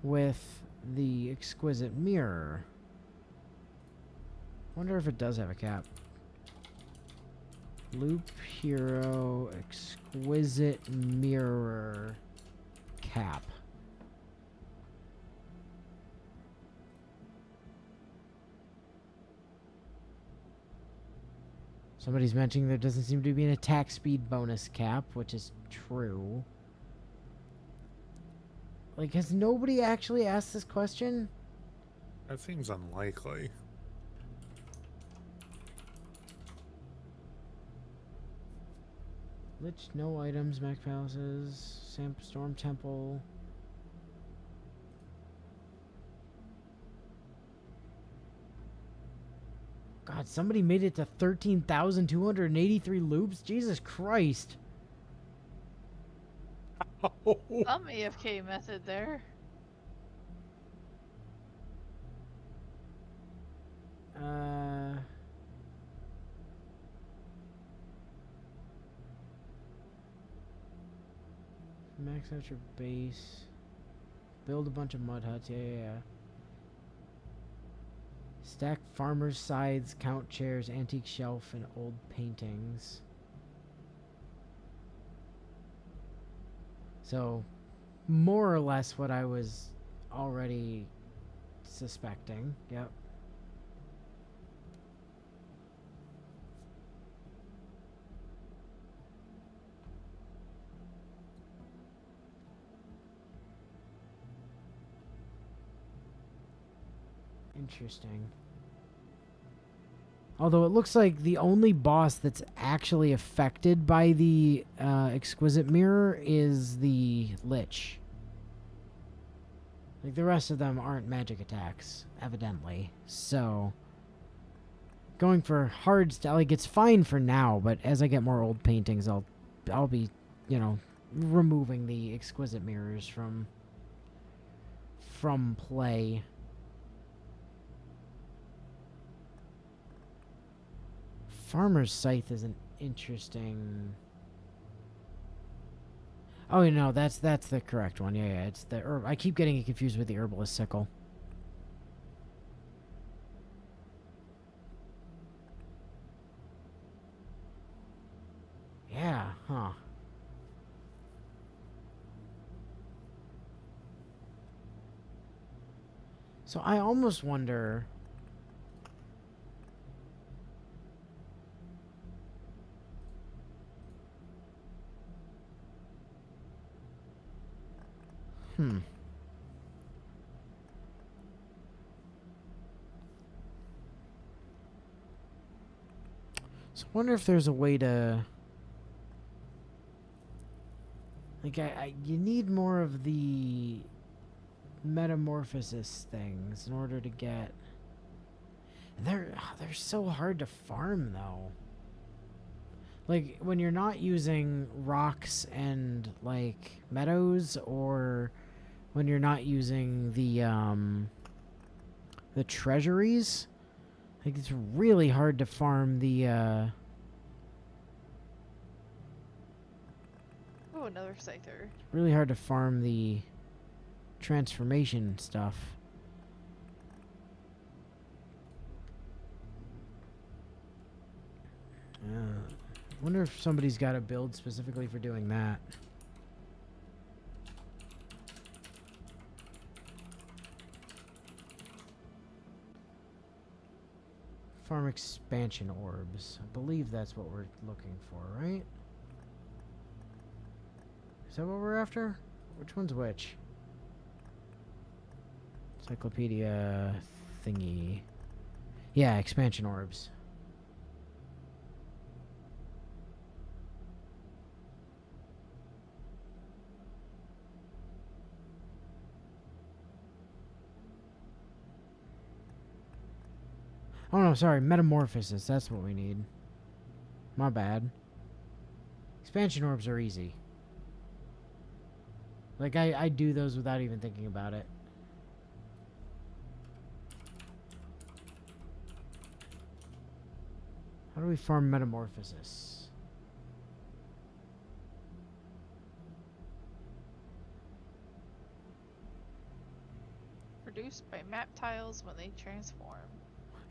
with the exquisite mirror. Wonder if it does have a cap. Loop Hero Exquisite Mirror Cap. Somebody's mentioning there doesn't seem to be an attack speed bonus cap, which is true. Like, has nobody actually asked this question? That seems unlikely. Lich, no items, Mac Palaces, Storm Temple. God, somebody made it to 13,283 loops? Jesus Christ. Some AFK method there. Max out your base. Build a bunch of mud huts. Yeah. Stack farmer's sides, count chairs, antique shelf, and old paintings. So, more or less what I was already suspecting. Yep. Interesting. Although it looks like the only boss that's actually affected by the exquisite mirror is the Lich. Like, the rest of them aren't magic attacks, evidently. So, going for hard stuff, like, it's fine for now, but as I get more old paintings, I'll be, you know, removing the exquisite mirrors from play. Farmer's Scythe is an interesting... Oh, no, that's the correct one. Yeah, it's the I keep getting it confused with the Herbalist Sickle. Yeah, huh. So I almost wonder... So I wonder if there's a way to... Like, you need more of the metamorphosis things in order to get... They're so hard to farm, though. Like, when you're not using rocks and, like, meadows, or when you're not using the treasuries, like, it's really hard to farm the, Oh, another Scyther. really hard to farm the transformation stuff. Wonder if somebody's got a build specifically for doing that. Farm expansion orbs. I believe that's what we're looking for, right? Is that what we're after? Which one's which? Encyclopedia thingy. Yeah, expansion orbs. Oh no, sorry, metamorphosis. That's what we need. My bad. Expansion orbs are easy. Like, I do those without even thinking about it. How do we farm metamorphosis? Produced by map tiles when they transform.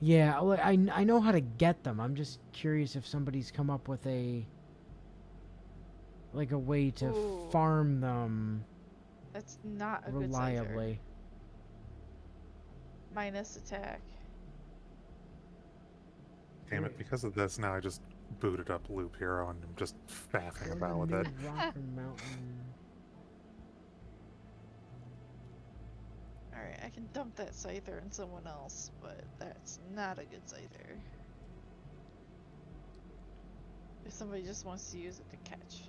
Yeah, I know how to get them. I'm just curious if somebody's come up with a way to Ooh. farm them That's not a good Scyther. reliably. Minus attack. Damn it, because of this, now I just booted up Loop Hero and I'm just faffing about with it. Rock and mountain. Alright, I can dump that Scyther in someone else, but that's not a good Scyther. If somebody just wants to use it to catch.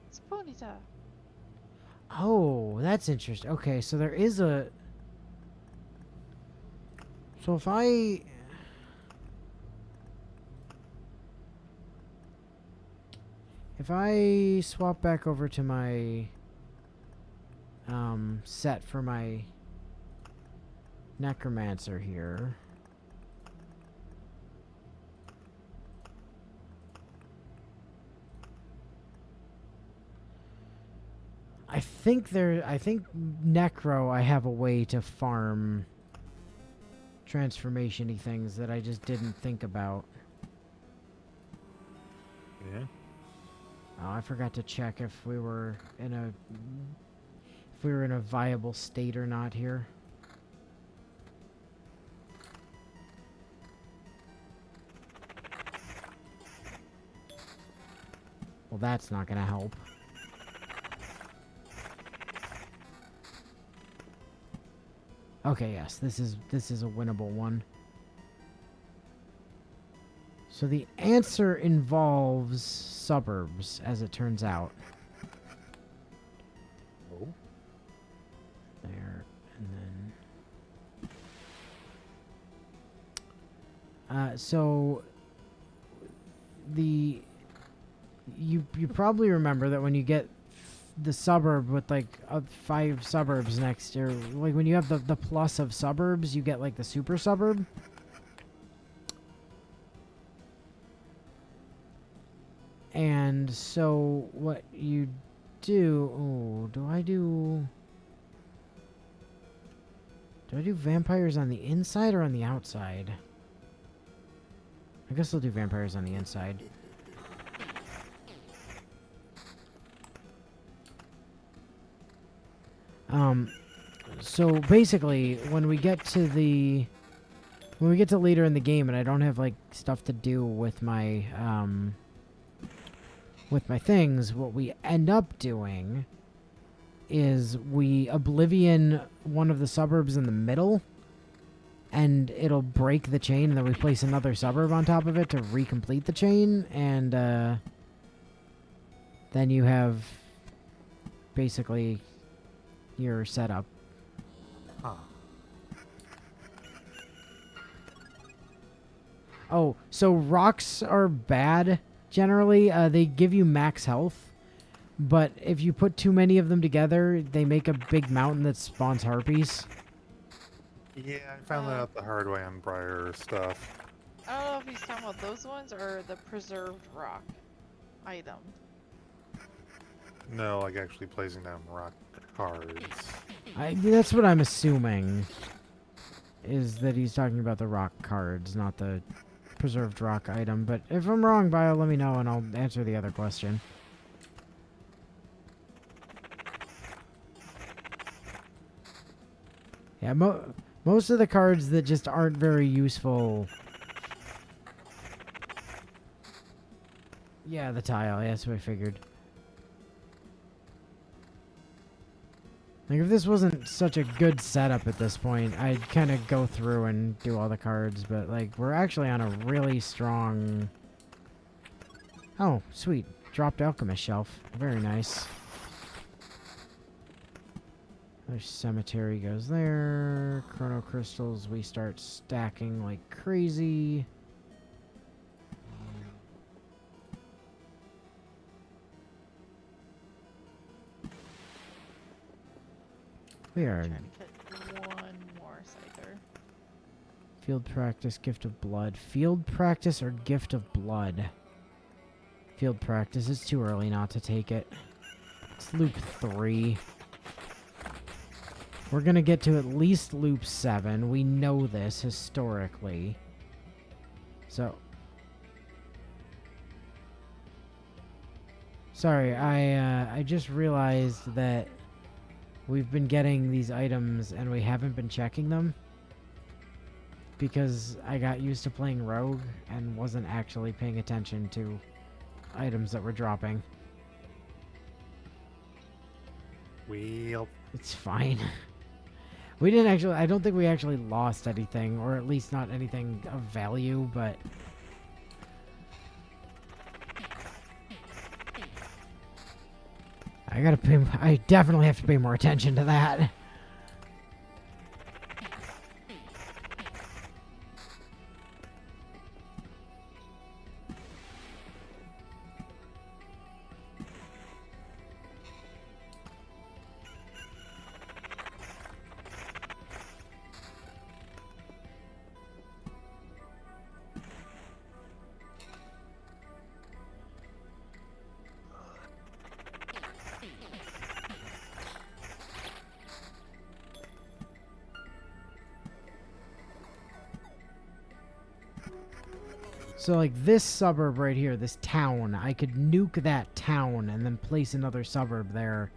It's a Ponyta. Oh, that's interesting. Okay, so there is a. So if I swap back over to my set for my Necromancer here. I think Necro I have a way to farm transformation-y things that I just didn't think about. Yeah. Oh, I forgot to check if we were in a viable state or not here. Well, that's not gonna help. Okay, yes, this is a winnable one. So the answer involves suburbs, as it turns out. Oh. There, and then so you probably remember that when you get the suburb with like 5 suburbs next to, like when you have the plus of suburbs, you get like the super suburb. And so what you do, do I do vampires on the inside or on the outside? I guess I'll do vampires on the inside. So basically, when we get to later in the game and I don't have like stuff to do with my things, what we end up doing is we oblivion one of the suburbs in the middle, and it'll break the chain, and then we place another suburb on top of it to recomplete the chain, and then you have basically your setup. Huh. Oh, so rocks are bad generally. They give you max health, but if you put too many of them together, they make a big mountain that spawns harpies. Yeah, I found that out the hard way on Briar stuff. I don't know if he's talking about those ones or the preserved rock item. No, like actually placing down rock cards. That's what I'm assuming, is that he's talking about the rock cards, not the preserved rock item. But if I'm wrong, Bio, let me know and I'll answer the other question. Yeah, most of the cards that just aren't very useful. Yeah, the tile. Yeah, that's what I figured. Like, if this wasn't such a good setup at this point, I'd kind of go through and do all the cards, but, like, we're actually on a really strong... Oh, sweet. Dropped Alchemist Shelf. Very nice. Their Cemetery goes there. Chrono Crystals, we start stacking like crazy. We are... Trying to get one more Scyther. Field practice, gift of blood. Field practice or gift of blood? Field practice. It's too early not to take it. It's loop 3. We're going to get to at least loop 7. We know this historically. So... Sorry, I just realized that we've been getting these items and we haven't been checking them. Because I got used to playing Rogue and wasn't actually paying attention to items that were dropping. Well, It's fine. We didn't actually... I don't think we actually lost anything, or at least not anything of value, but... I definitely have to pay more attention to that. So, like, this suburb right here, this town, I could nuke that town and then place another suburb there.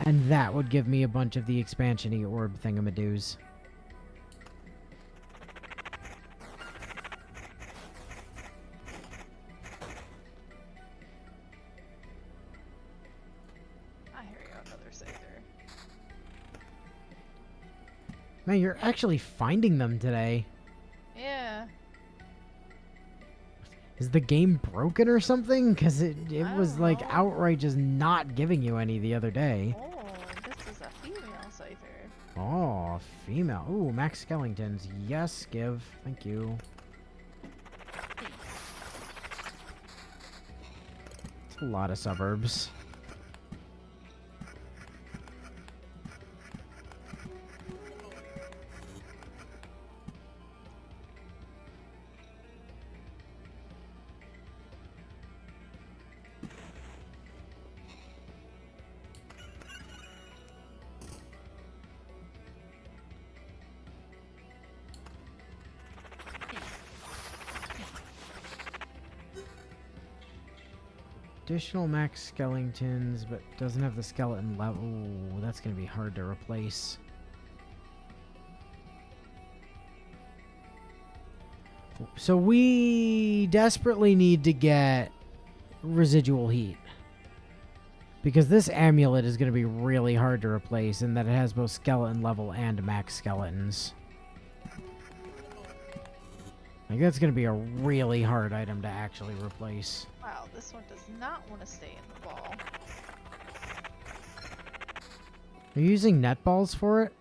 And that would give me a bunch of the expansion-y orb thingamadoos. Ah, here we go, another Scyther. Man, you're actually finding them today. Yeah. Is the game broken or something? Because it I was, don't like, know. outright just not giving you any the other day. Oh, this is a female Scyther. Oh, female. Ooh, Max Skellingtons. Yes, give. Thank you. It's a lot of suburbs. Additional Max Skellingtons, but doesn't have the skeleton level. Ooh, that's going to be hard to replace. So we desperately need to get residual heat. Because this amulet is going to be really hard to replace in that it has both skeleton level and max skeletons. Like, that's going to be a really hard item to actually replace. Wow, this one does not want to stay in the ball. Are you using net balls for it?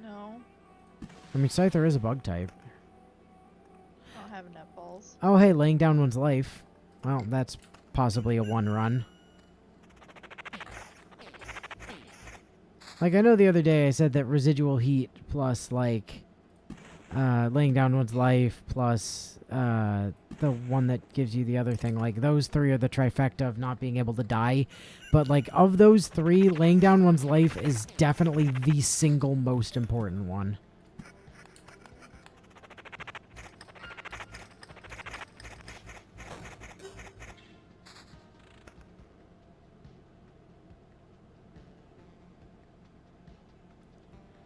No, I mean, Scyther is a bug type. I don't have net balls. Oh, hey, laying down one's life. Well, that's possibly a one run. Like, I know the other day I said that residual heat plus, like, laying down one's life plus the one that gives you the other thing. Like, those three are the trifecta of not being able to die. But, like, of those three, laying down one's life is definitely the single most important one.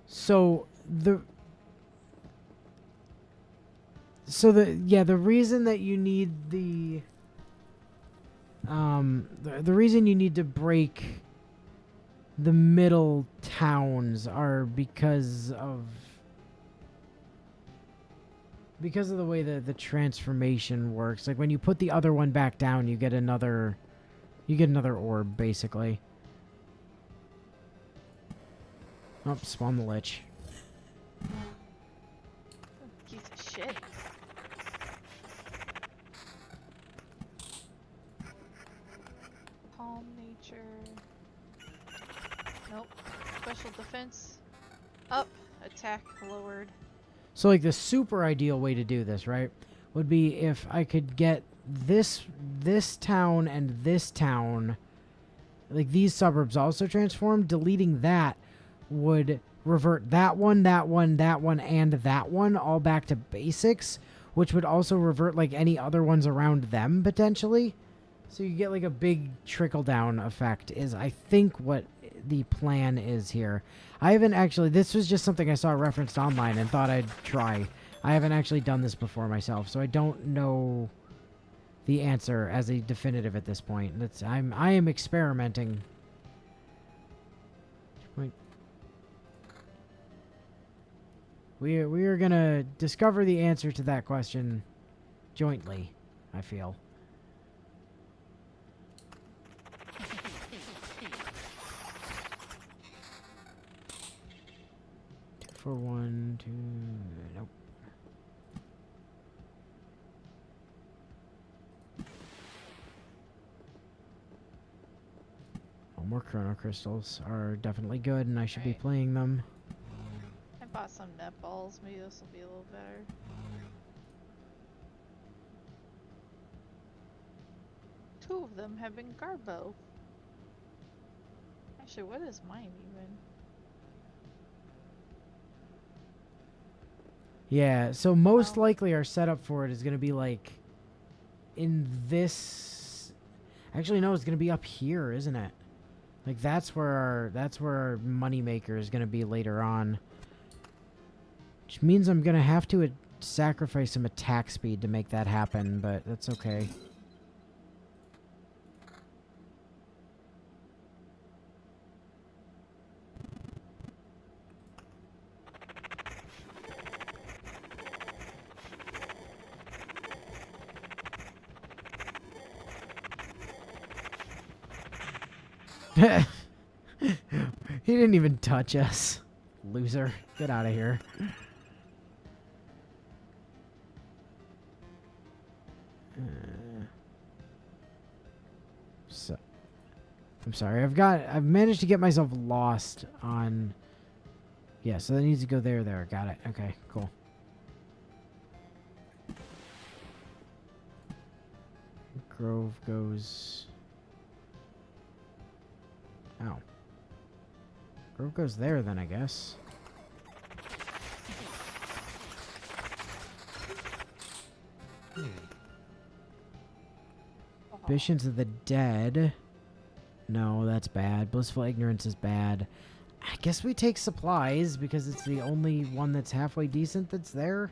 So the reason that you need the reason you need to break the middle towns are because of the way that the transformation works. Like, when you put the other one back down, you get another orb, basically. Oh, spawn the Lich. Piece of shit. Calm nature. Nope. Special defense. Up. Attack lowered. So like the super ideal way to do this, right, would be if I could get this town and this town, like these suburbs also transformed. Deleting that would revert that one, that one, that one, and that one all back to basics, which would also revert like any other ones around them potentially. So you get like a big trickle down effect is I think what the plan is here. I haven't actually, this was just something I saw referenced online and thought I'd try. I haven't actually done this before myself, so I don't know the answer as a definitive at this point. I am experimenting. We are gonna discover the answer to that question jointly, I feel. For 1, 2, nope. Oh, more chrono crystals are definitely good, and I should be Right. playing them. I bought some net balls. Maybe this will be a little better. Two of them have been Garbo. Actually, what is mine even? Yeah, so most Oh. likely our setup for it is going to be like in this. Actually, no, it's going to be up here, isn't it? Like that's where our money maker is going to be later on. Which means I'm going to have to sacrifice some attack speed to make that happen, but that's okay. He didn't even touch us. Loser. Get out of here. So, I'm sorry. I've managed to get myself lost on. Yeah, so that needs to go there. Got it. Okay, cool. Grove goes. Ow. Grove goes there then, I guess. Visions of the Dead. No, that's bad. Blissful Ignorance is bad. I guess we take supplies because it's the only one that's halfway decent that's there.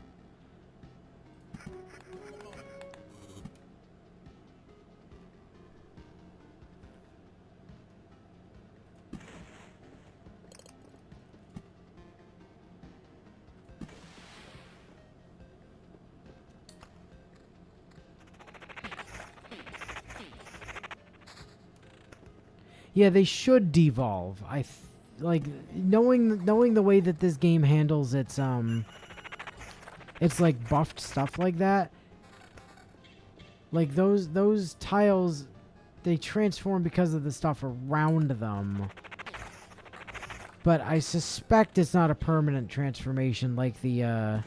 Yeah, they should devolve. Like knowing the way that this game handles its like buffed stuff like that. Like those tiles, they transform because of the stuff around them. But I suspect it's not a permanent transformation like the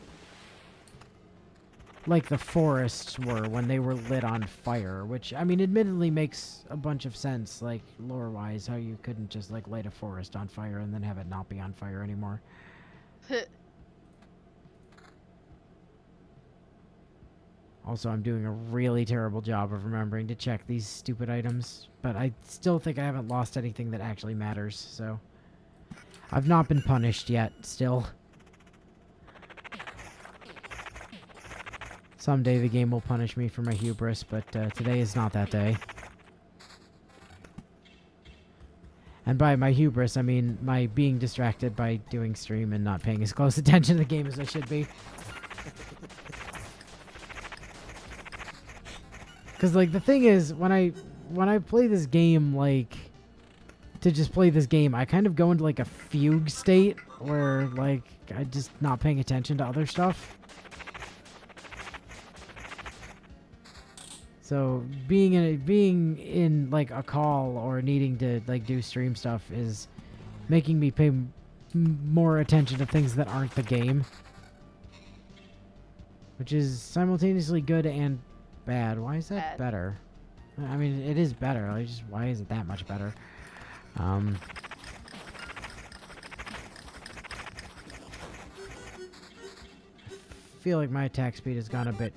forests were when they were lit on fire, which, I mean, admittedly makes a bunch of sense, like, lore-wise, how you couldn't just, like, light a forest on fire and then have it not be on fire anymore. Also, I'm doing a really terrible job of remembering to check these stupid items, but I still think I haven't lost anything that actually matters, so... I've not been punished yet, still. Someday the game will punish me for my hubris, but today is not that day. And by my hubris, I mean my being distracted by doing stream and not paying as close attention to the game as I should be. Because, like, the thing is, when I play this game, like, to just play this game, I kind of go into, like, a fugue state where, like, I'm just not paying attention to other stuff. So being in like a call or needing to like do stream stuff is making me pay more attention to things that aren't the game. which is simultaneously good and bad. Why is that Bad. better? I mean, it is better. Like, just why is it that much better? Feel like my attack speed has gone a bit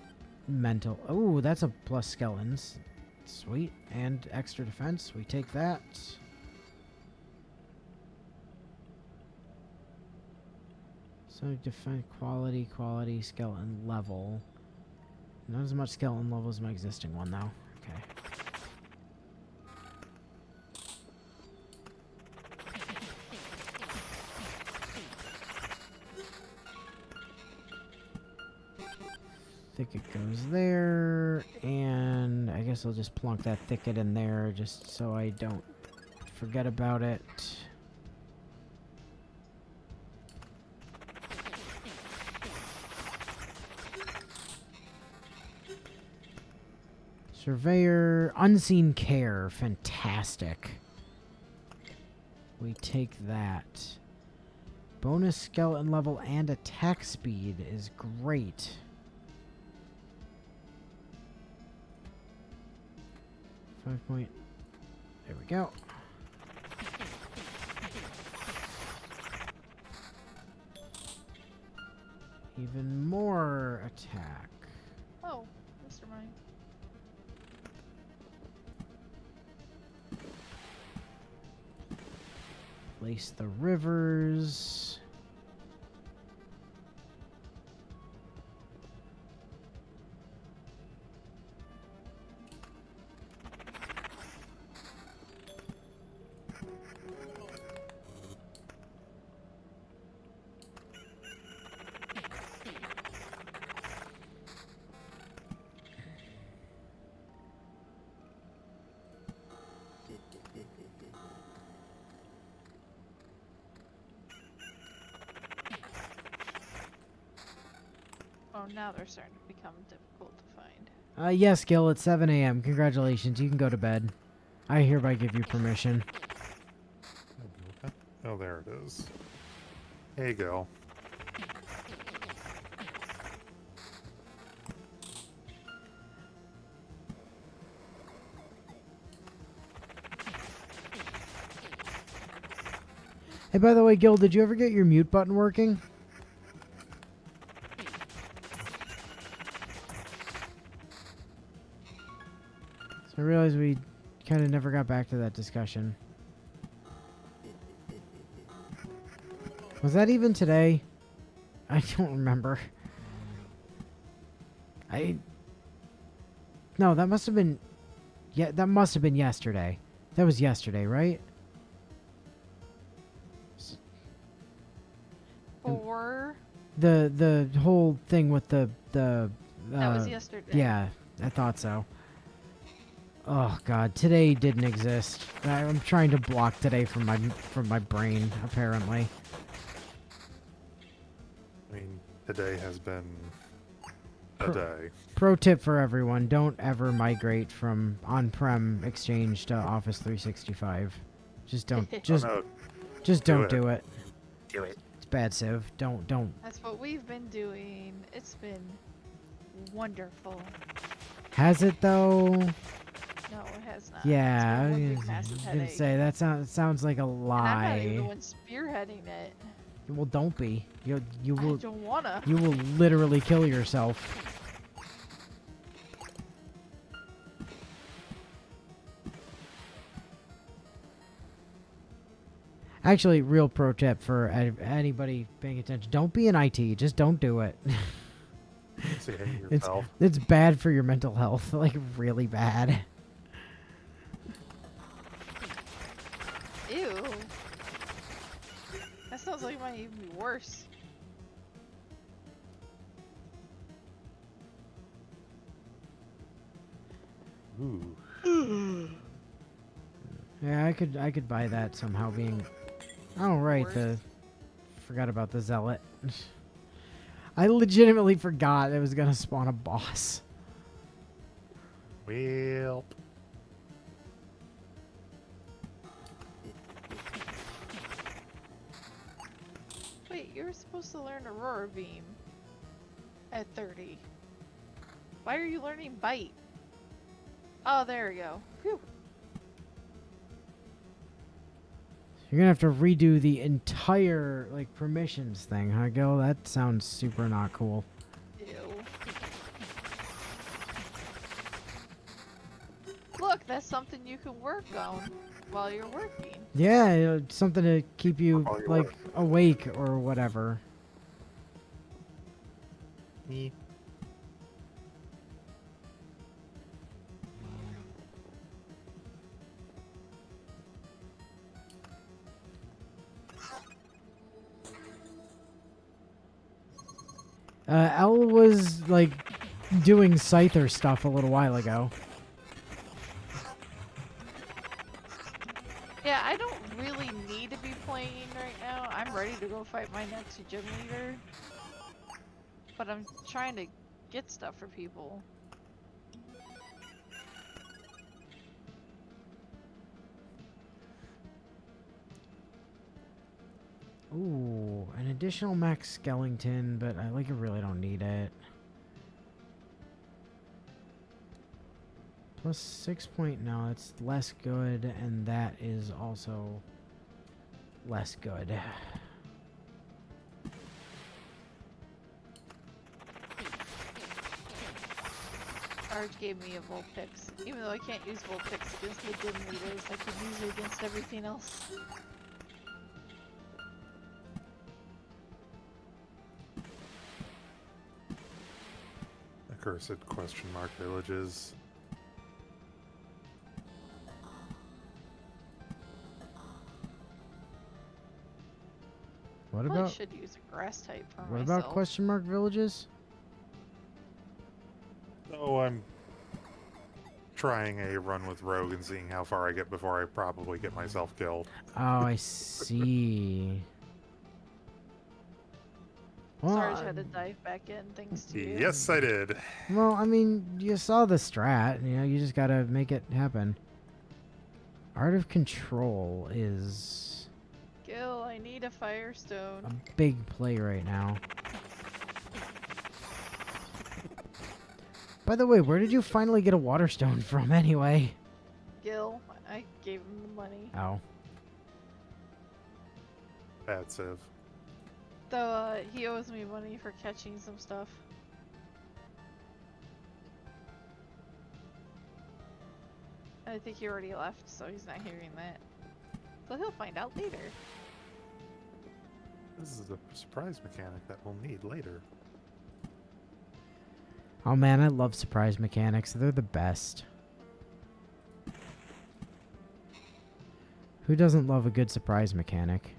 mental. Oh, that's a plus skeletons. Sweet. And extra defense. We take that. So defend quality, skeleton level. Not as much skeleton level as my existing one, though. Okay. Thicket goes there, and I guess I'll just plunk that thicket in there just so I don't forget about it. Surveyor, unseen care, fantastic. We take that. Bonus skeleton level and attack speed is great. There we go. Even more attack. Oh, Mr. Mine. Place the rivers. Oh, now they're starting to become difficult to find. Yes, Gil, it's 7 a.m. Congratulations, you can go to bed. I hereby give you permission. Okay. Oh, there it is. There you go. Hey, by the way, Gil, did you ever get your mute button working? So I realize we kind of never got back to that discussion. Was that even today? I don't remember. No, that must have been... Yeah, that must have been yesterday. That was yesterday, right? Or The whole thing with the that was yesterday. Yeah, I thought so. Oh god, today didn't exist. I'm trying to block today from my brain, apparently. I mean, today has been a day. Pro tip for everyone, don't ever migrate from on-prem Exchange to Office 365. Just don't Oh, just Do don't it. do it. no, do it. It's bad, Civ. Don't. That's what we've been doing. It's been wonderful. Has it though? No, it has not. Yeah, It's I been one big was massive gonna headache. say that sounds like a And I'm not even the lie. one spearheading it. Well, don't be. You I will don't wanna. you will literally kill yourself. Actually, real pro tip for anybody paying attention: don't be in IT. Just don't do it. Say hey to It's yourself. it's bad for your mental health, like really bad. Ew. That sounds like it might even be worse. Ooh. Yeah, I could buy that somehow being. Oh right, Worse. forgot about the zealot. I legitimately forgot it was gonna spawn a boss. Well, Wait, you were supposed to learn Aurora Beam at 30. Why are you learning bite? Oh, there we go. Phew. You're gonna have to redo the entire like permissions thing, huh, Gil? That sounds super not cool. Ew. Look, that's something you can work on while you're working. Yeah, something to keep you While you're like working. awake or whatever. Me. Elle was like doing Scyther stuff a little while ago. Yeah, I don't really need to be playing right now. I'm ready to go fight my next gym leader. But I'm trying to get stuff for people. Ooh, an additional max skeleton, but I like really don't need it. Plus 6 point, no, it's less good, and that is also less good. Arch gave me a Vulpix. Even though I can't use Vulpix against the gym leaders, I can use it against everything else. Accursed question mark villages. What Probably about should use a grass type for what myself. about question mark villages? Oh, I'm trying a run with Rogue and seeing how far I get before I probably get myself killed. Oh, I see. Well, Sarge had to dive back in thanks to you. Yes, I did. well, I mean, you saw the strat. You know, you just gotta make it happen. Art of Control is Gil, I need a Firestone. a big play right now. By the way, where did you finally get a water stone from anyway? Gil, I gave him the money. Oh. Bad Civ. Though, he owes me money for catching some stuff. I think he already left, so he's not hearing that. So he'll find out later. This is a surprise mechanic that we'll need later. Oh man, I love surprise mechanics. They're the best. Who doesn't love a good surprise mechanic?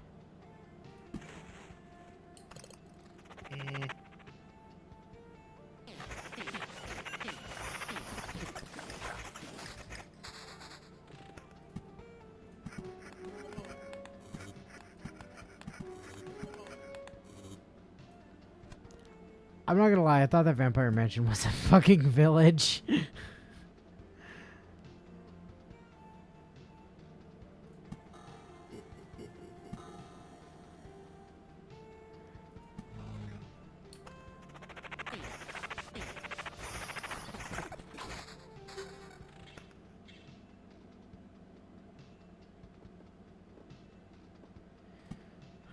I'm not gonna lie, I thought that Vampire Mansion was a fucking village.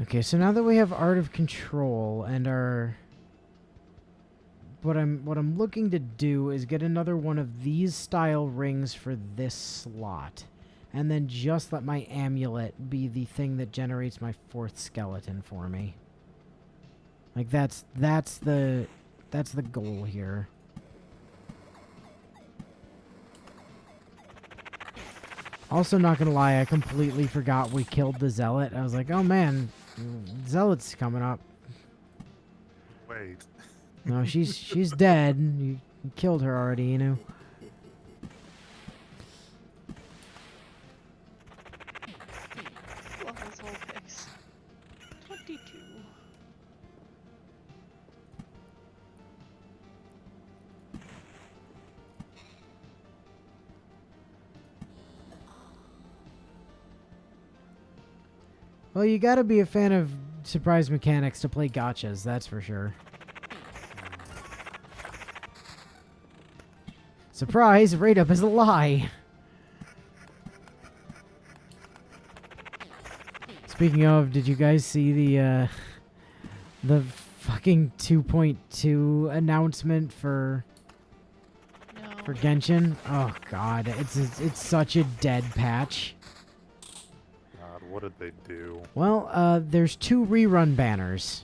Okay, so now that we have Art of Control and our what I'm looking to do is get another one of these style rings for this slot. And then just let my amulet be the thing that generates my fourth skeleton for me. Like that's the goal here. Also, not gonna lie, I completely forgot we killed the zealot. I was like, oh man, zealot's coming up. Wait. No, she's dead. You killed her already, you know. Love his whole picks. 22. Well, you gotta be a fan of surprise mechanics to play gotchas, that's for sure. Surprise! Rate up is a lie. Speaking of, did you guys see the fucking 2.2 announcement for No. Genshin? Oh god, it's such a dead patch. God, what did they do? Well, there's 2 rerun banners.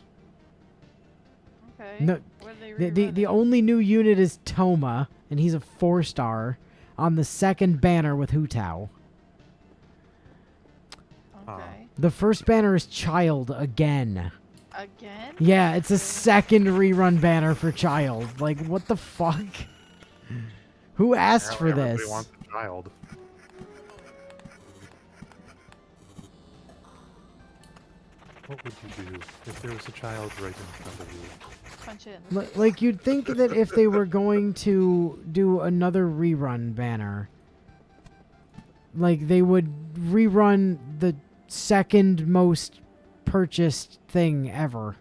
Okay. No, What are they the rerunning? only new unit is Toma, and he's a 4-star on the second banner with Hu Tao. Okay. The first banner is Child again. Again? Yeah, it's a second rerun banner for Child. Like, what the fuck? Who asked for Apparently this? everybody wants a child. What would you do if there was a child right in front of you? Punch it in the face. Like, you'd think that if they were going to do another rerun banner, like, they would rerun the second most purchased thing ever.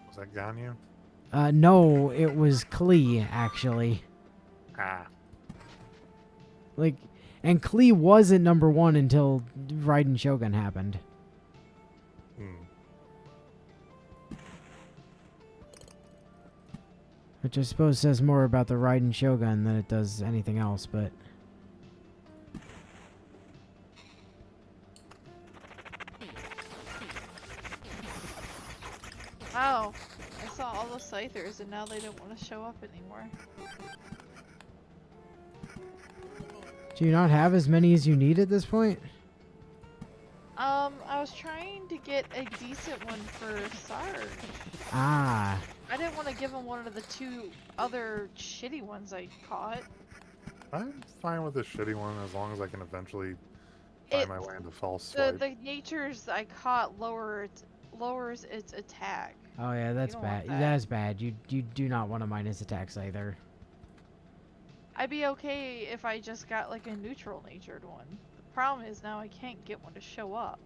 Was that Ganyu? No, it was Klee, actually. Ah. Like, and Klee wasn't number 1 until Raiden Shogun happened. Hmm. Which I suppose says more about the Raiden Shogun than it does anything else, but... Wow. I saw all the Scythers and now they don't want to show up anymore. Do you not have as many as you need at this point? I was trying to get a decent one for Sarge. Ah. I didn't want to give him one of the 2 other shitty ones I caught. I'm fine with the shitty one as long as I can eventually find my way into false swipe. The natures I caught lowers its attack. Oh yeah, that's don't want bad. that. That's bad. You do not want to minus attacks either. I'd be okay if I just got like a neutral natured one. The problem is now I can't get one to show up.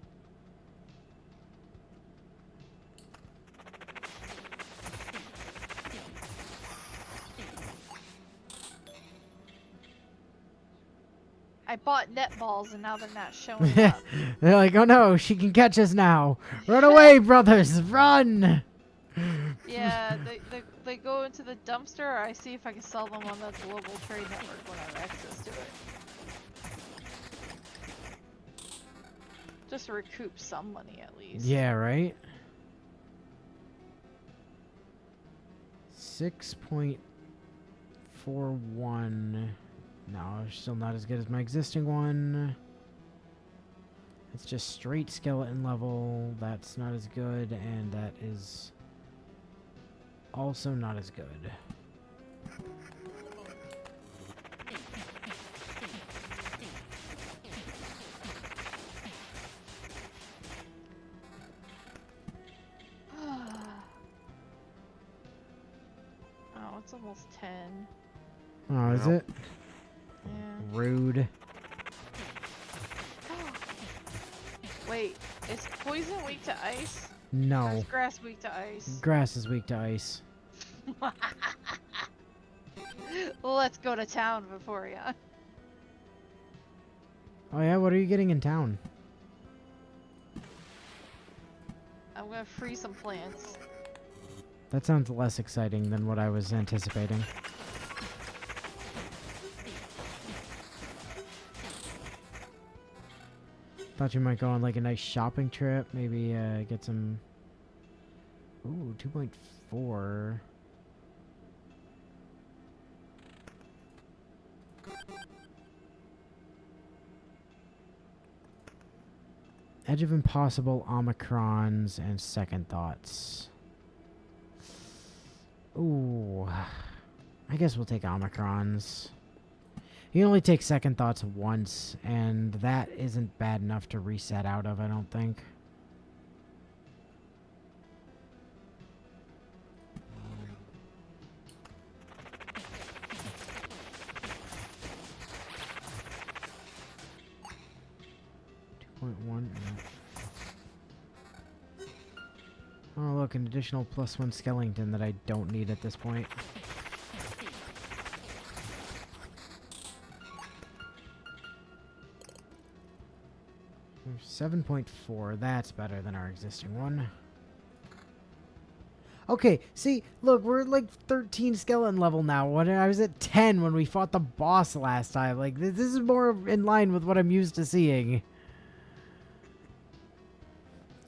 I bought netballs and now they're not showing up. They're like, oh no, she can catch us now. Run away, brothers, run! Yeah, they go into the dumpster. I see if I can sell them on the global trade network when I have access to it. Just to recoup some money at least. Yeah, right? 6.41. No, still not as good as my existing one. It's just straight skeleton level. That's not as good, and that is also not as good. Oh, it's almost 10. Oh, is Yep. it? Yeah. Rude. Wait, is poison weak to ice? Or No. is grass weak to ice? Grass is weak to ice. Let's go to town before ya. Oh yeah, what are you getting in town? I'm gonna free some plants. That sounds less exciting than what I was anticipating. Thought you might go on like a nice shopping trip, maybe get some... Ooh, 2.4. Edge of Impossible, Omicrons, and Second Thoughts. Ooh. I guess we'll take Omicrons. You can only take Second Thoughts once, and that isn't bad enough to reset out of, I don't think. Oh, look, an additional +1 skeleton that I don't need at this point. 7.4. That's better than our existing one. Okay, see, look, we're at like 13 skeleton level now. When I was at 10 when we fought the boss last time. Like, this is more in line with what I'm used to seeing.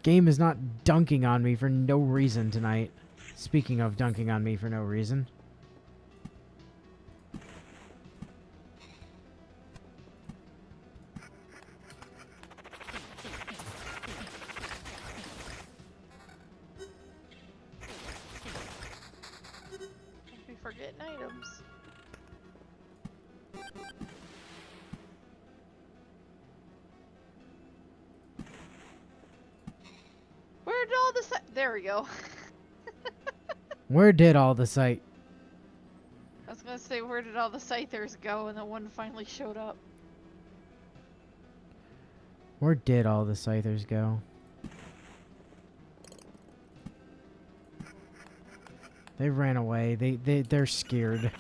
Game is not dunking on me for no reason tonight. Speaking of dunking on me for no reason. Don't be forgetting items. Where did all this? There we go. Where did all the sight? I was gonna say, where did all the scythers go? And then one finally showed up. Where did all the scythers go? They ran away. They're scared.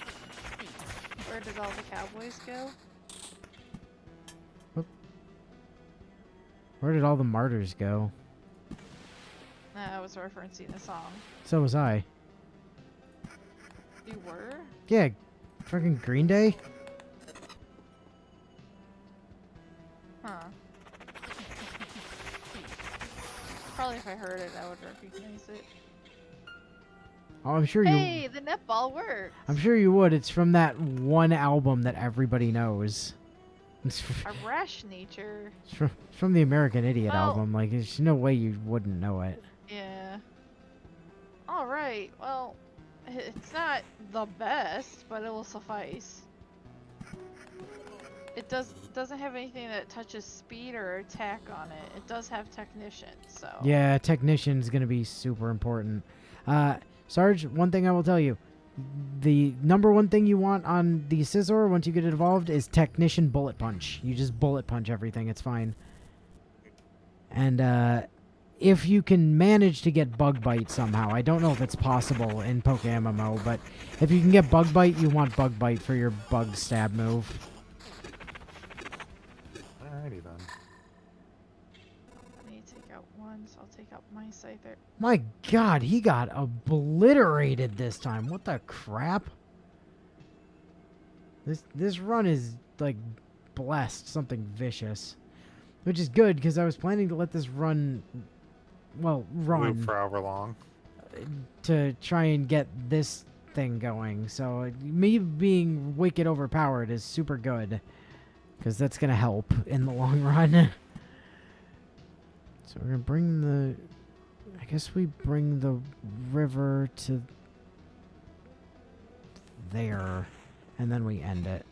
Where did all the cowboys go? Where did all the martyrs go? I was referencing a song. So was I. You were? Yeah, freaking Green Day. Huh. Probably if I heard it, I would recognize it. Oh, I'm sure Hey, the netball worked! I'm sure you would. It's from that one album that everybody knows. It's A rash nature. from the American Idiot Well- album. Like, there's no way you wouldn't know it. Yeah. Alright, well, it's not the best, but it will suffice. It doesn't have anything that touches speed or attack on it. It does have technician, so. Yeah, technician's gonna be super important. Sarge, one thing I will tell you. The number one thing you want on the Scizor once you get it evolved is Technician Bullet Punch. You just bullet punch everything, it's fine. And if you can manage to get Bug Bite somehow, I don't know if it's possible in PokeMMO, but if you can get Bug Bite, you want Bug Bite for your Bug Stab move. Alrighty then. I need to take out one, so I'll take out my Scyther. My god, he got obliterated this time. What the crap? This run is, like, blessed. Something vicious. Which is good, because I was planning to let this run... Well, run. Loop for however long. To try and get this thing going. So, me being wicked overpowered is super good. Because that's going to help in the long run. So, we're going to bring the... I guess we bring the river to there, and then we end it.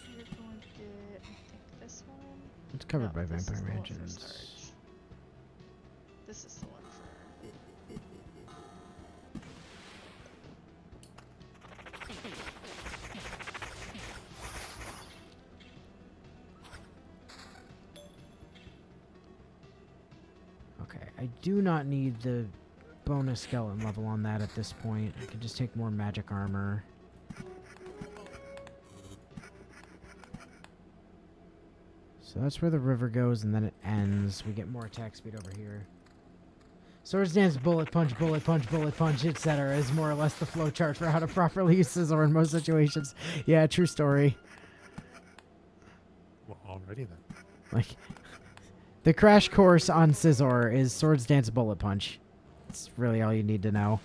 You're going to get, I think, this one. It's covered No, by this is Vampire the one for Mansions. Sarge. This is the one for... Okay, I do not need the bonus skeleton level on that at this point. I can just take more magic armor. So that's where the river goes, and then it ends. We get more attack speed over here. Swords Dance, Bullet Punch, Bullet Punch, Bullet Punch, etc. is more or less the flowchart for how to properly use Scizor in most situations. Yeah, true story. Well, alrighty then. Like, the crash course on Scizor is Swords Dance, Bullet Punch. That's really all you need to know.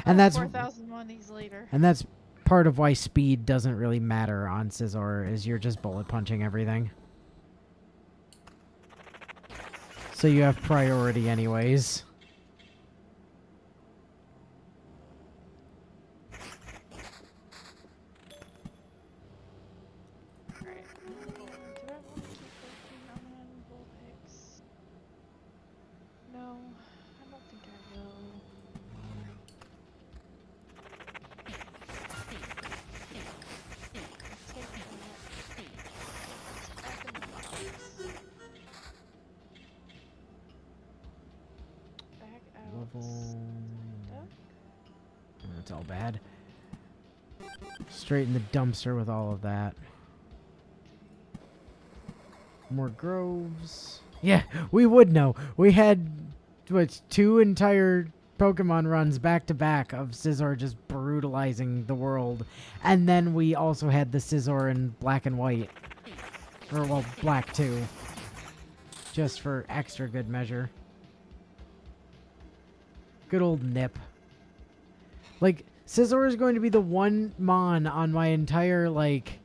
And that's 4,000 monies later. and that's part of why speed doesn't really matter on Scizor, is you're just bullet punching everything. So you have priority anyways. Alright. Do I want to keep working on Vulpix? No, I don't think I will. Take that. It's back in the box. so bad. Straight in the dumpster with all of that. More groves. Yeah, we would know. We had, what, 2 entire Pokemon runs back to back of Scizor just brutalizing the world. And then we also had the Scizor in black and white. Or, well, black too. Just for extra good measure. Good old Nip. Like, Scizor is going to be the one Mon on my entire, like,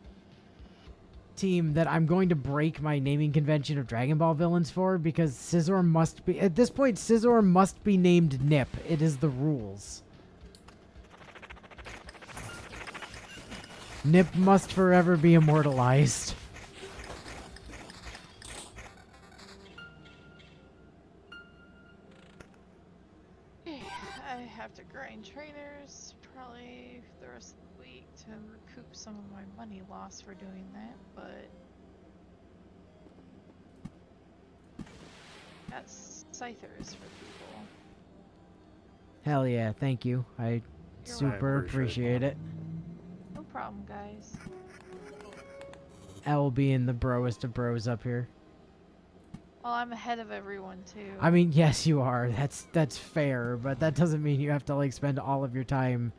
team that I'm going to break my naming convention of Dragon Ball villains for, because Scizor must be, at this point, Scizor must be named Nip. It is the rules. Nip must forever be immortalized. I have to grind trainers probably for the rest of the week to recoup some of my money lost for doing that, but that's Scythers for people. Hell yeah, thank you. I You're super welcome. appreciate it. No problem, guys. L being the broest of bros up here. Well, I'm ahead of everyone too. I mean, yes, you are. That's fair, but that doesn't mean you have to like spend all of your time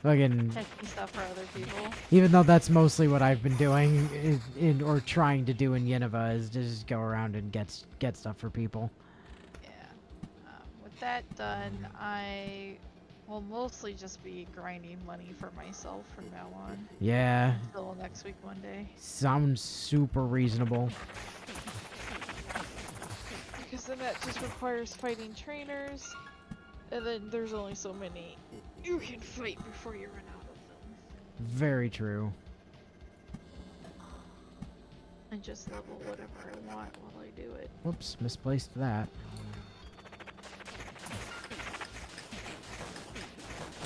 fucking. Checking stuff for other people. Even though that's mostly what I've been doing, or trying to do in Yeneva, is to just go around and get stuff for people. Yeah. With that done, I will mostly just be grinding money for myself from now on. Yeah, Until next week, one day. sounds super reasonable. Because then that just requires fighting trainers, and then there's only so many you can fight before you run out of them. Very true. And just level whatever I want while I do it. Whoops, misplaced that.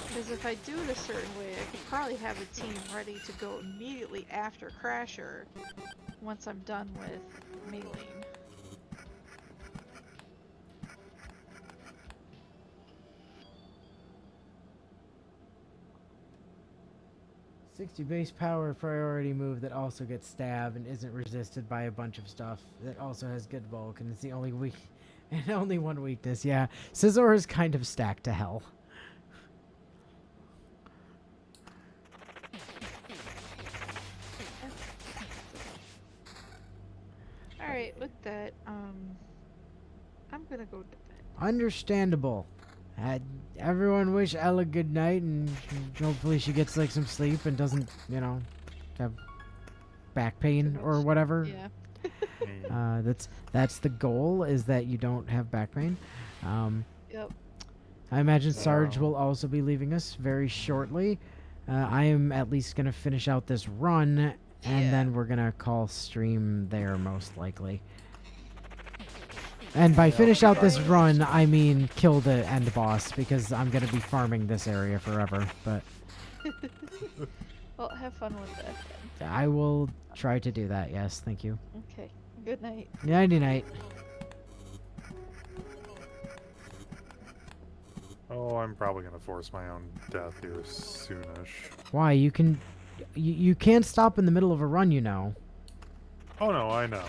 Because if I do it a certain way, I could probably have a team ready to go immediately after Crasher once I'm done with Mailing. $60 base power priority move that also gets stab and isn't resisted by a bunch of stuff. That also has good bulk and it's the only weak and only one weakness. Yeah, Scizor is kind of stacked to hell. Alright, with that, I'm gonna go to bed. Understandable. Everyone wish Ella good night and hopefully she gets like some sleep and doesn't, you know, have back pain or whatever. Yeah. That's the goal, is that you don't have back pain. Yep. I imagine Sarge So- will also be leaving us very shortly. I am at least gonna finish out this run, and Yeah. then we're gonna call stream there most likely. And by Yeah, finish out this regardless. run, I mean kill the end boss, because I'm gonna be farming this area forever. But Well, have fun with that then. I will try to do that. Yes, thank you. Okay. Good night. Nighty night. Oh, I'm probably gonna force my own death here soonish. Why you can, you can't stop in the middle of a run, you know. Oh no, I know.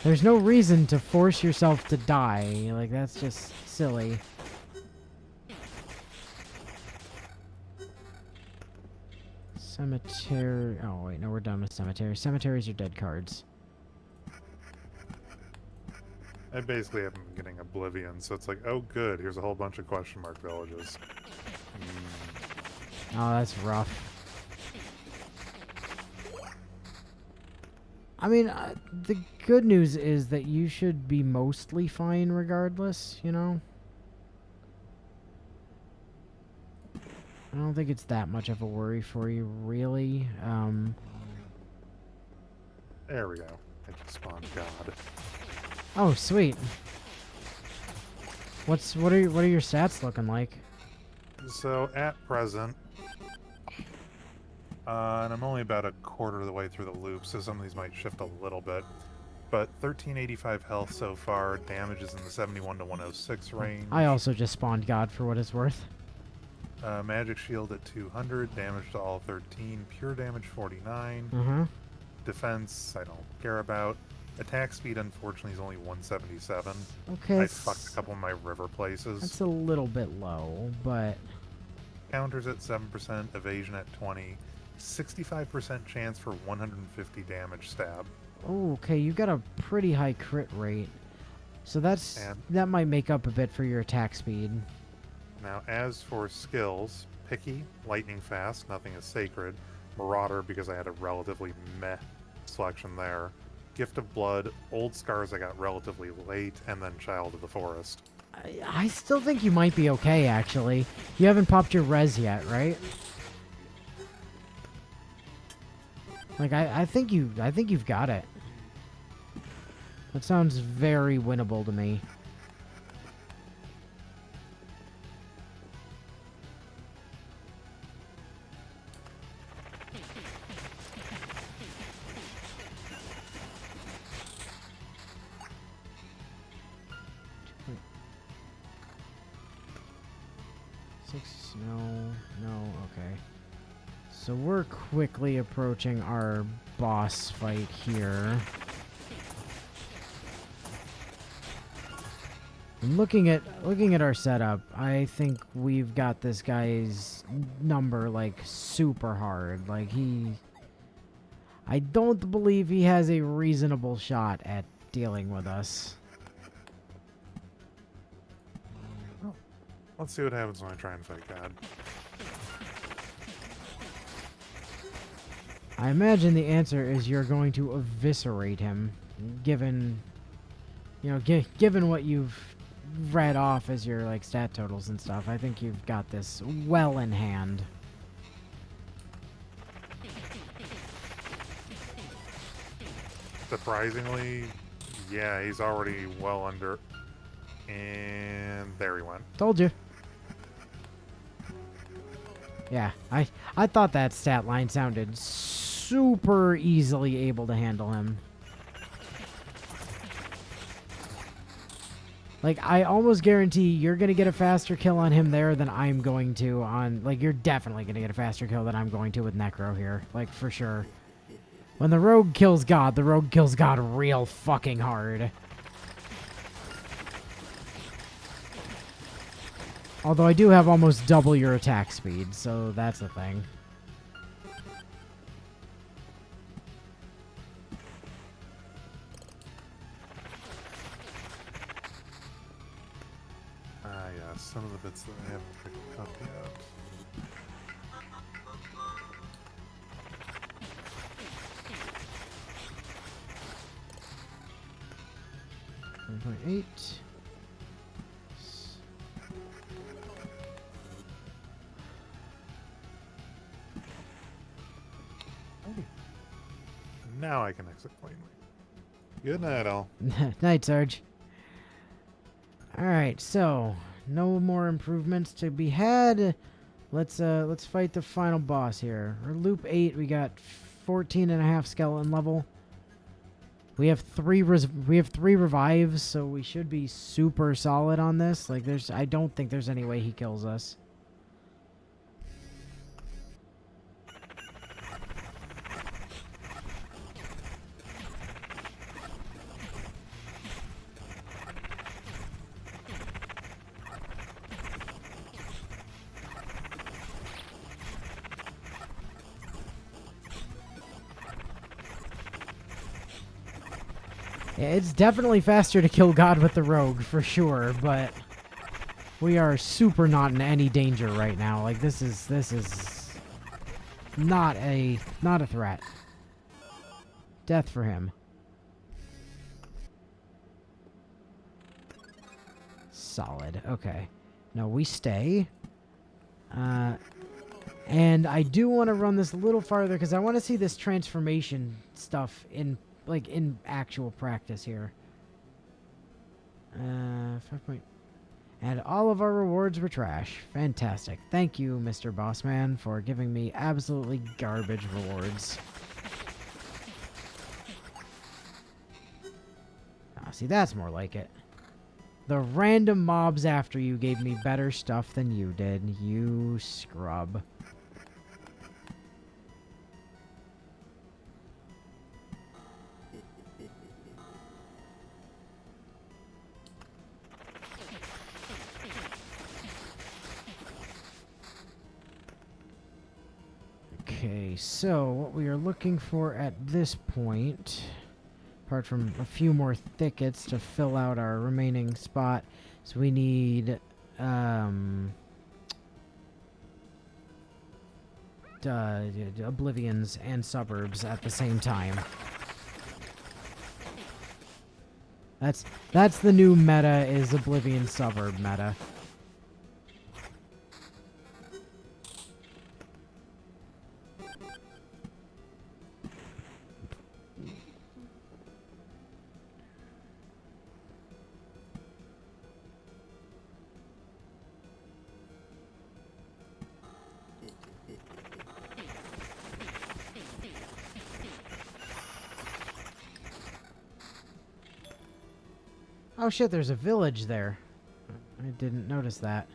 There's no reason to force yourself to die. Like, that's just silly. Cemetery. Oh, wait, no, we're done with cemetery. Cemeteries are dead cards. I basically have been getting Oblivion, so it's like, oh good, here's a whole bunch of question mark villages. Oh, that's rough. I mean, the good news is that you should be mostly fine regardless, you know? I don't think it's that much of a worry for you, really. There we go. I just spawned God. Oh, sweet. What are your stats looking like? So at present, and I'm only about a quarter of the way through the loop, so some of these might shift a little bit. But 1385 health so far, damage is in the 71 to 106 range. I also just spawned God for what it's worth. Magic shield at 200, damage to all 13, pure damage 49. Uh-huh. Defense, I don't care about. Attack speed, unfortunately, is only 177. Okay. I fucked a couple of my river places. That's a little bit low, but... Counters at 7%, evasion at 20, 65% chance for 150 damage stab. Oh, okay, you got a pretty high crit rate. So that might make up a bit for your attack speed. Now, as for skills, Picky, Lightning Fast, nothing is sacred. Marauder, because I had a relatively meh selection there. Gift of Blood, Old Scars I got relatively late, and then Child of the Forest. I still think you might be okay, actually. You haven't popped your res yet, right? Like, I think you've got it. That sounds very winnable to me. No, okay. So we're quickly approaching our boss fight here. Looking at our setup, I think we've got this guy's number like super hard. Like I don't believe he has a reasonable shot at dealing with us. Let's see what happens when I try and fight God. I imagine the answer is you're going to eviscerate him, given, you know, given what you've read off as your like stat totals and stuff. I think you've got this well in hand. Surprisingly, yeah, he's already well under. And there he went. Told you. Yeah, I thought that stat line sounded super easily able to handle him. Like, I almost guarantee you're going to get a faster kill on him there than I'm going to on... Like, you're definitely going to get a faster kill than I'm going to with Necro here. Like, for sure. When the rogue kills God real fucking hard. Although I do have almost double your attack speed, so that's a thing. Yeah, some of the bits that I haven't picked up yet. .8. Now I can exit plainly. Good night, all. Night, Sarge. Alright, so no more improvements to be had. Let's fight the final boss here. For loop 8, we got 14.5 skeleton level. We have three revives, so we should be super solid on this. Like, I don't think there's any way he kills us. Yeah, it's definitely faster to kill God with the rogue, for sure, but we are super not in any danger right now. Like, this is not a threat. Death for him. Solid. Okay. No, we stay. And I do want to run this a little farther because I want to see this transformation stuff in actual practice here. 5 point. And all of our rewards were trash. Fantastic. Thank you, Mr. Bossman, for giving me absolutely garbage rewards. Ah, see, that's more like it. The random mobs after you gave me better stuff than you did, you scrub. Okay, so what we are looking for at this point, apart from a few more thickets to fill out our remaining spot, so we need Oblivions and Suburbs at the same time. That's the new meta, is Oblivion Suburb meta. Oh shit, there's a village there. I didn't notice that.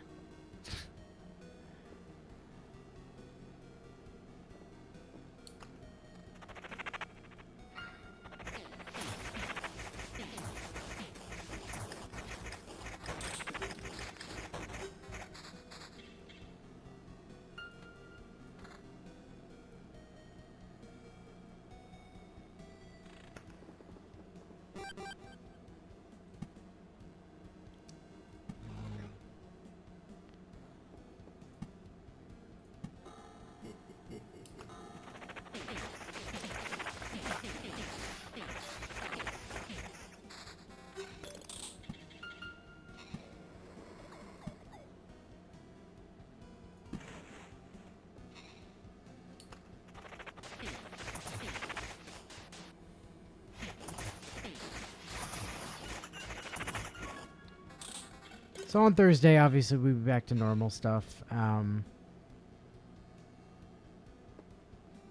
So on Thursday, obviously, we'll be back to normal stuff.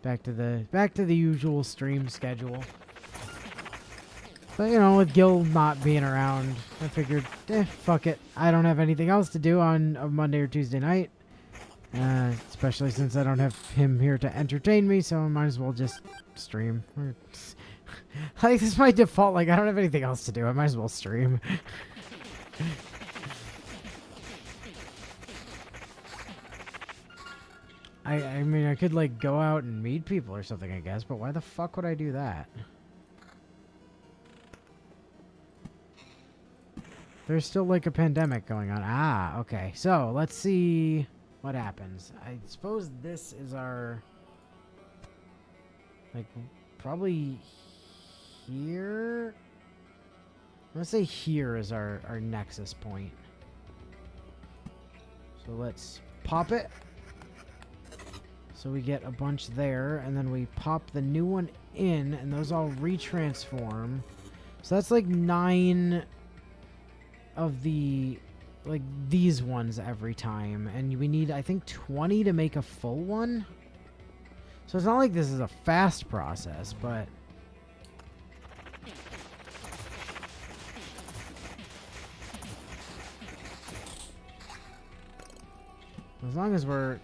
Back to the usual stream schedule. But you know, with Gil not being around, I figured, fuck it. I don't have anything else to do on a Monday or Tuesday night. Especially since I don't have him here to entertain me, so I might as well just stream. Like, this is my default. Like, I don't have anything else to do. I might as well stream. I mean, I could, like, go out and meet people or something, I guess, but why the fuck would I do that? There's still, like, a pandemic going on. Ah, okay. So, let's see what happens. I suppose this is our... Like, probably here? I'm gonna say here is our nexus point. So let's pop it. So we get a bunch there, and then we pop the new one in, and those all retransform. So that's like 9 of the, like, these ones every time. And we need, I think, 20 to make a full one. So it's not like this is a fast process, but... as long as we're...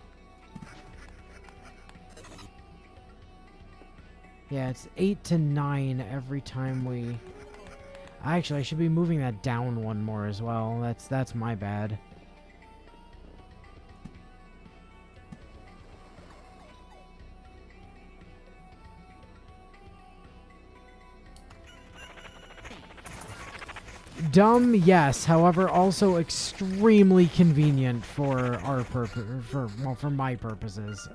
yeah, it's 8 to 9 every time we... actually, I should be moving that down one more as well. That's my bad. Dumb, yes. However, also extremely convenient for our purpose, for my purposes.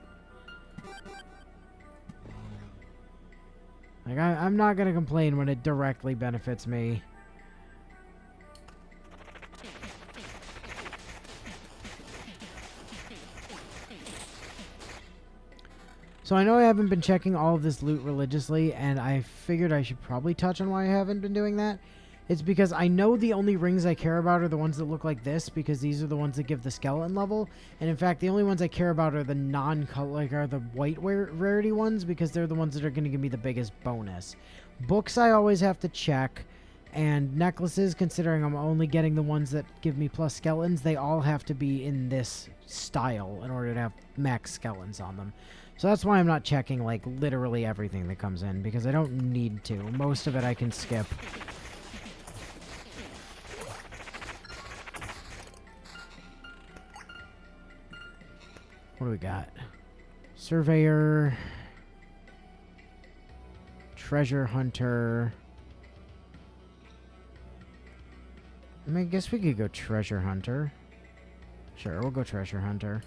Like, I'm not gonna complain when it directly benefits me. So I know I haven't been checking all of this loot religiously, and I figured I should probably touch on why I haven't been doing that. It's because I know the only rings I care about are the ones that look like this, because these are the ones that give the skeleton level. And in fact, the only ones I care about are the are the white rarity ones, because they're the ones that are going to give me the biggest bonus. Books I always have to check, and necklaces, considering I'm only getting the ones that give me plus skeletons, they all have to be in this style in order to have max skeletons on them. So that's why I'm not checking, like, literally everything that comes in, because I don't need to. Most of it I can skip. What do we got? Surveyor. Treasure hunter. I mean, I guess we could go treasure hunter. Sure, we'll go treasure hunter.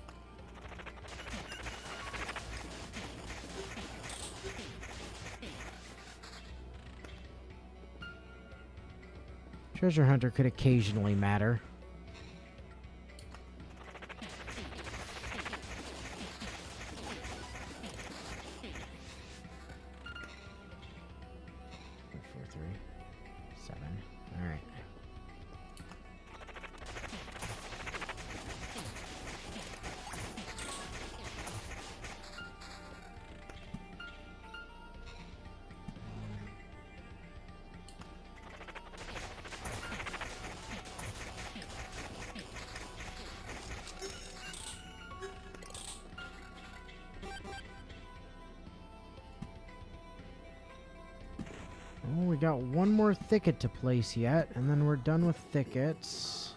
Treasure hunter could occasionally matter. Oh, we got one more thicket to place yet, and then we're done with thickets.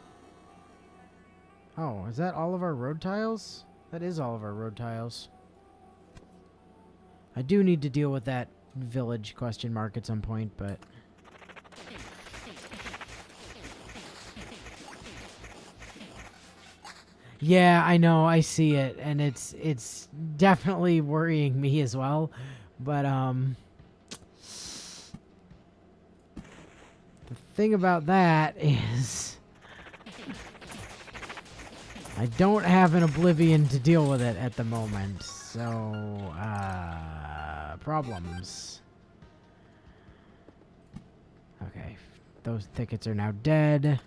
Oh, is that all of our road tiles? That is all of our road tiles. I do need to deal with that village question mark at some point, but... Yeah, I know, I see it, and it's definitely worrying me as well, but, the thing about that is I don't have an Oblivion to deal with it at the moment, so, problems. Okay, those thickets are now dead.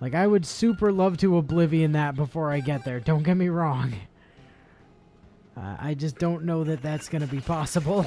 Like, I would super love to Oblivion that before I get there, don't get me wrong. I just don't know that that's going to be possible.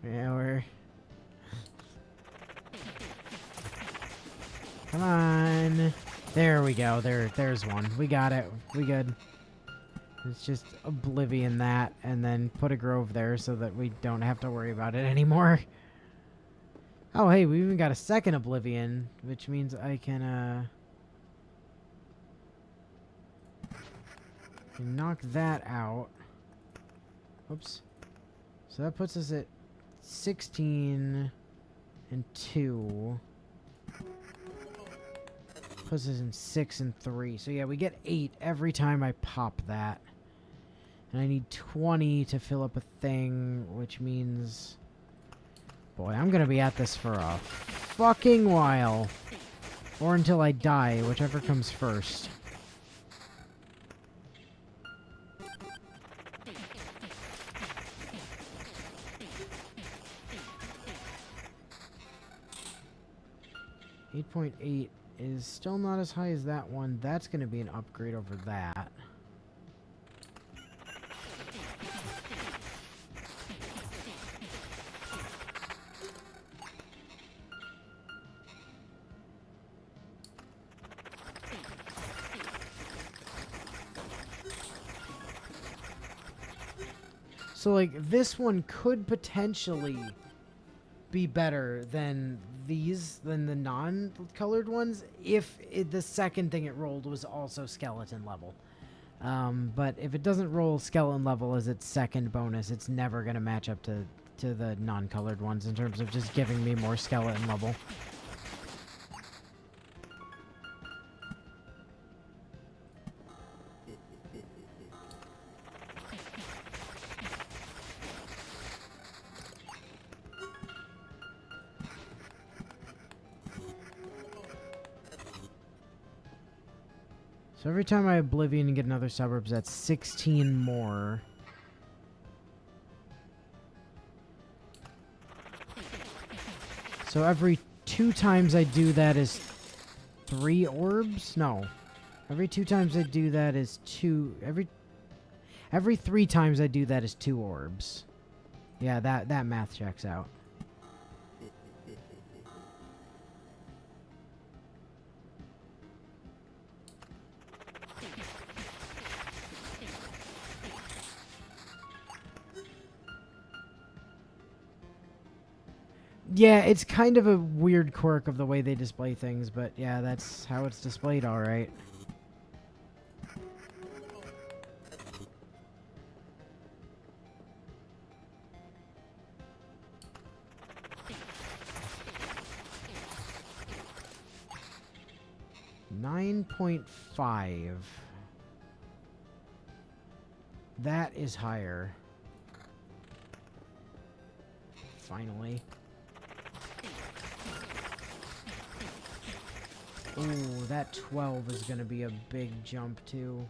Yeah, we're... Come on. There we go. There's one. We got it. We good. It's just Oblivion that, and then put a grove there so that we don't have to worry about it anymore. Oh, hey, we even got a second Oblivion, which means I can, knock that out. Oops. So that puts us at 16 and 2. Puts us in 6 and 3. So yeah, we get 8 every time I pop that. And I need 20 to fill up a thing, which means... Boy, I'm gonna be at this for a fucking while. Or until I die, whichever comes first. .8 is still not as high as that one. That's going to be an upgrade over that. So, like, this one could potentially be better than than the non-colored ones, if the second thing it rolled was also skeleton level. But if it doesn't roll skeleton level as its second bonus, it's never going to match up to the non-colored ones in terms of just giving me more skeleton level. So every time I Oblivion and get another suburbs, that's 16 more. So every 2 times I do that is 3 orbs? No. Every 2 times I do that is 2... Every 3 times I do that is 2 orbs. Yeah, that math checks out. Yeah, it's kind of a weird quirk of the way they display things, but yeah, that's how it's displayed, alright. .5. That is higher. Finally. Ooh, that 12 is going to be a big jump, too.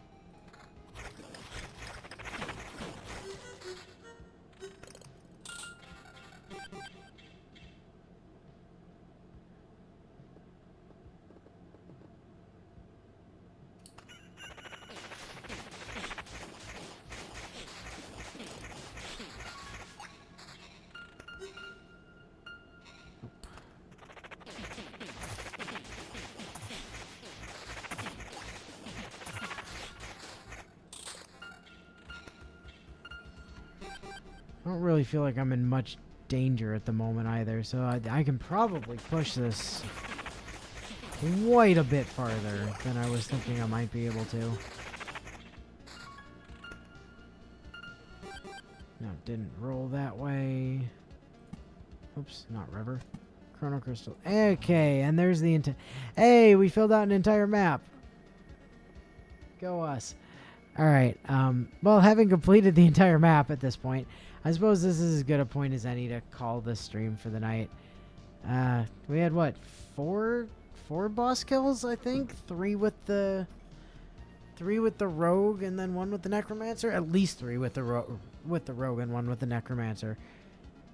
I don't really feel like I'm in much danger at the moment either, so I can probably push this quite a bit farther than I was thinking I might be able to. No, didn't roll that way. Oops, not river. Chrono Crystal. Okay, and there's the Hey, we filled out an entire map. Go us. Alright, well, having completed the entire map at this point, I suppose this is as good a point as any to call this stream for the night. We had, what, four boss kills, I think? 3 with the rogue and then 1 with the necromancer? At least 3 with the rogue and 1 with the necromancer.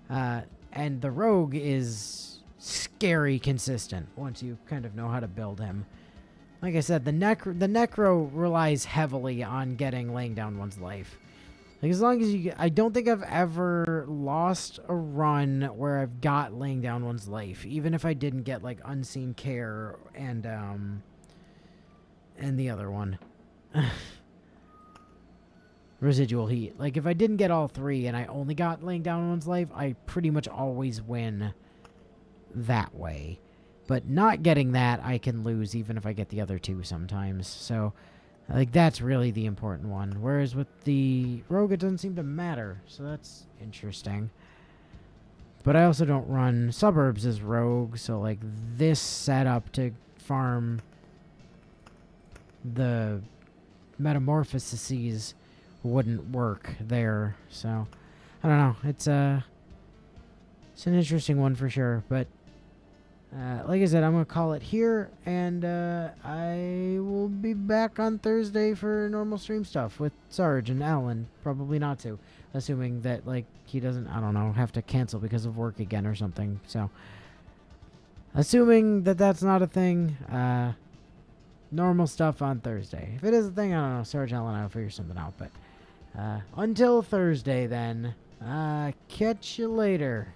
And the rogue is scary consistent once you kind of know how to build him. Like I said, the necro relies heavily on laying down one's life. Like, as long as you I don't think I've ever lost a run where I've got laying down one's life, even if I didn't get, like, Unseen Care and the other one. Residual Heat. Like, if I didn't get all 3 and I only got laying down one's life, I pretty much always win that way. But not getting that, I can lose even if I get the other 2 sometimes. So, like, that's really the important one. Whereas with the rogue, it doesn't seem to matter. So that's interesting. But I also don't run suburbs as rogue. So, like, this setup to farm the metamorphoses wouldn't work there. So, I don't know. It's an interesting one for sure. But like I said, I'm going to call it here, and I will be back on Thursday for normal stream stuff with Sarge and Alan. Probably not to, assuming that, like, he doesn't, I don't know, have to cancel because of work again or something. So, assuming that that's not a thing, normal stuff on Thursday. If it is a thing, I don't know, Sarge and Alan and I will figure something out. But until Thursday, then, catch you later.